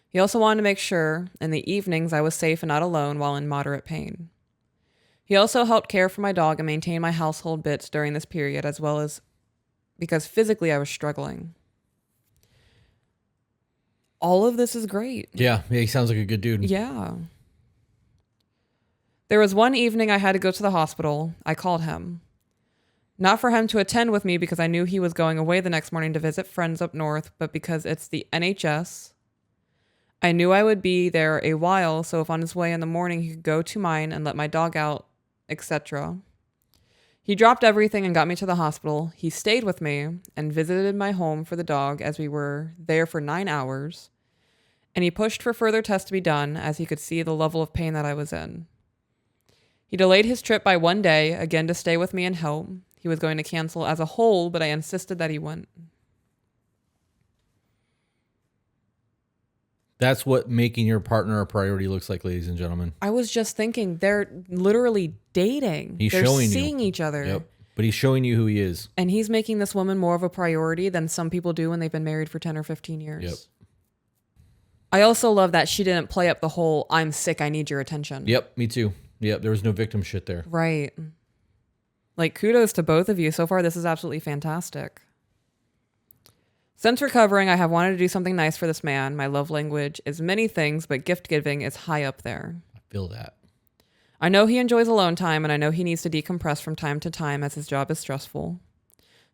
He also wanted to make sure in the evenings I was safe and not alone while in moderate pain. He also helped care for my dog and maintain my household bits during this period, as well as because physically I was struggling. All of this is great. Yeah, he sounds like a good dude. Yeah. There was one evening I had to go to the hospital. I called him. Not for him to attend with me because I knew he was going away the next morning to visit friends up north, but because it's the NHS. I knew I would be there a while, so if on his way in the morning he could go to mine and let my dog out, etc. He dropped everything and got me to the hospital. He stayed with me and visited my home for the dog as we were there for 9 hours. And he pushed for further tests to be done as he could see the level of pain that I was in. He delayed his trip by 1 day, again to stay with me and help. He was going to cancel as a whole, but I insisted that he went. That's what making your partner a priority looks like, ladies and gentlemen. I was just thinking, they're literally dating. They're showing seeing you. each other. Yep. But he's showing you who he is. And he's making this woman more of a priority than some people do when they've been married for 10 or 15 years. Yep. I also love that she didn't play up the whole, I'm sick, I need your attention. Yep, me too. Yep, there was no victim shit there. Right. Like, kudos to both of you. So far, this is absolutely fantastic. Since recovering, I have wanted to do something nice for this man. My love language is many things, but gift giving is high up there. I feel that. I know he enjoys alone time, and I know he needs to decompress from time to time as his job is stressful.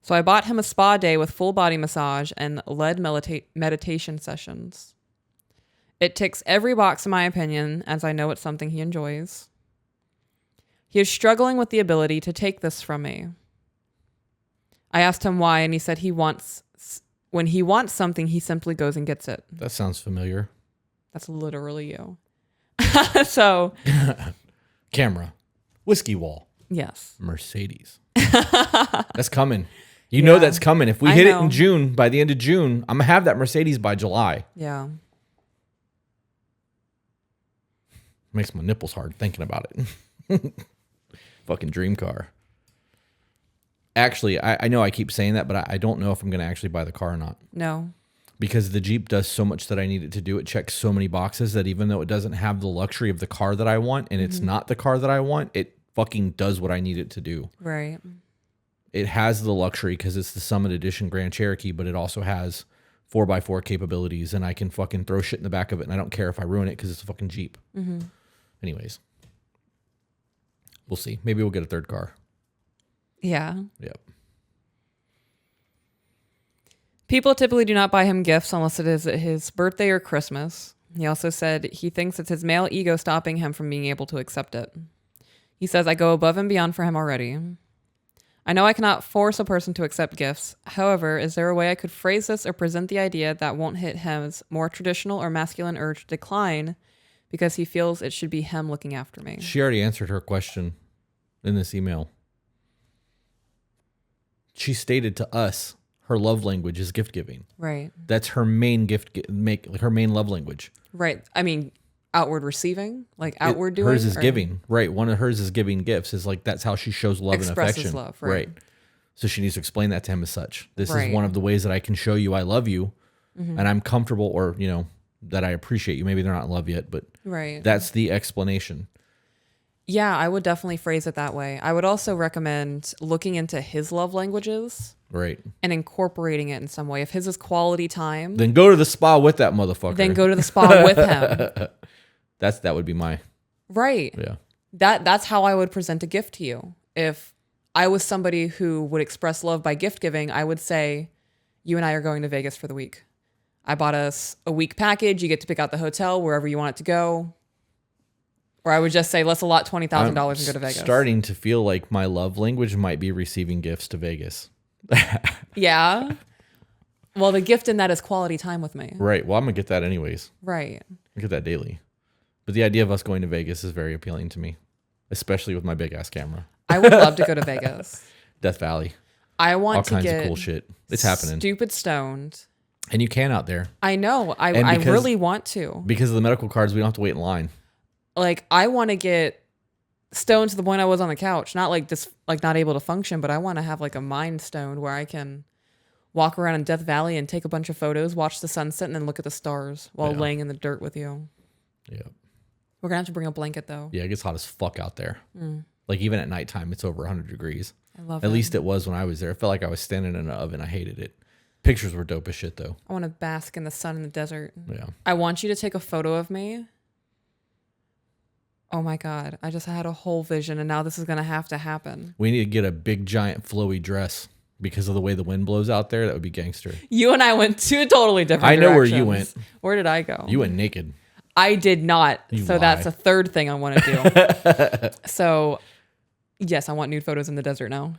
So I bought him a spa day with full body massage and led meditation sessions. It ticks every box in my opinion, as I know it's something he enjoys. He is struggling with the ability to take this from me. I asked him why, and he said when he wants something, he simply goes and gets it. That sounds familiar. That's literally you. So. Camera. Whiskey wall. Yes. Mercedes. That's coming. You know that's coming. If we hit it in June, by the end of June, I'm going to have that Mercedes by July. Yeah. Makes my nipples hard thinking about it. Fucking dream car. Actually, I know I keep saying that, but I don't know if I'm going to actually buy the car or not. No. Because the Jeep does so much that I need it to do. It checks so many boxes that even though it doesn't have the luxury of the car that I want, and it's not the car that I want, it fucking does what I need it to do. Right. It has the luxury because it's the Summit Edition Grand Cherokee, but it also has 4x4 capabilities, and I can fucking throw shit in the back of it, and I don't care if I ruin it because it's a fucking Jeep. Mm-hmm. Anyways. We'll see. Maybe we'll get a third car. Yeah. Yep. People typically do not buy him gifts unless it is his birthday or Christmas. He also said he thinks it's his male ego stopping him from being able to accept it. He says, I go above and beyond for him already. I know I cannot force a person to accept gifts. However, is there a way I could phrase this or present the idea that won't hit his more traditional or masculine urge to decline because he feels it should be him looking after me? She already answered her question in this email. She stated to us her love language is gift giving. Right. That's her main her main love language. Right. I mean, outward receiving, like outward doing. Hers is giving. Right. One of hers is giving gifts. Is like that's how she shows love and affection. Love. Right. So she needs to explain that to him as such. This Right. is one of the ways that I can show you I love you, and I'm comfortable, or that I appreciate you. Maybe they're not in love yet, but Right. that's the explanation. Yeah, I would definitely phrase it that way. I would also recommend looking into his love languages. Right. And incorporating it in some way. If his is quality time, Then go to the spa with that motherfucker. then go to the spa with him. That would be my Right. yeah. That's how I would present a gift to you. If I was somebody who would express love by gift giving, I would say, you and I are going to Vegas for the week. I bought us a week package. You get to pick out the hotel wherever you want it to go. Or I would just say, let's allot $20,000 and go to Vegas. Starting to feel like my love language might be receiving gifts to Vegas. Yeah. Well, the gift in that is quality time with me. Right. Well, I'm going to get that anyways. Right. I get that daily. But the idea of us going to Vegas is very appealing to me, especially with my big ass camera. I would love to go to Vegas. Death Valley. I want all to kinds get of cool shit. It's happening. Stupid stoned. And you can out there. I know. I really want to. Because of the medical cards, we don't have to wait in line. Like, I want to get stoned to the point I was on the couch. Not like this, like not able to function, but I want to have like a mind stoned where I can walk around in Death Valley and take a bunch of photos, watch the sunset, and then look at the stars while laying in the dirt with you. Yeah. We're going to have to bring a blanket, though. Yeah, it gets hot as fuck out there. Like, even at nighttime, it's over 100 degrees. I love At least it was when I was there. It felt like I was standing in an oven. I hated it. Pictures were dope as shit, though. I want to bask in the sun in the desert. Yeah. I want you to take a photo of me. Oh my God. I just had a whole vision, and now this is going to have to happen. We need to get a big, giant, flowy dress because of the way the wind blows out there. That would be gangster. You and I went two totally different I know where directions. you went. Where did I go? You went naked. I did not. You so lie. that's a third thing I want to do. So, yes, I want nude photos in the desert now.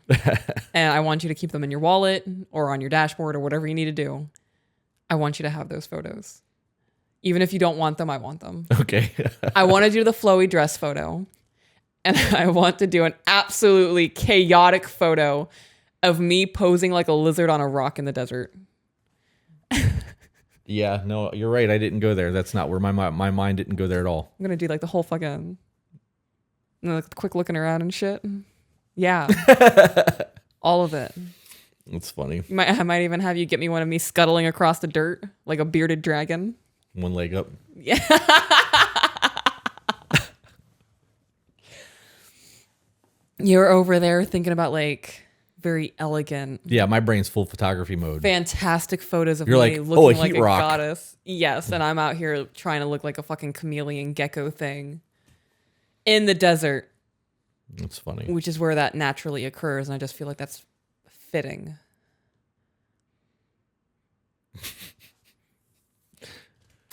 And I want you to keep them in your wallet or on your dashboard or whatever you need to do. I want you to have those photos. Even if you don't want them, I want them. Okay. I want to do the flowy dress photo. And I want to do an absolutely chaotic photo of me posing like a lizard on a rock in the desert. Yeah, no, you're right. I didn't go there. That's not where my mind didn't go there at all. I'm going to do like the whole fucking like, quick looking around and shit. Yeah. All of it. It's funny. I might even have you get me one of me scuttling across the dirt like a bearded dragon. One leg up. Yeah. You're over there thinking about like very elegant. Yeah, my brain's full photography mode. Fantastic photos of You're me like, looking oh, a like heat a rock. goddess. Yes, and I'm out here trying to look like a fucking chameleon gecko thing in the desert. That's funny. Which is where that naturally occurs, and I just feel like that's fitting.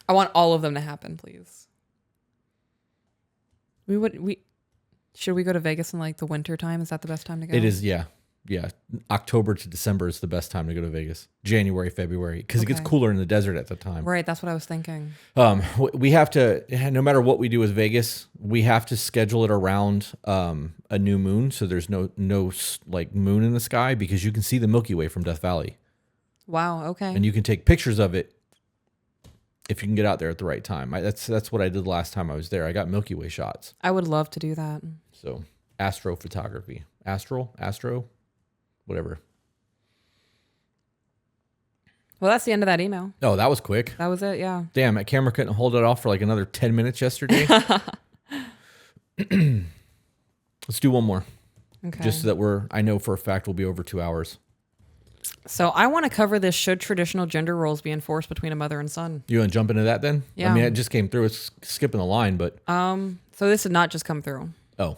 I want all of them to happen, please. Should we go to Vegas in like the winter time? Is that the best time to go? It is, yeah. Yeah. October to December is the best time to go to Vegas. January, February. Because it gets cooler in the desert at the time. Right, that's what I was thinking. We have to, no matter what we do with Vegas, we have to schedule it around a new moon. So there's no like moon in the sky because you can see the Milky Way from Death Valley. Wow, okay. And you can take pictures of it if you can get out there at the right time. That's what I did last time I was there. I got Milky Way shots. I would love to do that. So astrophotography. Astro, whatever. Well, that's the end of that email. Oh, that was quick. That was it, yeah. Damn, that camera couldn't hold it off for like another 10 minutes yesterday. Let's do one more. Okay. Just so that I know for a fact we'll be over 2 hours. So I want to cover this: should traditional gender roles be enforced between a mother and son? You want to jump into that then? Yeah. I mean, it just came through. It's skipping the line, but... So this did not just come through. Oh.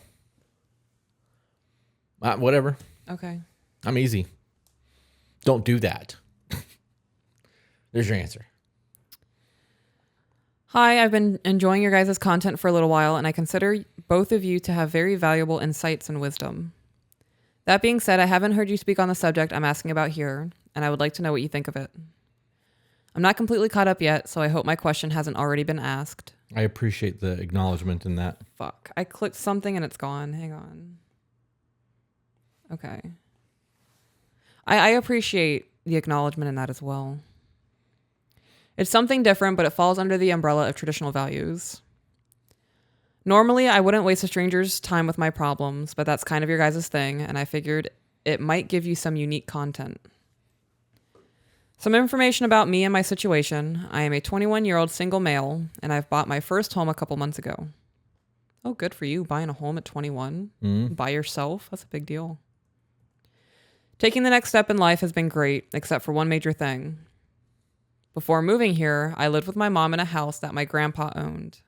Whatever. Okay. I'm easy. Don't do that. There's your answer. Hi, I've been enjoying your guys' content for a little while, and I consider both of you to have very valuable insights and wisdom. That being said, I haven't heard you speak on the subject I'm asking about here, and I would like to know what you think of it. I'm not completely caught up yet, so I hope my question hasn't already been asked. I appreciate the acknowledgement in that. Fuck. I clicked something and it's gone. Hang on. Okay. I appreciate the acknowledgement in that as well. It's something different, but it falls under the umbrella of traditional values. Normally, I wouldn't waste a stranger's time with my problems, but that's kind of your guys' thing, and I figured it might give you some unique content. Some information about me and my situation. I am a 21-year-old single male, and I've bought my first home a couple months ago. Oh, good for you, buying a home at 21 by yourself. That's a big deal. Taking the next step in life has been great, except for one major thing. Before moving here, I lived with my mom in a house that my grandpa owned.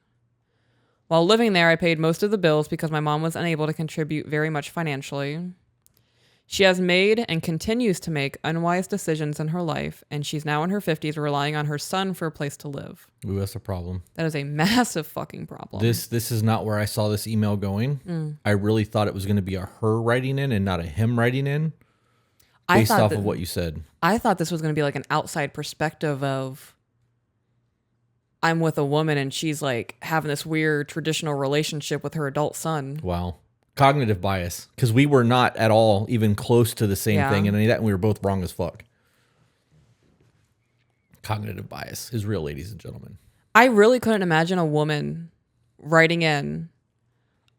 While living there, I paid most of the bills because my mom was unable to contribute very much financially. She has made and continues to make unwise decisions in her life, and she's now in her 50s relying on her son for a place to live. Ooh, that's a problem. That is a massive fucking problem. This is not where I saw this email going. I really thought it was going to be a her writing in and not a him writing in based off of what you said. I thought this was going to be like an outside perspective of I'm with a woman and she's like having this weird traditional relationship with her adult son. Wow. Cognitive bias, because we were not at all even close to the same thing and any of that, and we were both wrong as fuck. Cognitive bias is real, ladies and gentlemen. I really couldn't imagine a woman writing in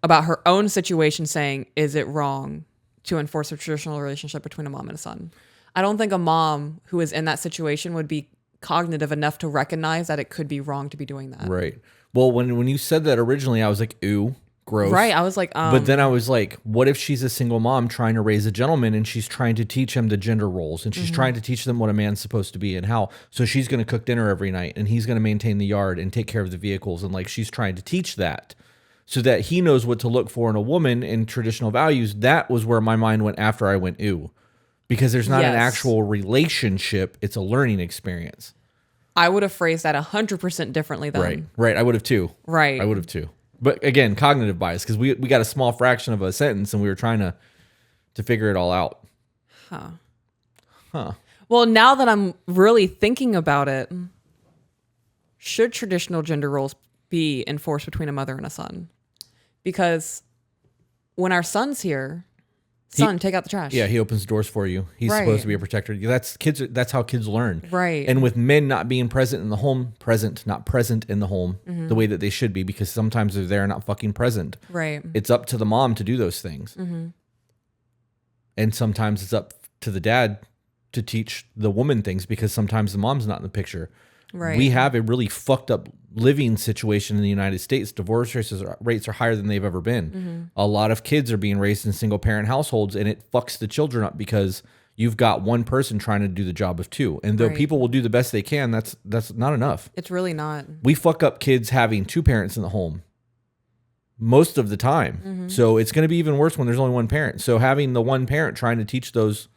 about her own situation saying, is it wrong to enforce a traditional relationship between a mom and a son? I don't think a mom who is in that situation would be cognitive enough to recognize that it could be wrong to be doing that. Right. Well, when you said that originally, I was like, ooh, gross. Right. I was like, but then I was like, what if she's a single mom trying to raise a gentleman and she's trying to teach him the gender roles and she's trying to teach them what a man's supposed to be and how. So she's going to cook dinner every night and he's going to maintain the yard and take care of the vehicles. And like, she's trying to teach that so that he knows what to look for in a woman in traditional values. That was where my mind went after I went, ooh, because there's not an actual relationship. It's a learning experience. I would have phrased that 100% differently then. Right. I would have too. Right. I would have too. But again, cognitive bias, because we got a small fraction of a sentence and we were trying to figure it all out. Huh. Well, now that I'm really thinking about it, should traditional gender roles be enforced between a mother and a son? Because when our son's here, son, take out the trash. Yeah, he opens doors for you. He's supposed to be a protector. That's kids. That's how kids learn. Right. And with men not being present in the home, not present in the home the way that they should be, because sometimes they're there not fucking present. Right. It's up to the mom to do those things. And sometimes it's up to the dad to teach the woman things because sometimes the mom's not in the picture. Right. We have a really fucked up living situation in the United States. Divorce rates are higher than they've ever been. A lot of kids are being raised in single parent households and it fucks the children up because you've got one person trying to do the job of two. And though people will do the best they can, that's not enough. It's really not. We fuck up kids having two parents in the home most of the time. So it's going to be even worse when there's only one parent. So having the one parent trying to teach those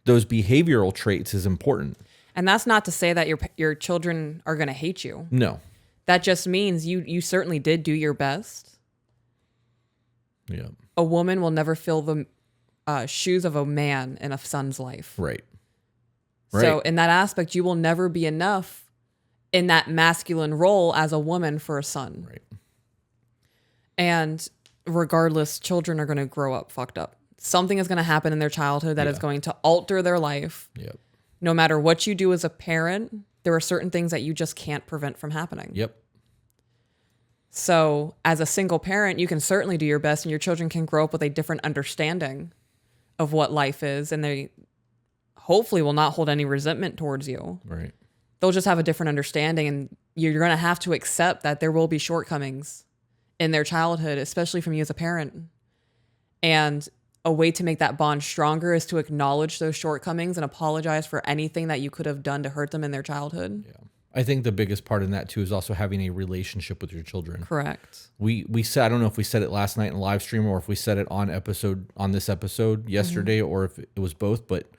behavioral traits is important. And that's not to say that your children are going to hate you. No. That just means you certainly did do your best. Yeah. A woman will never fill the shoes of a man in a son's life. Right. So in that aspect, you will never be enough in that masculine role as a woman for a son. Right. And regardless, children are going to grow up fucked up. Something is going to happen in their childhood that is going to alter their life. Yep. No matter what you do as a parent, there are certain things that you just can't prevent from happening. Yep. So as a single parent, you can certainly do your best and your children can grow up with a different understanding of what life is. And they hopefully will not hold any resentment towards you. Right. They'll just have a different understanding. And you're going to have to accept that there will be shortcomings in their childhood, especially from you as a parent. And a way to make that bond stronger is to acknowledge those shortcomings and apologize for anything that you could have done to hurt them in their childhood. Yeah. I think the biggest part in that too is also having a relationship with your children. Correct. We said, I don't know if we said it last night in a live stream or if we said it on this episode yesterday or if it was both, but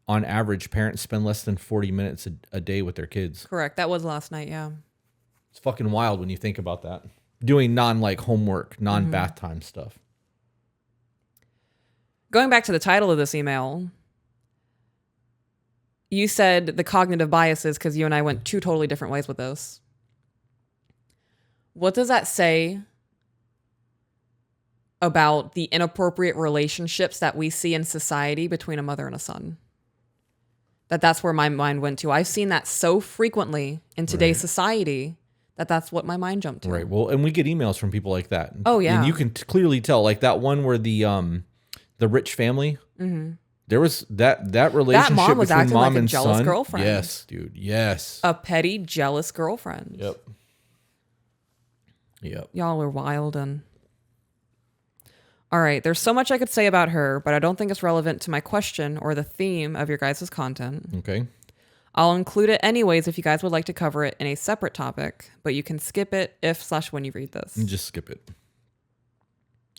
on average, parents spend less than 40 minutes a day with their kids. Correct. That was last night. Yeah. It's fucking wild when you think about that. Doing homework, non-bath time stuff. Going back to the title of this email, you said the cognitive biases because you and I went two totally different ways with this. What does that say about the inappropriate relationships that we see in society between a mother and a son? That's where my mind went to. I've seen that so frequently in today's society that's what my mind jumped to. Right. Well, and we get emails from people like that. Oh, yeah. And you can clearly tell, like that one where the rich family, there was that relationship mom was between acting mom like a and jealous son. girlfriend. Yes, dude. Yes. A petty, jealous girlfriend. Yep. Y'all were wild. And all right, there's so much I could say about her, but I don't think it's relevant to my question or the theme of your guys' content. Okay. I'll include it anyways if you guys would like to cover it in a separate topic, but you can skip it if/when you read this. Just skip it.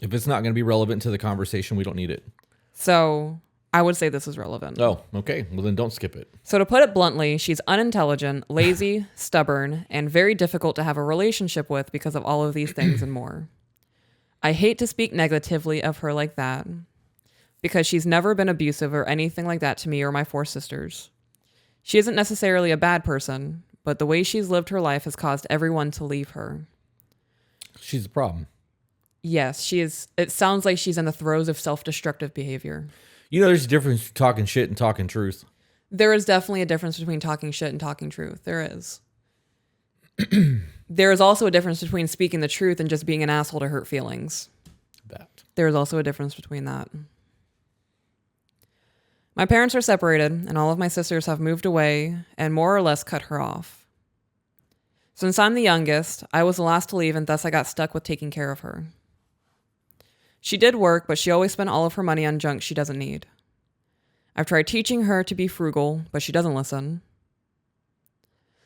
If it's not going to be relevant to the conversation, we don't need it. So I would say this is relevant. Oh, okay. Well, then don't skip it. So to put it bluntly, she's unintelligent, lazy, stubborn, and very difficult to have a relationship with because of all of these things and more. I hate to speak negatively of her like that because she's never been abusive or anything like that to me or my 4 sisters. She isn't necessarily a bad person, but the way she's lived her life has caused everyone to leave her. She's the problem. Yes, she is. It sounds like she's in the throes of self-destructive behavior. You know, there's a difference between talking shit and talking truth. There is definitely a difference between talking shit and talking truth. There is. There is also a difference between speaking the truth and just being an asshole to hurt feelings. That. There is also a difference between that. My parents are separated, and all of my sisters have moved away and more or less cut her off. Since I'm the youngest, I was the last to leave, and thus I got stuck with taking care of her. She did work, but she always spent all of her money on junk she doesn't need. I've tried teaching her to be frugal, but she doesn't listen.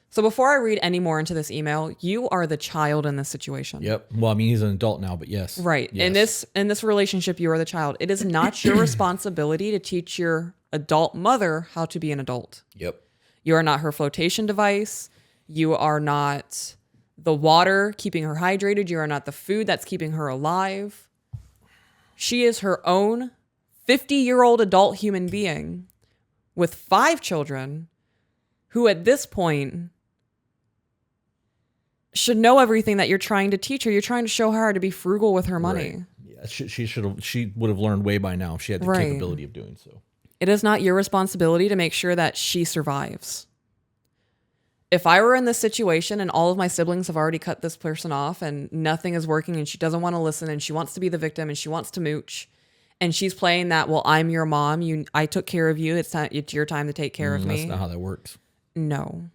So before I read any more into this email, you are the child in this situation. Yep. Well, I mean, he's an adult now, but yes. Right. Yes. In this relationship, you are the child. It is not your responsibility to teach your adult mother how to be an adult. Yep. You are not her flotation device. You are not the water keeping her hydrated. You are not the food that's keeping her alive. She is her own 50-year-old adult human being with 5 children who at this point should know everything that you're trying to teach her. You're trying to show her how to be frugal with her money. Right. Yeah, she would have learned way by now if she had the capability of doing so. It is not your responsibility to make sure that she survives. If I were in this situation and all of my siblings have already cut this person off and nothing is working and she doesn't want to listen and she wants to be the victim and she wants to mooch and she's playing that, well, I'm your mom. I took care of you. It's your time to take care of me. That's not how that works. No.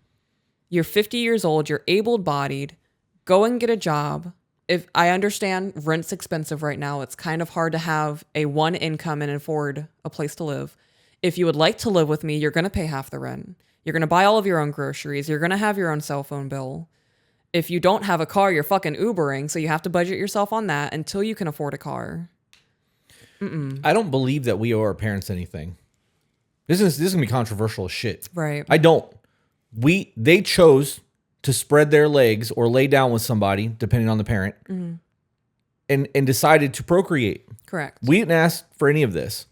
You're 50 years old. You're able-bodied. Go and get a job. If I understand rent's expensive right now, it's kind of hard to have a one income and afford a place to live. If you would like to live with me, you're going to pay half the rent. You're going to buy all of your own groceries. You're going to have your own cell phone bill. If you don't have a car, you're fucking Ubering, so you have to budget yourself on that until you can afford a car. I don't believe that we owe our parents anything. This is going to be controversial as shit. Right. I don't. They chose to spread their legs or lay down with somebody, depending on the parent, and decided to procreate. Correct. We didn't ask for any of this.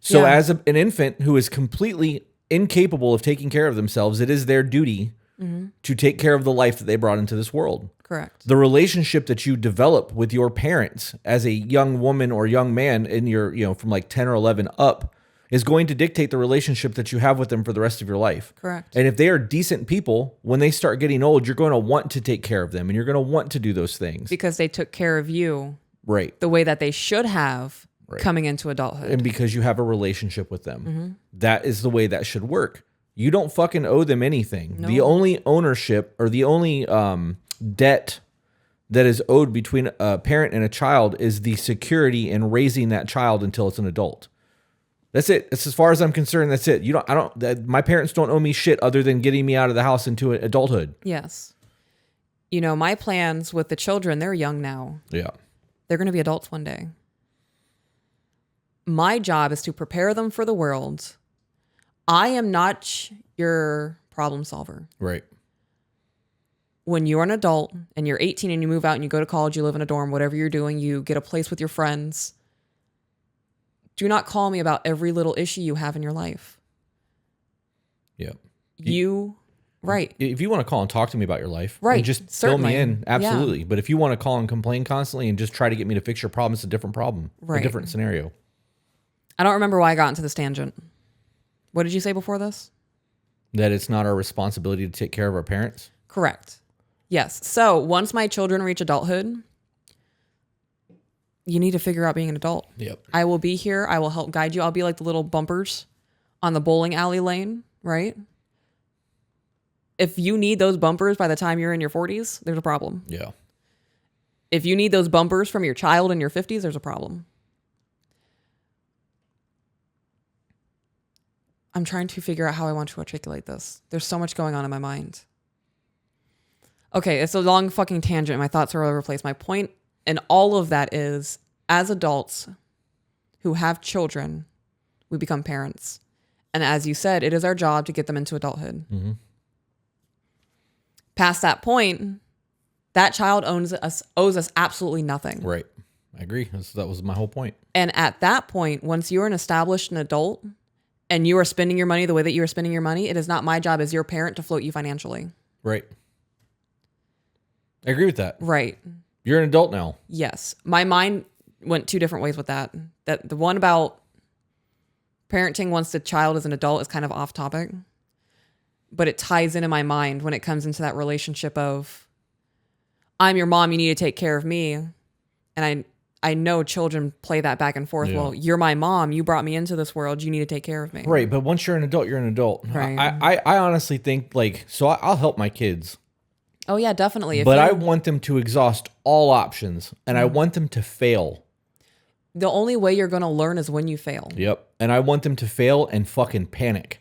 So Yeah. as an infant who is completely incapable of taking care of themselves, it is their duty to take care of the life that they brought into this world. Correct. The relationship that you develop with your parents as a young woman or young man in your, from like 10 or 11 up is going to dictate the relationship that you have with them for the rest of your life. Correct. And if they are decent people, when they start getting old, you're going to want to take care of them and you're going to want to do those things. Because they took care of you Right. the way that they should have coming into adulthood. And because you have a relationship with them. That is the way that should work. You don't fucking owe them anything. No. The only ownership or the only debt that is owed between a parent and a child is the security in raising that child until it's an adult. That's it. That's as far as I'm concerned. That's it. My parents don't owe me shit other than getting me out of the house into adulthood. Yes. My plans with the children, they're young now. Yeah. They're going to be adults one day. My job is to prepare them for the world. I am not your problem solver. Right. When you're an adult and you're 18 and you move out and you go to college, you live in a dorm, whatever you're doing, you get a place with your friends. Do not call me about every little issue you have in your life. Yeah. Right. If you want to call and talk to me about your life, Right, and just certainly. fill me in, absolutely. But if you want to call and complain constantly and just try to get me to fix your problem, it's a different problem, Right. a different scenario. I don't remember why I got into this tangent. What did you say before this? That it's not our responsibility to take care of our parents. Correct. Yes. So once my children reach adulthood, you need to figure out being an adult. Yep. I will be here. I will help guide you. I'll be like the little bumpers on the bowling alley lane, right? If you need those bumpers by the time you're in your 40s, there's a problem. Yeah. If you need those bumpers from your child in your 50s, there's a problem. I'm trying to figure out how I want to articulate this. There's so much going on in my mind. Okay, it's a long fucking tangent. My thoughts are all over the place. My point in all of that is, as adults who have children, we become parents. And as you said, it is our job to get them into adulthood. Mm-hmm. Past that point, that child owes us absolutely nothing. Right. I agree. That was my whole point. And at that point, once you're an established adult and you are spending your money the way that you are spending your money, it is not my job as your parent to float you financially. Right. I agree with that. Right. You're an adult now. Yes. My mind went two different ways with that. That the one about parenting once the child is an adult is kind of off topic, but it ties in my mind when it comes into that relationship of, I'm your mom, you need to take care of me. And I know children play that back and forth. Yeah. Well, you're my mom. You brought me into this world. You need to take care of me. Right. But once you're an adult, you're an adult. Right. I honestly think so I'll help my kids. Oh yeah, definitely. But I want them to exhaust all options and I want them to fail. The only way you're going to learn is when you fail. Yep. And I want them to fail and fucking panic.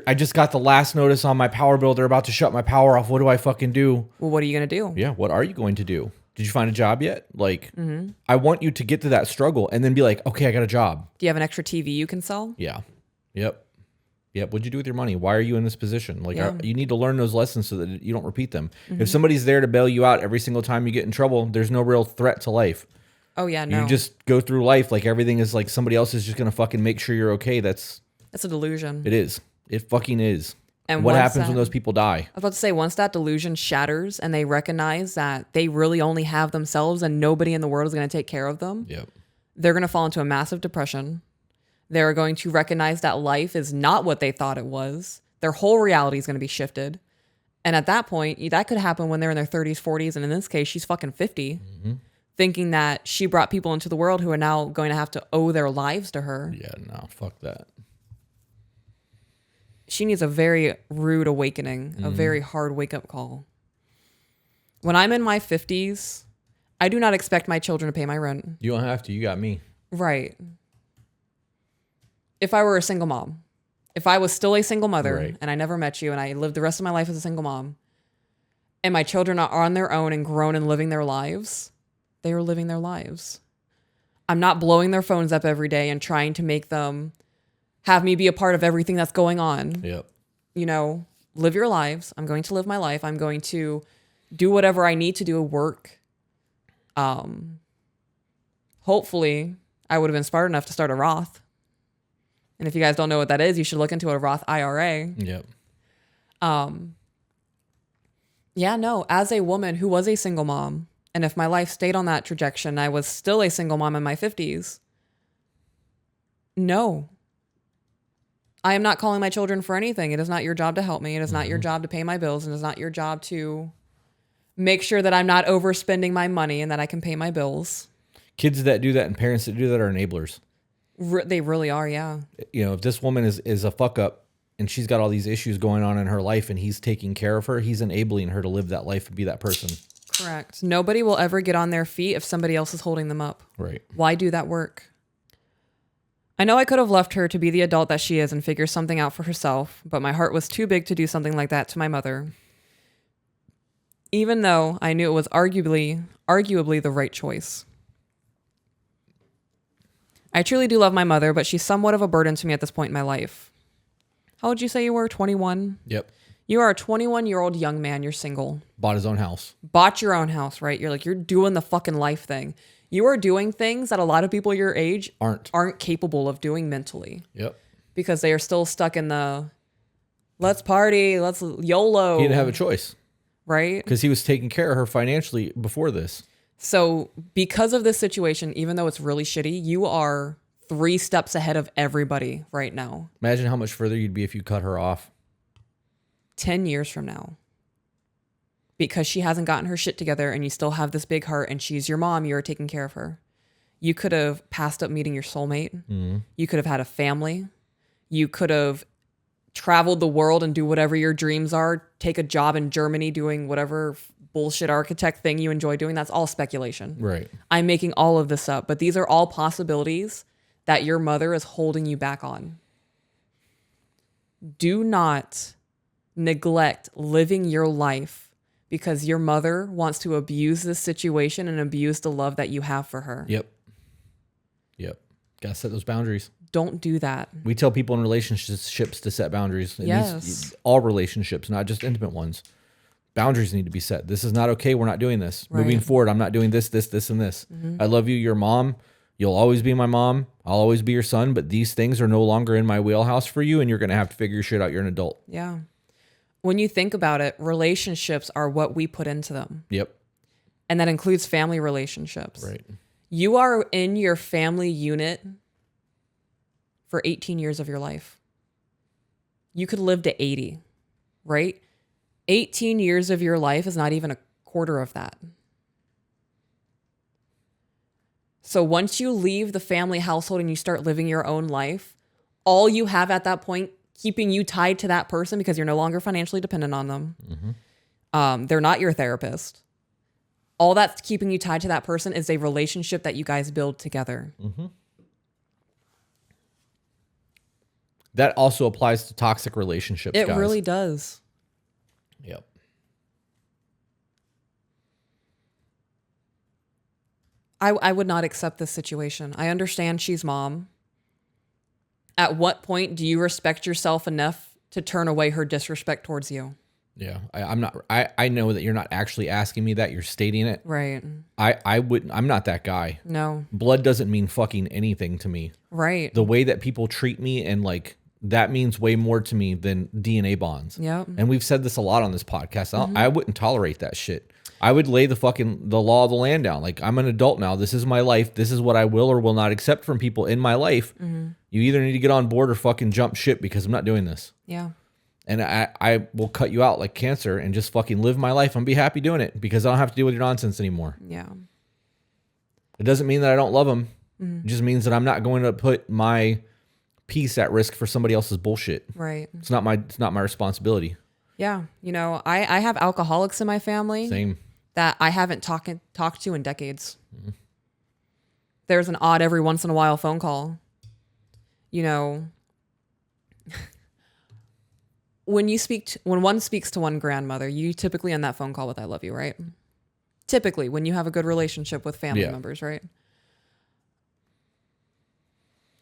I just got the last notice on my power bill. They're about to shut my power off. What do I fucking do? Well, what are you going to do? Yeah. What are you going to do? Did you find a job yet? I want you to get to that struggle and then be like, okay, I got a job. Do you have an extra TV you can sell? Yeah. Yep. What'd you do with your money? Why are you in this position? You need to learn those lessons so that you don't repeat them. If somebody's there to bail you out every single time you get in trouble, there's no real threat to life. Oh yeah, no. You just go through life like everything is like somebody else is just going to fucking make sure you're okay. That's a delusion. It is. It fucking is. And what happens when those people die? I was about to say, once that delusion shatters and they recognize that they really only have themselves and nobody in the world is going to take care of them, Yep. They're going to fall into a massive depression. They're going to recognize that life is not what they thought it was. Their whole reality is going to be shifted. And at that point, that could happen when they're in their 30s, 40s. And in this case, she's fucking 50, thinking that she brought people into the world who are now going to have to owe their lives to her. Yeah, no, fuck that. She needs a very rude awakening, a very hard wake-up call. When I'm in my 50s, I do not expect my children to pay my rent. You don't have to. You got me. Right. If I were a single mom, if I was still a single mother and I never met you and I lived the rest of my life as a single mom and my children are on their own and grown and living their lives, they are living their lives. I'm not blowing their phones up every day and trying to make them have me be a part of everything that's going on. Yep. Live your lives. I'm going to live my life. I'm going to do whatever I need to do at work. Hopefully I would have been smart enough to start a Roth. And if you guys don't know what that is, you should look into a Roth IRA. Yep. As a woman who was a single mom, and if my life stayed on that trajectory and I was still a single mom in my 50s, no. I am not calling my children for anything. It is not your job to help me. It is not your job to pay my bills. And it is not your job to make sure that I'm not overspending my money and that I can pay my bills. Kids that do that and parents that do that are enablers. They really are, yeah. If this woman is a fuck up and she's got all these issues going on in her life and he's taking care of her, he's enabling her to live that life and be that person. Correct. Nobody will ever get on their feet if somebody else is holding them up. Right. Why do that work? I know I could have left her to be the adult that she is and figure something out for herself, but my heart was too big to do something like that to my mother. Even though I knew it was arguably the right choice. I truly do love my mother, but she's somewhat of a burden to me at this point in my life. How would you say you were? 21? Yep. You are a 21-year-old young man. You're single. Bought his own house. Bought your own house, right? You're doing the fucking life thing. You are doing things that a lot of people your age aren't capable of doing mentally. Yep. Because they are still stuck in the let's party, let's YOLO. He didn't have a choice. Right? Because he was taking care of her financially before this. So because of this situation, even though it's really shitty, you are 3 steps ahead of everybody right now. Imagine how much further you'd be if you cut her off. 10 years from now. Because she hasn't gotten her shit together and you still have this big heart and she's your mom, you're taking care of her. You could have passed up meeting your soulmate. Mm-hmm. You could have had a family. You could have traveled the world and do whatever your dreams are. Take a job in Germany doing whatever bullshit architect thing you enjoy doing. That's all speculation. Right. I'm making all of this up, but these are all possibilities that your mother is holding you back on. Do not neglect living your life because your mother wants to abuse this situation and abuse the love that you have for her. Yep. Yep. Gotta set those boundaries. Don't do that. We tell people in relationships to set boundaries. Yes. All relationships, not just intimate ones. Boundaries need to be set. This is not okay. We're not doing this. Right. Moving forward, I'm not doing this, and this. I love you. You're mom. You'll always be my mom. I'll always be your son. But these things are no longer in my wheelhouse for you, and you're going to have to figure your shit out. You're an adult. Yeah. When you think about it, relationships are what we put into them. Yep. And that includes family relationships. Right. You are in your family unit for 18 years of your life. You could live to 80, right? 18 years of your life is not even a quarter of that. So once you leave the family household and you start living your own life, all you have at that point keeping you tied to that person, because you're no longer financially dependent on them. They're not your therapist. All that's keeping you tied to that person is a relationship that you guys build together. That also applies to toxic relationships, It guys. really does. Yep. I would not accept this situation. I understand she's mom. At what point do you respect yourself enough to turn away her disrespect towards you? Yeah. I'm not. I know that you're not actually asking me that. You're stating it. Right. I wouldn't. I'm not that guy. No. Blood doesn't mean fucking anything to me. Right. The way that people treat me and like that means way more to me than DNA bonds. Yep. And we've said this a lot on this podcast. I wouldn't tolerate that shit. I would lay the law of the land down. Like, I'm an adult now. This is my life. This is what I will or will not accept from people in my life. You either need to get on board or fucking jump ship, because I'm not doing this. Yeah. And I will cut you out like cancer and just fucking live my life and be happy doing it, because I don't have to deal with your nonsense anymore. Yeah. It doesn't mean that I don't love them. It just means that I'm not going to put my peace at risk for somebody else's bullshit. Right. It's not my responsibility. Yeah. You know, I have alcoholics in my family. Same. That I haven't talked to in decades. There's an odd every once in a while phone call. You know, when one speaks to one grandmother, you typically end that phone call with "I love you," right? Typically, when you have a good relationship with family members, right?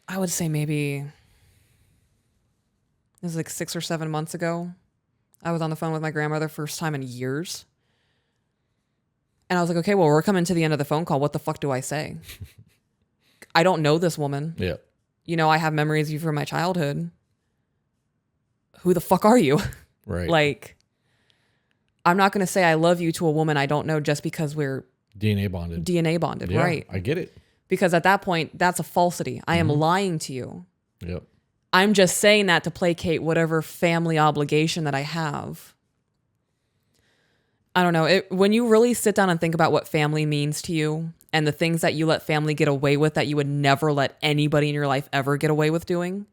I would say maybe it was like 6 or 7 months ago. I was on the phone with my grandmother first time in years. And I was like, okay, well, we're coming to the end of the phone call. What the fuck do I say? I don't know this woman. Yeah. You know, I have memories of you from my childhood. Who the fuck are you? Right. Like, I'm not going to say I love you to a woman I don't know just because we're DNA bonded. Yeah, right? I get it. Because at that point, that's a falsity. I am lying to you. Yep. I'm just saying that to placate whatever family obligation that I have. I don't know. When you really sit down and think about what family means to you and the things that you let family get away with that you would never let anybody in your life ever get away with doing,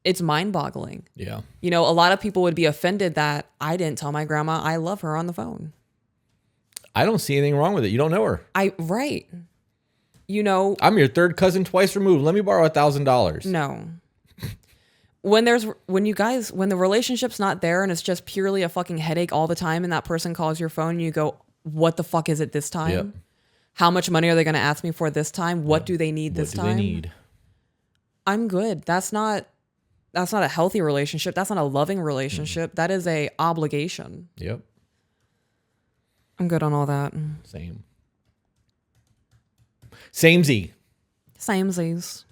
it's mind-boggling. Yeah. You know, a lot of people would be offended that I didn't tell my grandma I love her on the phone. I don't see anything wrong with it. You don't know her. Right. You know. I'm your third cousin twice removed. Let me borrow $1,000. No. When the relationship's not there and it's just purely a fucking headache all the time, and that person calls your phone and you go, what the fuck is it this time? Yep. How much money are they going to ask me for this time? What do they need this time? What do they need? I'm good. That's not a healthy relationship. That's not a loving relationship. That is a obligation. Yep. I'm good on all that. Samesies. Samesies.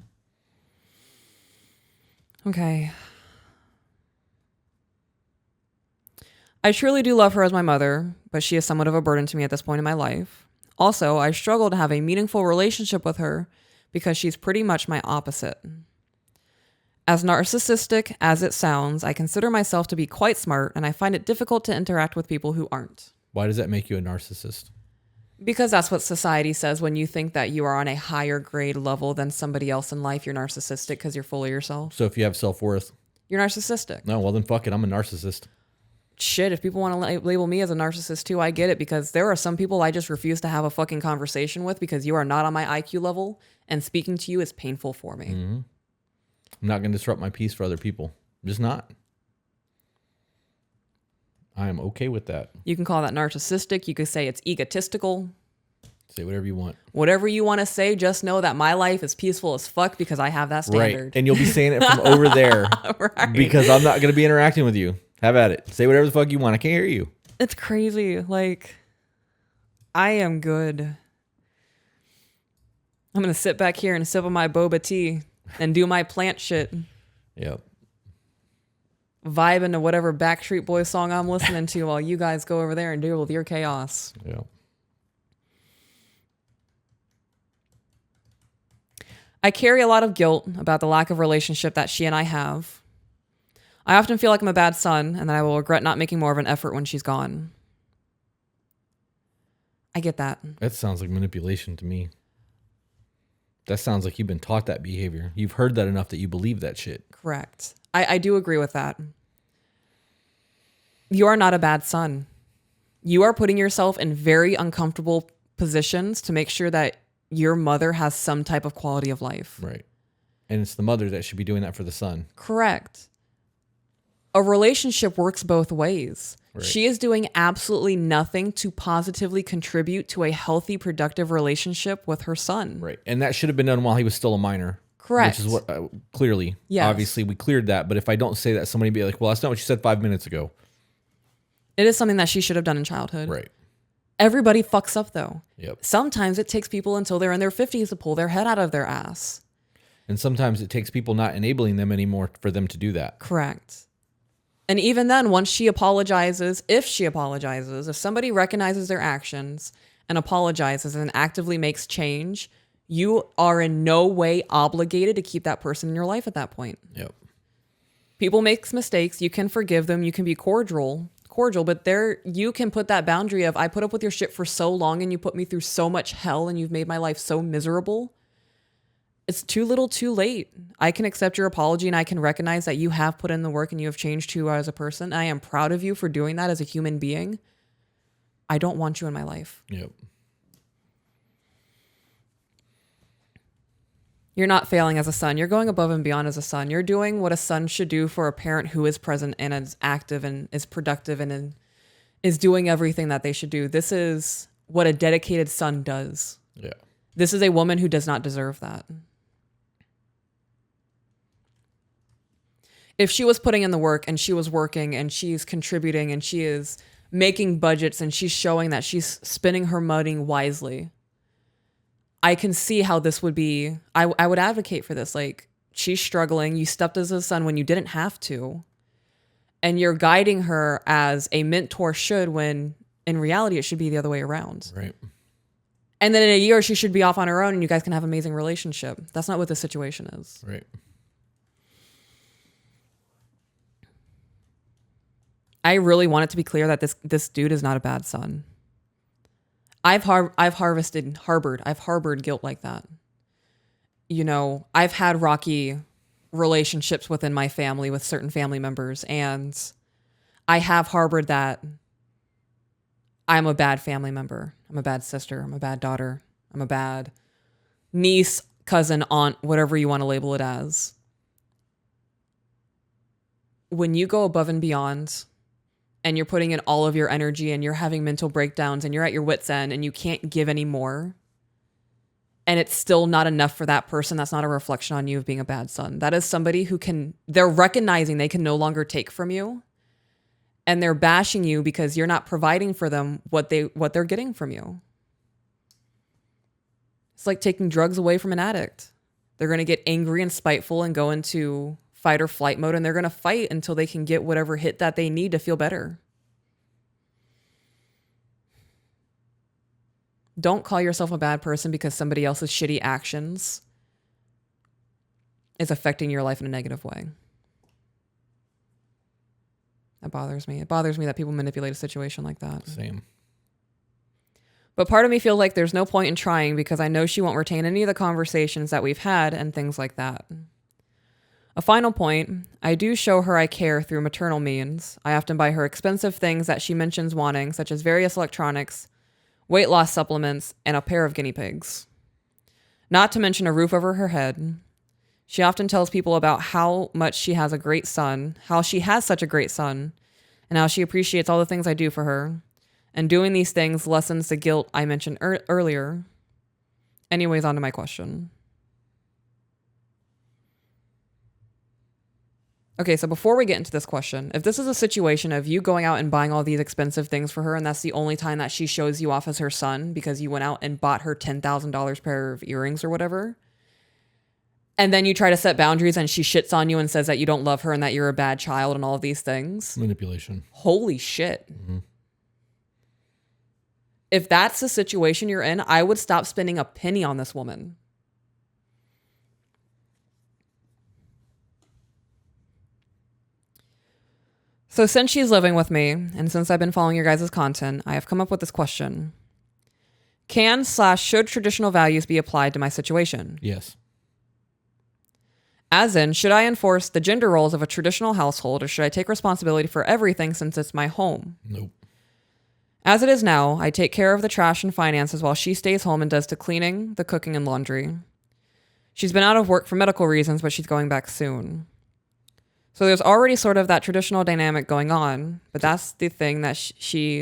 Okay. I truly do love her as my mother, but she is somewhat of a burden to me at this point in my life. Also, I struggle to have a meaningful relationship with her because she's pretty much my opposite. As narcissistic as it sounds, I consider myself to be quite smart, and I find it difficult to interact with people who aren't. Why does that make you a narcissist? Because that's what society says. When you think that you are on a higher grade level than somebody else in life, you're narcissistic because you're full of yourself. So if you have self-worth. You're narcissistic. No, well then fuck it. I'm a narcissist. Shit, if people want to label me as a narcissist too, I get it, because there are some people I just refuse to have a fucking conversation with because you are not on my IQ level, and speaking to you is painful for me. Mm-hmm. I'm not going to disrupt my peace for other people. I'm just not. I am okay with that. You can call that narcissistic. You could say it's egotistical. Say whatever you want. Whatever you want to say, just know that my life is peaceful as fuck because I have that standard. Right. And you'll be saying it from over there Right. because I'm not going to be interacting with you. Have at it. Say whatever the fuck you want. I can't hear you. It's crazy. Like, I am good. I'm going to sit back here and sip on my boba tea and do my plant shit. Yep. Vibe into whatever Backstreet Boys song I'm listening to while you guys go over there and deal with your chaos. Yeah. I carry a lot of guilt about the lack of relationship that she and I have. I often feel like I'm a bad son and that I will regret not making more of an effort when she's gone. I get that. That sounds like manipulation to me. That sounds like you've been taught that behavior. You've heard that enough that you believe that shit. Correct. I do agree with that. You are not a bad son. You are putting yourself in very uncomfortable positions to make sure that your mother has some type of quality of life. Right. And it's the mother that should be doing that for the son. Correct. A relationship works both ways. Right. She is doing absolutely nothing to positively contribute to a healthy, productive relationship with her son. Right. And that should have been done while he was still a minor. Correct. Which is what, clearly, Yes. obviously we cleared that. But if I don't say that, somebody be like, well, that's not what you said 5 minutes ago. It is something that she should have done in childhood. Right. Everybody fucks up though. Yep. Sometimes it takes people until they're in their 50s to pull their head out of their ass. And sometimes it takes people not enabling them anymore for them to do that. Correct. And even then, once she apologizes, if somebody recognizes their actions and apologizes and actively makes change, you are in no way obligated to keep that person in your life at that point. Yep. People make mistakes. You can forgive them. You can be cordial, but there you can put that boundary of, I put up with your shit for so long and you put me through so much hell and you've made my life so miserable. It's too little too late. I can accept your apology and I can recognize that you have put in the work and you have changed who you are as a person. I am proud of you for doing that as a human being. I don't want you in my life. Yep. You're not failing as a son. You're going above and beyond as a son. You're doing what a son should do for a parent who is present and is active and is productive and is doing everything that they should do. This is what a dedicated son does. Yeah. This is a woman who does not deserve that. If she was putting in the work and she was working and she's contributing and she is making budgets and she's showing that she's spending her money wisely, I can see how this would be. I would advocate for this. Like, she's struggling. You stepped as a son when you didn't have to. And you're guiding her as a mentor should, when in reality, it should be the other way around. Right. And then in a year, she should be off on her own and you guys can have an amazing relationship. That's not what the situation is. Right. I really want it to be clear that this dude is not a bad son. I've harbored guilt like that. You know, I've had rocky relationships within my family with certain family members, and I have harbored that I'm a bad family member. I'm a bad sister. I'm a bad daughter. I'm a bad niece, cousin, aunt, whatever you want to label it as. When you go above and beyond and you're putting in all of your energy and you're having mental breakdowns and you're at your wit's end and you can't give any more, and it's still not enough for that person, that's not a reflection on you of being a bad son. That is somebody who they're recognizing they can no longer take from you, and they're bashing you because you're not providing for them what they're getting from you. It's like taking drugs away from an addict. They're going to get angry and spiteful and go into fight or flight mode, and they're going to fight until they can get whatever hit that they need to feel better. Don't call yourself a bad person because somebody else's shitty actions is affecting your life in a negative way. That bothers me. It bothers me that people manipulate a situation like that. Same. But part of me feels like there's no point in trying because I know she won't retain any of the conversations that we've had and things like that. A final point, I do show her I care through maternal means. I often buy her expensive things that she mentions wanting, such as various electronics, weight loss supplements, and a pair of guinea pigs. Not to mention a roof over her head. She often tells people about how much she has a great son, how she has such a great son, and how she appreciates all the things I do for her. And doing these things lessens the guilt I mentioned earlier. Anyways, on to my question. Okay, so before we get into this question, if this is a situation of you going out and buying all these expensive things for her and that's the only time that she shows you off as her son because you went out and bought her $10,000 pair of earrings or whatever, and then you try to set boundaries and she shits on you and says that you don't love her and that you're a bad child and all of these things. Manipulation. Holy shit. Mm-hmm. If that's the situation you're in, I would stop spending a penny on this woman. So since she's living with me, and since I've been following your guys' content, I have come up with this question. Can/should traditional values be applied to my situation? Yes. As in, should I enforce the gender roles of a traditional household, or should I take responsibility for everything since it's my home? Nope. As it is now, I take care of the trash and finances while she stays home and does the cleaning, the cooking, and laundry. She's been out of work for medical reasons, but she's going back soon. So there's already sort of that traditional dynamic going on, but that's the thing that she...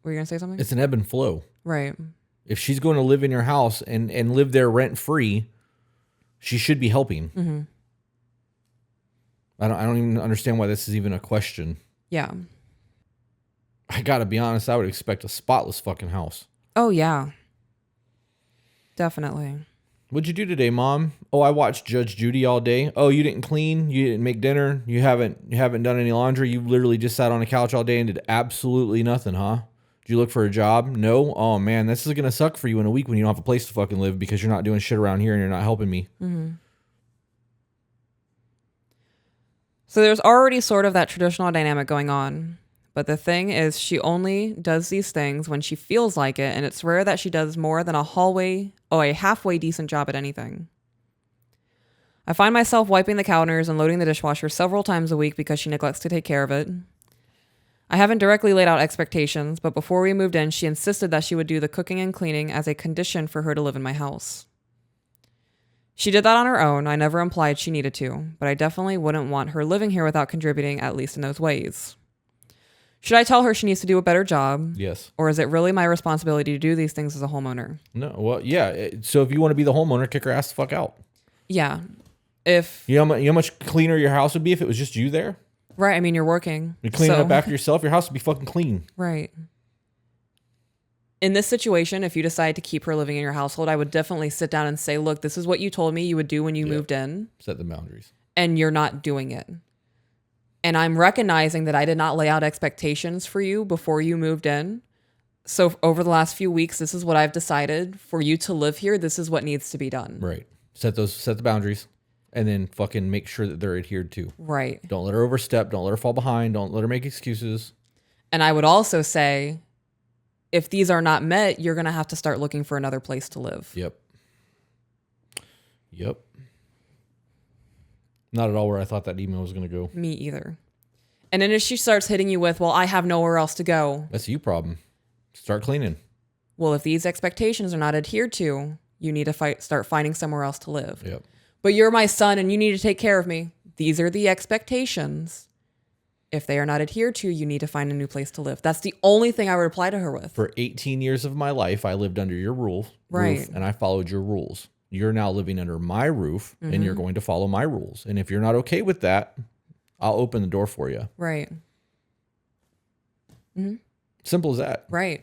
Were you going to say something? It's an ebb and flow. Right. If she's going to live in your house and live there rent-free, she should be helping. Mm-hmm. I don't even understand why this is even a question. Yeah. I gotta be honest, I would expect a spotless fucking house. Oh, yeah. Definitely. What'd you do today, Mom? Oh, I watched Judge Judy all day. Oh, you didn't clean? You didn't make dinner? You haven't done any laundry? You literally just sat on the couch all day and did absolutely nothing, huh? Did you look for a job? No? Oh, man, this is gonna suck for you in a week when you don't have a place to fucking live because you're not doing shit around here and you're not helping me. Mm-hmm. So there's already sort of that traditional dynamic going on. But the thing is, she only does these things when she feels like it, and it's rare that she does more than a halfway decent job at anything. I find myself wiping the counters and loading the dishwasher several times a week because she neglects to take care of it. I haven't directly laid out expectations, but before we moved in, she insisted that she would do the cooking and cleaning as a condition for her to live in my house. She did that on her own. I never implied she needed to, but I definitely wouldn't want her living here without contributing, at least in those ways. Should I tell her she needs to do a better job? Yes. Or is it really my responsibility to do these things as a homeowner? No, well, yeah. So if you want to be the homeowner, kick her ass the fuck out. Yeah. If you know how much cleaner your house would be if it was just you there? Right. I mean, you're working. You're cleaning up after yourself. Your house would be fucking clean. Right. In this situation, if you decide to keep her living in your household, I would definitely sit down and say, look, this is what you told me you would do when you moved in. Set the boundaries. And you're not doing it. And I'm recognizing that I did not lay out expectations for you before you moved in. So over the last few weeks, this is what I've decided. For you to live here, this is what needs to be done. Right. Set the boundaries and then fucking make sure that they're adhered to. Right. Don't let her overstep. Don't let her fall behind. Don't let her make excuses. And I would also say, if these are not met, you're going to have to start looking for another place to live. Yep. Not at all where I thought that email was going to go. Me either. And then if she starts hitting you with, well, I have nowhere else to go. That's you problem. Start cleaning. Well, if these expectations are not adhered to, you need to start finding somewhere else to live. Yep. But you're my son and you need to take care of me. These are the expectations. If they are not adhered to, you need to find a new place to live. That's the only thing I would reply to her with. For 18 years of my life, I lived under your roof, right? And I followed your rules. You're now living under my roof, and you're going to follow my rules. And if you're not okay with that, I'll open the door for you. Right. Mm-hmm. Simple as that. Right.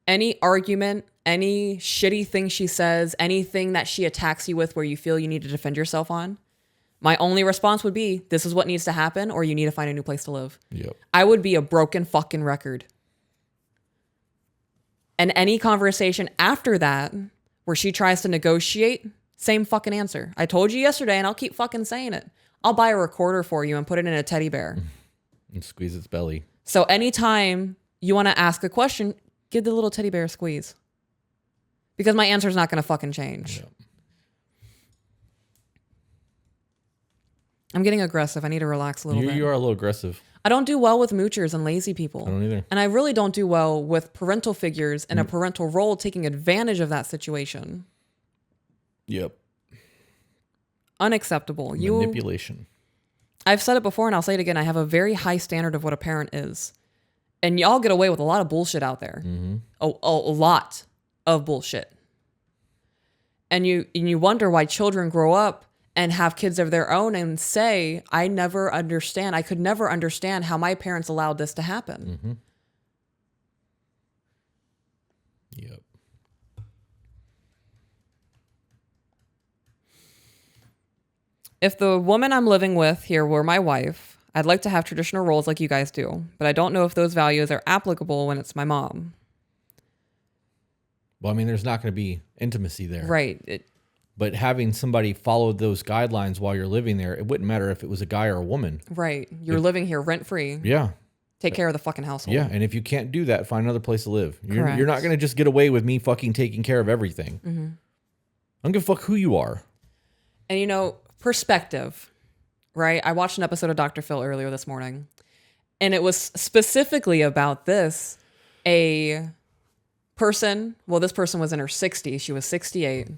Any argument, any shitty thing she says, anything that she attacks you with where you feel you need to defend yourself on, my only response would be, this is what needs to happen, or you need to find a new place to live. Yep. I would be a broken fucking record. And any conversation after that, where she tries to negotiate, same fucking answer. I told you yesterday, and I'll keep fucking saying it. I'll buy a recorder for you and put it in a teddy bear. And squeeze its belly. So anytime you want to ask a question, give the little teddy bear a squeeze. Because my answer is not going to fucking change. Yep. I'm getting aggressive. I need to relax a little bit. You are a little aggressive. I don't do well with moochers and lazy people. I don't either. And I really don't do well with parental figures in a parental role taking advantage of that situation. Yep. Unacceptable. Manipulation. I've said it before and I'll say it again. I have a very high standard of what a parent is. And y'all get away with a lot of bullshit out there. A lot of bullshit. And you wonder why children grow up and have kids of their own and say, I could never understand how my parents allowed this to happen. Yep. If the woman I'm living with here were my wife, I'd like to have traditional roles like you guys do, but I don't know if those values are applicable when it's my mom. Well, I mean, there's not going to be intimacy there. Right. But having somebody follow those guidelines while you're living there, it wouldn't matter if it was a guy or a woman. Right. You're living here rent-free. Yeah. Take care of the fucking household. Yeah, and if you can't do that, find another place to live. You're Correct. not going to just get away with me fucking taking care of everything. I don't give a fuck who you are. And perspective, right? I watched an episode of Dr. Phil earlier this morning, and it was specifically about this. This person was in her 60s. She was 68,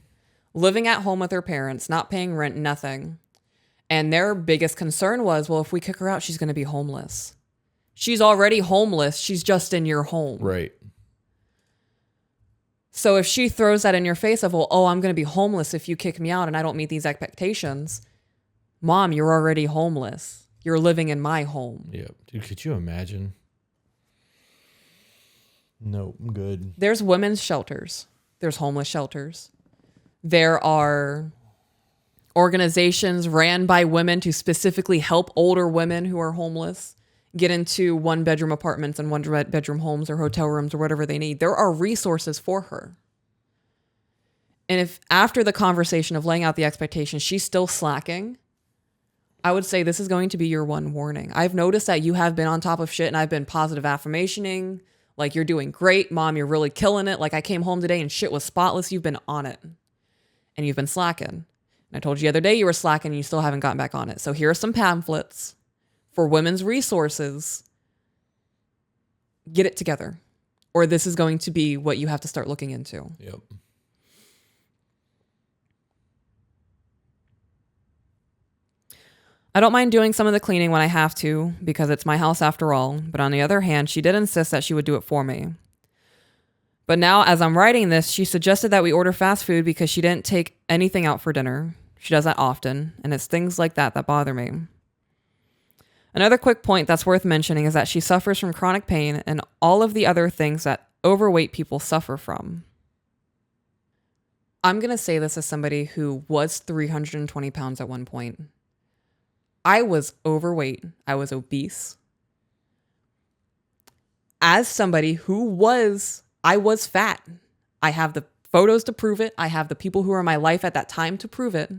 living at home with her parents, not paying rent, nothing. And their biggest concern was, well, if we kick her out, she's going to be homeless. She's already homeless. She's just in your home. Right. So if she throws that in your face of, well, I'm going to be homeless if you kick me out and I don't meet these expectations. Mom, you're already homeless. You're living in my home. Yeah. Dude, could you imagine? No, I'm good. There's women's shelters. There's homeless shelters. There are organizations ran by women to specifically help older women who are homeless get into 1-bedroom apartments and 1-bedroom homes or hotel rooms or whatever they need. There are resources for her. And if after the conversation of laying out the expectations, she's still slacking, I would say this is going to be your one warning. I've noticed that you have been on top of shit and I've been positive affirmationing. Like, you're doing great. Mom, you're really killing it. Like, I came home today and shit was spotless. You've been on it. And you've been slacking. And I told you the other day you were slacking and you still haven't gotten back on it. So here are some pamphlets for women's resources. Get it together. Or this is going to be what you have to start looking into. Yep. I don't mind doing some of the cleaning when I have to because it's my house after all. But on the other hand, she did insist that she would do it for me. But now, as I'm writing this, she suggested that we order fast food because she didn't take anything out for dinner. She does that often, and it's things like that that bother me. Another quick point that's worth mentioning is that she suffers from chronic pain and all of the other things that overweight people suffer from. I'm going to say this as somebody who was 320 pounds at one point. I was overweight. I was obese. As somebody I was fat. I have the photos to prove it. I have the people who were in my life at that time to prove it.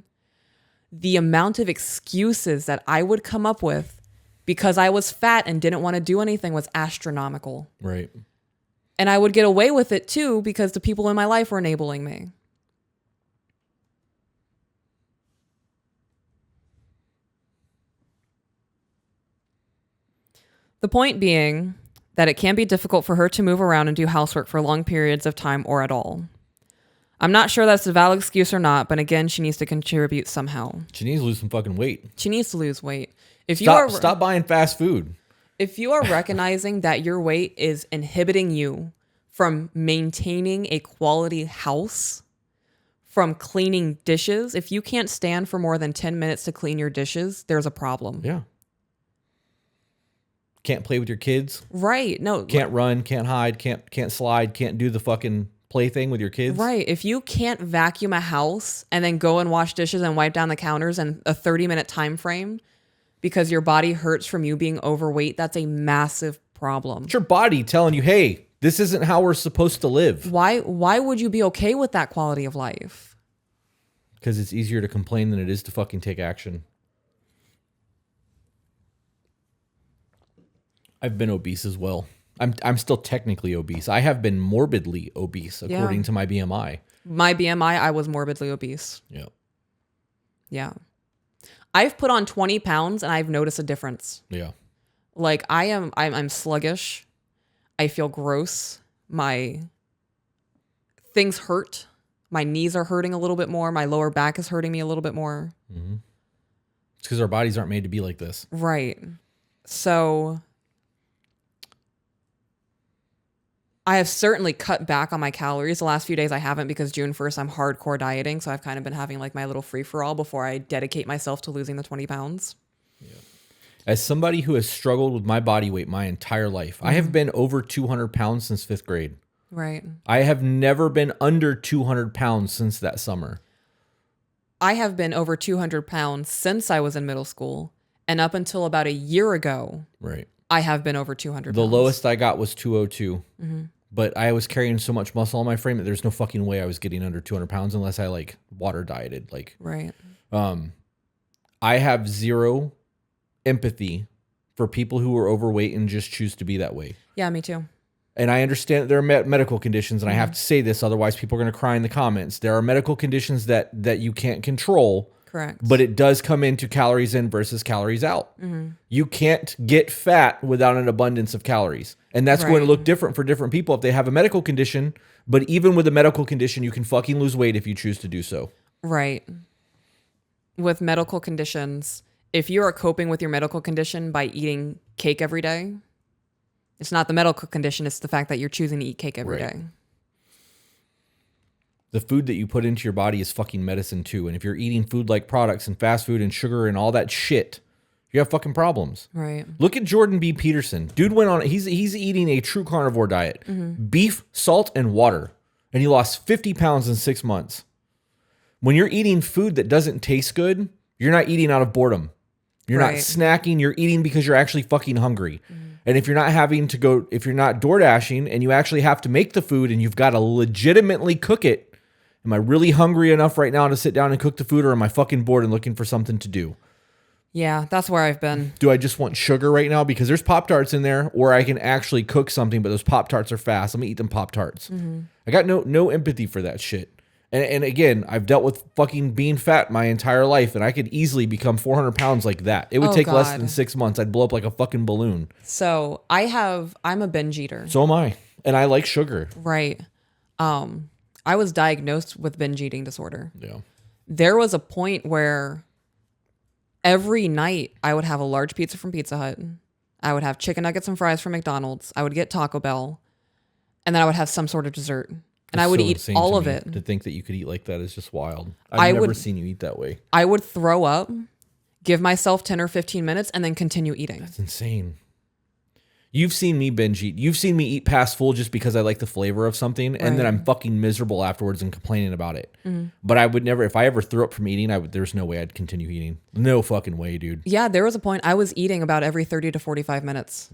The amount of excuses that I would come up with because I was fat and didn't want to do anything was astronomical. Right. And I would get away with it too because the people in my life were enabling me. The point being that it can be difficult for her to move around and do housework for long periods of time or at all. I'm not sure that's a valid excuse or not, but again, she needs to contribute somehow. She needs to lose some fucking weight. She needs to lose weight. Stop buying fast food. If you are recognizing that your weight is inhibiting you from maintaining a quality house, from cleaning dishes, if you can't stand for more than 10 minutes to clean your dishes, there's a problem. Yeah. Can't play with your kids. Right. No. Can't run, can't hide, can't slide, can't do the fucking play thing with your kids. Right. If you can't vacuum a house and then go and wash dishes and wipe down the counters in a 30-minute time frame because your body hurts from you being overweight, that's a massive problem. It's your body telling you, hey, this isn't how we're supposed to live. Why would you be okay with that quality of life? Because it's easier to complain than it is to fucking take action. I've been obese as well. I'm still technically obese. I have been morbidly obese according to my BMI. My BMI, I was morbidly obese. Yeah. Yeah. I've put on 20 pounds and I've noticed a difference. Yeah. Like I'm sluggish. I feel gross. My things hurt. My knees are hurting a little bit more. My lower back is hurting me a little bit more. Mm-hmm. It's because our bodies aren't made to be like this. Right. So I have certainly cut back on my calories. The last few days I haven't because June 1st I'm hardcore dieting. So I've kind of been having like my little free-for-all before I dedicate myself to losing the 20 pounds. Yeah. As somebody who has struggled with my body weight my entire life, I have been over 200 pounds since 5th grade. Right. I have never been under 200 pounds since that summer. I have been over 200 pounds since I was in middle school. And up until about a year ago, Right. I have been over 200 The pounds. lowest I got was 202. But I was carrying so much muscle on my frame that there's no fucking way I was getting under 200 pounds unless I like water dieted. Like, right. I have zero empathy for people who are overweight and just choose to be that way. Yeah, me too. And I understand that there are medical conditions, and I have to say this, otherwise people are going to cry in the comments. There are medical conditions that you can't control. Correct. But it does come into calories in versus calories out. You can't get fat without an abundance of calories. And that's going to look different for different people if they have a medical condition. But even with a medical condition, you can fucking lose weight if you choose to do so. Right. With medical conditions, if you are coping with your medical condition by eating cake every day, it's not the medical condition, it's the fact that you're choosing to eat cake every day. The food that you put into your body is fucking medicine too. And if you're eating food-like products and fast food and sugar and all that shit, you have fucking problems. Right. Look at Jordan B. Peterson. Dude went on, he's eating a true carnivore diet. Beef, salt, and water. And he lost 50 pounds in 6 months. When you're eating food that doesn't taste good, you're not eating out of boredom. You're not snacking, you're eating because you're actually fucking hungry. And if you're not if you're not door dashing and you actually have to make the food and you've got to legitimately cook it, am I really hungry enough right now to sit down and cook the food, or am I fucking bored and looking for something to do? Yeah, that's where I've been. Do I just want sugar right now? Because there's Pop-Tarts in there, or I can actually cook something, but those Pop-Tarts are fast. I'm gonna eat them Pop-Tarts. I got no empathy for that shit. And again, I've dealt with fucking being fat my entire life, and I could easily become 400 pounds like that. It would take less than 6 months. I'd blow up like a fucking balloon. So I'm a binge eater. So am I. And I like sugar. Right. I was diagnosed with binge eating disorder. Yeah. There was a point where every night I would have a large pizza from Pizza Hut. I would have chicken nuggets and fries from McDonald's. I would get Taco Bell. And then I would have some sort of dessert. And I would eat all of it. To think that you could eat like that is just wild. I've never seen you eat that way. I would throw up, give myself 10 or 15 minutes, and then continue eating. That's insane. You've seen me binge eat. You've seen me eat past full just because I like the flavor of something, and then I'm fucking miserable afterwards and complaining about it. But I would never, if I ever threw up from eating, there's no way I'd continue eating. No fucking way, dude. Yeah, there was a point I was eating about every 30 to 45 minutes.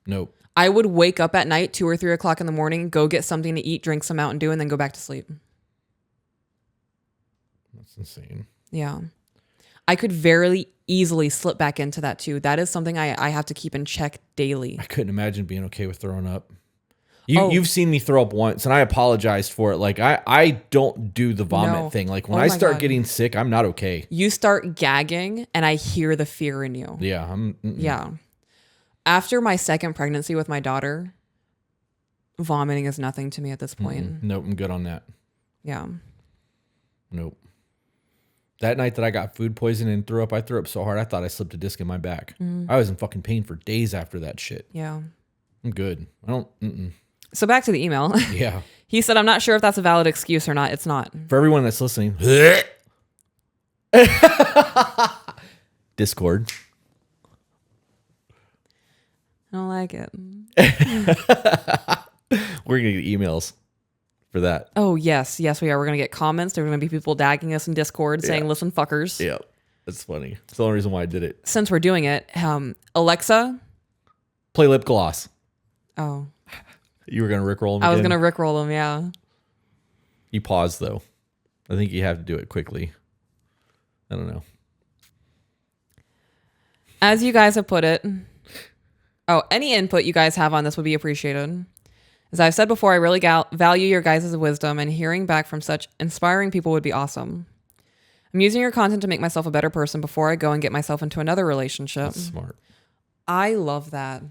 Nope. I would wake up at night, 2 or 3 o'clock in the morning, go get something to eat, drink some Mountain Dew, and then go back to sleep. That's insane. Yeah. I could very easily slip back into that too. That is something I have to keep in check daily. I couldn't imagine being okay with throwing up. You've seen me throw up once, and I apologized for it. Like, I don't do the vomit thing. Like, when I start getting sick, I'm not okay. You start gagging, and I hear the fear in you. Yeah. Yeah. After my second pregnancy with my daughter, vomiting is nothing to me at this point. Nope, I'm good on that. Yeah. Nope. That night that I got food poisoning and threw up so hard I thought I slipped a disc in my back. I was in fucking pain for days after that shit. Yeah. I'm good. I don't. So back to the email. Yeah. He said, I'm not sure if that's a valid excuse or not. It's not. For everyone that's listening, Discord. I don't like it. We're going to get emails for that. Oh, yes, we are. We're going to get comments. There's going to be people dagging us in Discord saying, listen, fuckers. Yeah, that's funny. It's the only reason why I did it. Since we're doing it, Alexa. Play lip gloss. Oh. You were going to rickroll him I was going to rickroll him, yeah. You paused, though. I think you have to do it quickly. I don't know. As you guys have put it, any input you guys have on this would be appreciated. As I've said before, I really value your guys' wisdom, and hearing back from such inspiring people would be awesome. I'm using your content to make myself a better person before I go and get myself into another relationship. That's smart. I love that.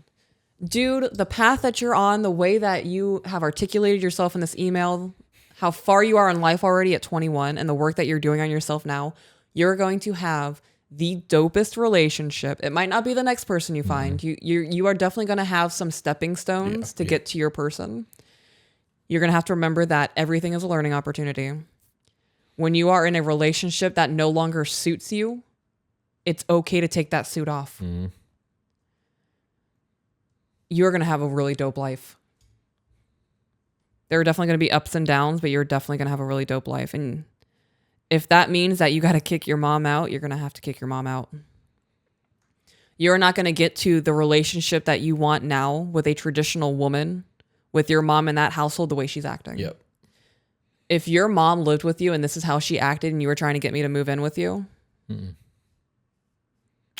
Dude, the path that you're on, the way that you have articulated yourself in this email, how far you are in life already at 21, and the work that you're doing on yourself now, you're going to have the dopest relationship. It might not be the next person you find. You are definitely going to have some stepping stones to get to your person. You're going to have to remember that everything is a learning opportunity. When you are in a relationship that no longer suits you, it's okay to take that suit off. Mm-hmm. You're going to have a really dope life. There are definitely going to be ups and downs, but you're definitely going to have a really dope life. And if that means that you got to kick your mom out, you're going to have to kick your mom out. You're not going to get to the relationship that you want now with a traditional woman, with your mom in that household, the way she's acting. Yep. If your mom lived with you and this is how she acted and you were trying to get me to move in with you. Mm-mm.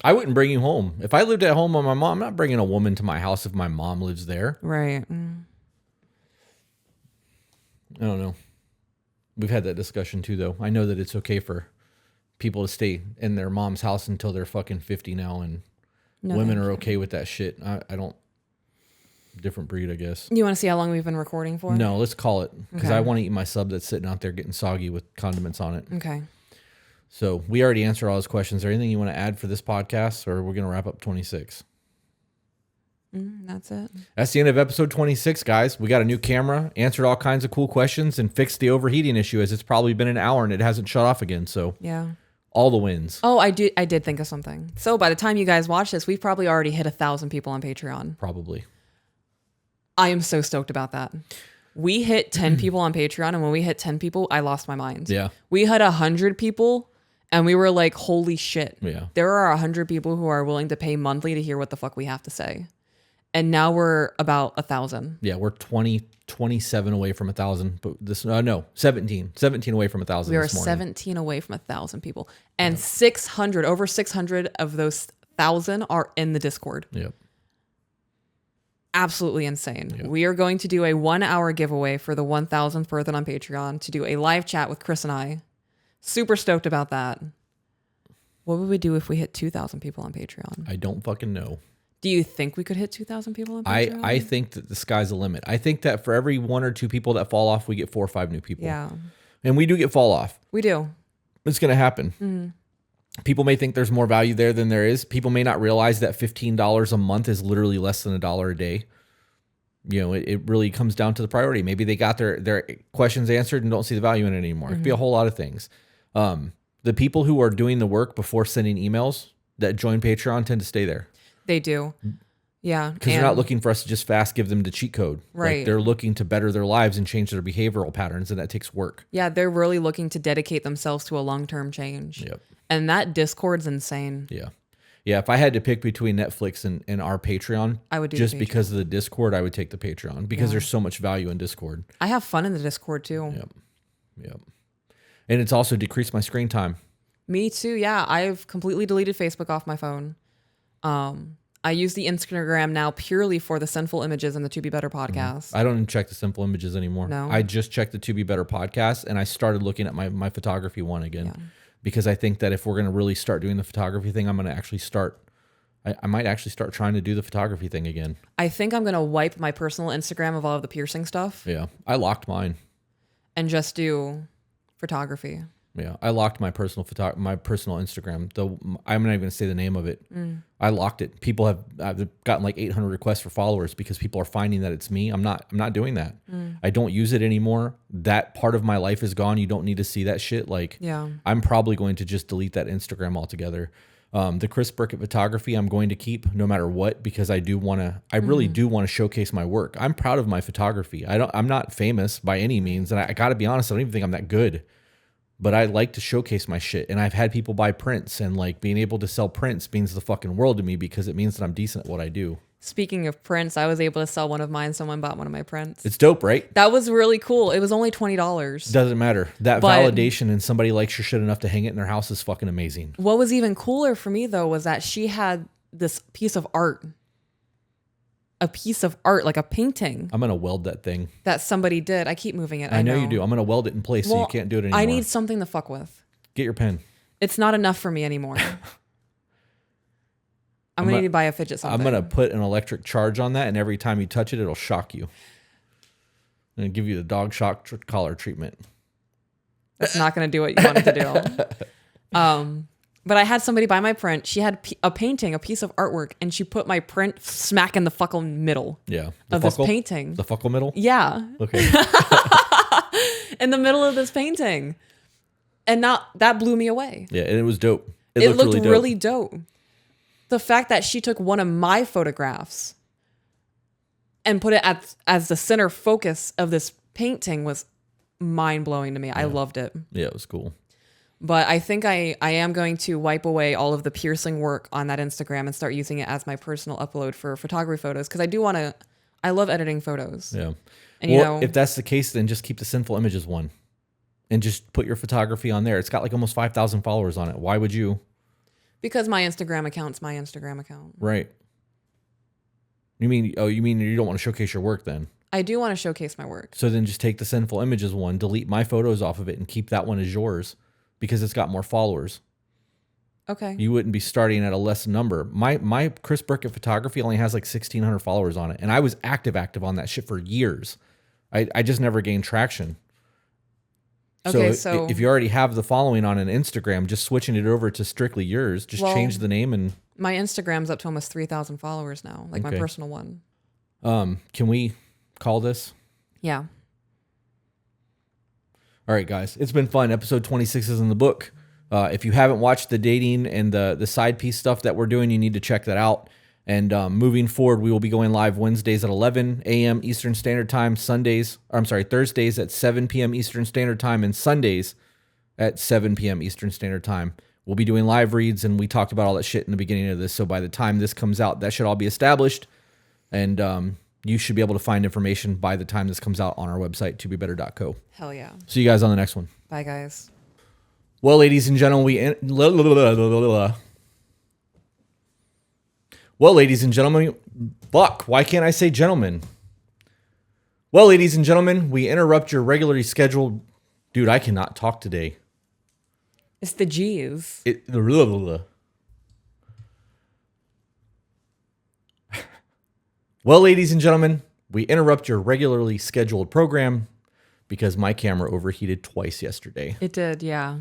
I wouldn't bring you home. If I lived at home with my mom, I'm not bringing a woman to my house if my mom lives there. Right. I don't know. We've had that discussion too, though. I know that it's okay for people to stay in their mom's house until they're fucking 50 now, and women are okay with that shit. I don't. Different breed, I guess. You want to see how long we've been recording for? No, let's call it, because Okay. I want to eat my sub that's sitting out there getting soggy with condiments on it. Okay. So we already answered all those questions. Is there anything you want to add for this podcast, or we're going to wrap up 26? That's it. That's the end of episode 26, guys. We got a new camera, answered all kinds of cool questions, and fixed the overheating issue, as it's probably been an hour and it hasn't shut off again. So Yeah. all the wins. Oh, I did think of something. So by the time you guys watch this, we've probably already hit 1,000 people on Patreon. Probably. I am so stoked about that. We hit 10 people on Patreon, and when we hit 10 people, I lost my mind. Yeah. We had 100 people, and we were like, holy shit. Yeah. There are 100 people who are willing to pay monthly to hear what the fuck we have to say. And now we're about 1,000. Yeah, we're 27 away from 1,000. But this, no, 17 away from 1,000 We are this morning. 17 away from 1,000 people. And over 600 of those 1,000 are in the Discord. Yep. Absolutely insane. Yep. We are going to do a 1-hour giveaway for the 1,000th person on Patreon to do a live chat with Chris and I. Super stoked about that. What would we do if we hit 2,000 people on Patreon? I don't fucking know. Do you think we could hit 2,000 people on Patreon? I think that the sky's the limit. I think that for every 1 or 2 people that fall off, we get 4 or 5 new people. Yeah, And we do get fall off. we do. It's going to happen. People may think there's more value there than there is. People may not realize that $15 a month is literally less than $1 a day. You know, it really comes down to the priority. Maybe they got their questions answered and don't see the value in it anymore. It could be a whole lot of things. The people who are doing the work before sending emails that join Patreon tend to stay there. They do. Yeah. Because they're not looking for us to just fast give them the cheat code. Right. Like, they're looking to better their lives and change their behavioral patterns, and that takes work. Yeah, they're really looking to dedicate themselves to a long-term change. Yep. And that Discord's insane. Yeah. Yeah, if I had to pick between Netflix and our Patreon, I would do just the Patreon. because of the Discord, I would take the Patreon because there's so much value in Discord. I have fun in the Discord too. Yep. And it's also decreased my screen time. Me too. Yeah, I've completely deleted Facebook off my phone. I use the Instagram now purely for the Sinful Images and the To Be Better podcast. I don't even check the Simple Images anymore. No? I just checked the To Be Better podcast, and I started looking at my photography one again because I think that if we're going to really start doing the photography thing, I'm going to actually start. I might actually start trying to do the photography thing again. I think I'm going to wipe my personal Instagram of all of the piercing stuff Yeah, I locked mine. and just do photography. Yeah, I locked my personal Instagram. Though I'm not even gonna say the name of it. I locked it. I've gotten like 800 requests for followers because people are finding that it's me. I'm not doing that. I don't use it anymore. That part of my life is gone. You don't need to see that shit. Like, Yeah. I'm probably going to just delete that Instagram altogether. The Chris Burkett photography I'm going to keep no matter what, because I really do want to showcase my work. I'm proud of my photography. I'm not famous by any means, and I got to be honest, I don't even think I'm that good. But I like to showcase my shit, and I've had people buy prints, and like being able to sell prints means the fucking world to me because it means that I'm decent at what I do. Speaking of prints, I was able to sell one of mine. Someone bought one of my prints. It's dope, right? That was really cool. It was only $20. Doesn't matter. That But- validation and somebody likes your shit enough to hang it in their house is fucking amazing. What was even cooler for me though was that she had this piece of art. A piece of art, like a painting I'm gonna weld that thing. that somebody did. I keep moving it. I know you do. I'm gonna weld it in place so you can't do it anymore. I need something to fuck with. Get your pen. It's not enough for me anymore. I'm gonna need to buy a fidget something. I'm gonna put an electric charge on that, and every time you touch it, it'll shock you. I'm gonna give you the dog shock collar treatment. It's not gonna do what you want it to do. But I had somebody buy my print. She had a painting, a piece of artwork, and she put my print smack in the fucking middle of this painting. The fuckle middle? Yeah. Okay. In the middle of this painting. And that blew me away. Yeah, and it was dope. It looked really dope. The fact that she took one of my photographs and put it as the center focus of this painting was mind-blowing to me. I loved it. Yeah, it was cool. But I think I am going to wipe away all of the piercing work on that Instagram and start using it as my personal upload for photography photos. Because I love editing photos. Yeah. And if that's the case, then just keep the Sinful Images one and just put your photography on there. It's got like almost 5,000 followers on it. Why would you? Because my Instagram account's my Instagram account. Right. You mean you don't want to showcase your work then? I do want to showcase my work. So then just take the Sinful Images one, delete my photos off of it, and keep that one as yours because it's got more followers. Okay. You wouldn't be starting at a less number. My Chris Burkett photography only has like 1,600 followers on it, and I was active on that shit for years. I just never gained traction. Okay, so if you already have the following on an Instagram, just switching it over to strictly yours, just change the name and... My Instagram's up to almost 3,000 followers now, like my personal one. Can we call this? Yeah. All right, guys. It's been fun. Episode 26 is in the book. If you haven't watched the dating and the side piece stuff that we're doing, you need to check that out. And moving forward, we will be going live Wednesdays at 11 a.m. Eastern Standard Time, Thursdays at 7 p.m. Eastern Standard Time, and Sundays at 7 p.m. Eastern Standard Time. We'll be doing live reads, and we talked about all that shit in the beginning of this. So by the time this comes out, that should all be established. And you should be able to find information by the time this comes out on our website, tobebetter.co. Hell yeah. See you guys on the next one. Bye, guys. Well, ladies and gentlemen, why can't I say gentlemen? Well, ladies and gentlemen, we interrupt your regularly scheduled... Dude, I cannot talk today. It's the G's. Well, ladies and gentlemen, we interrupt your regularly scheduled program because my camera overheated twice yesterday. It did, yeah.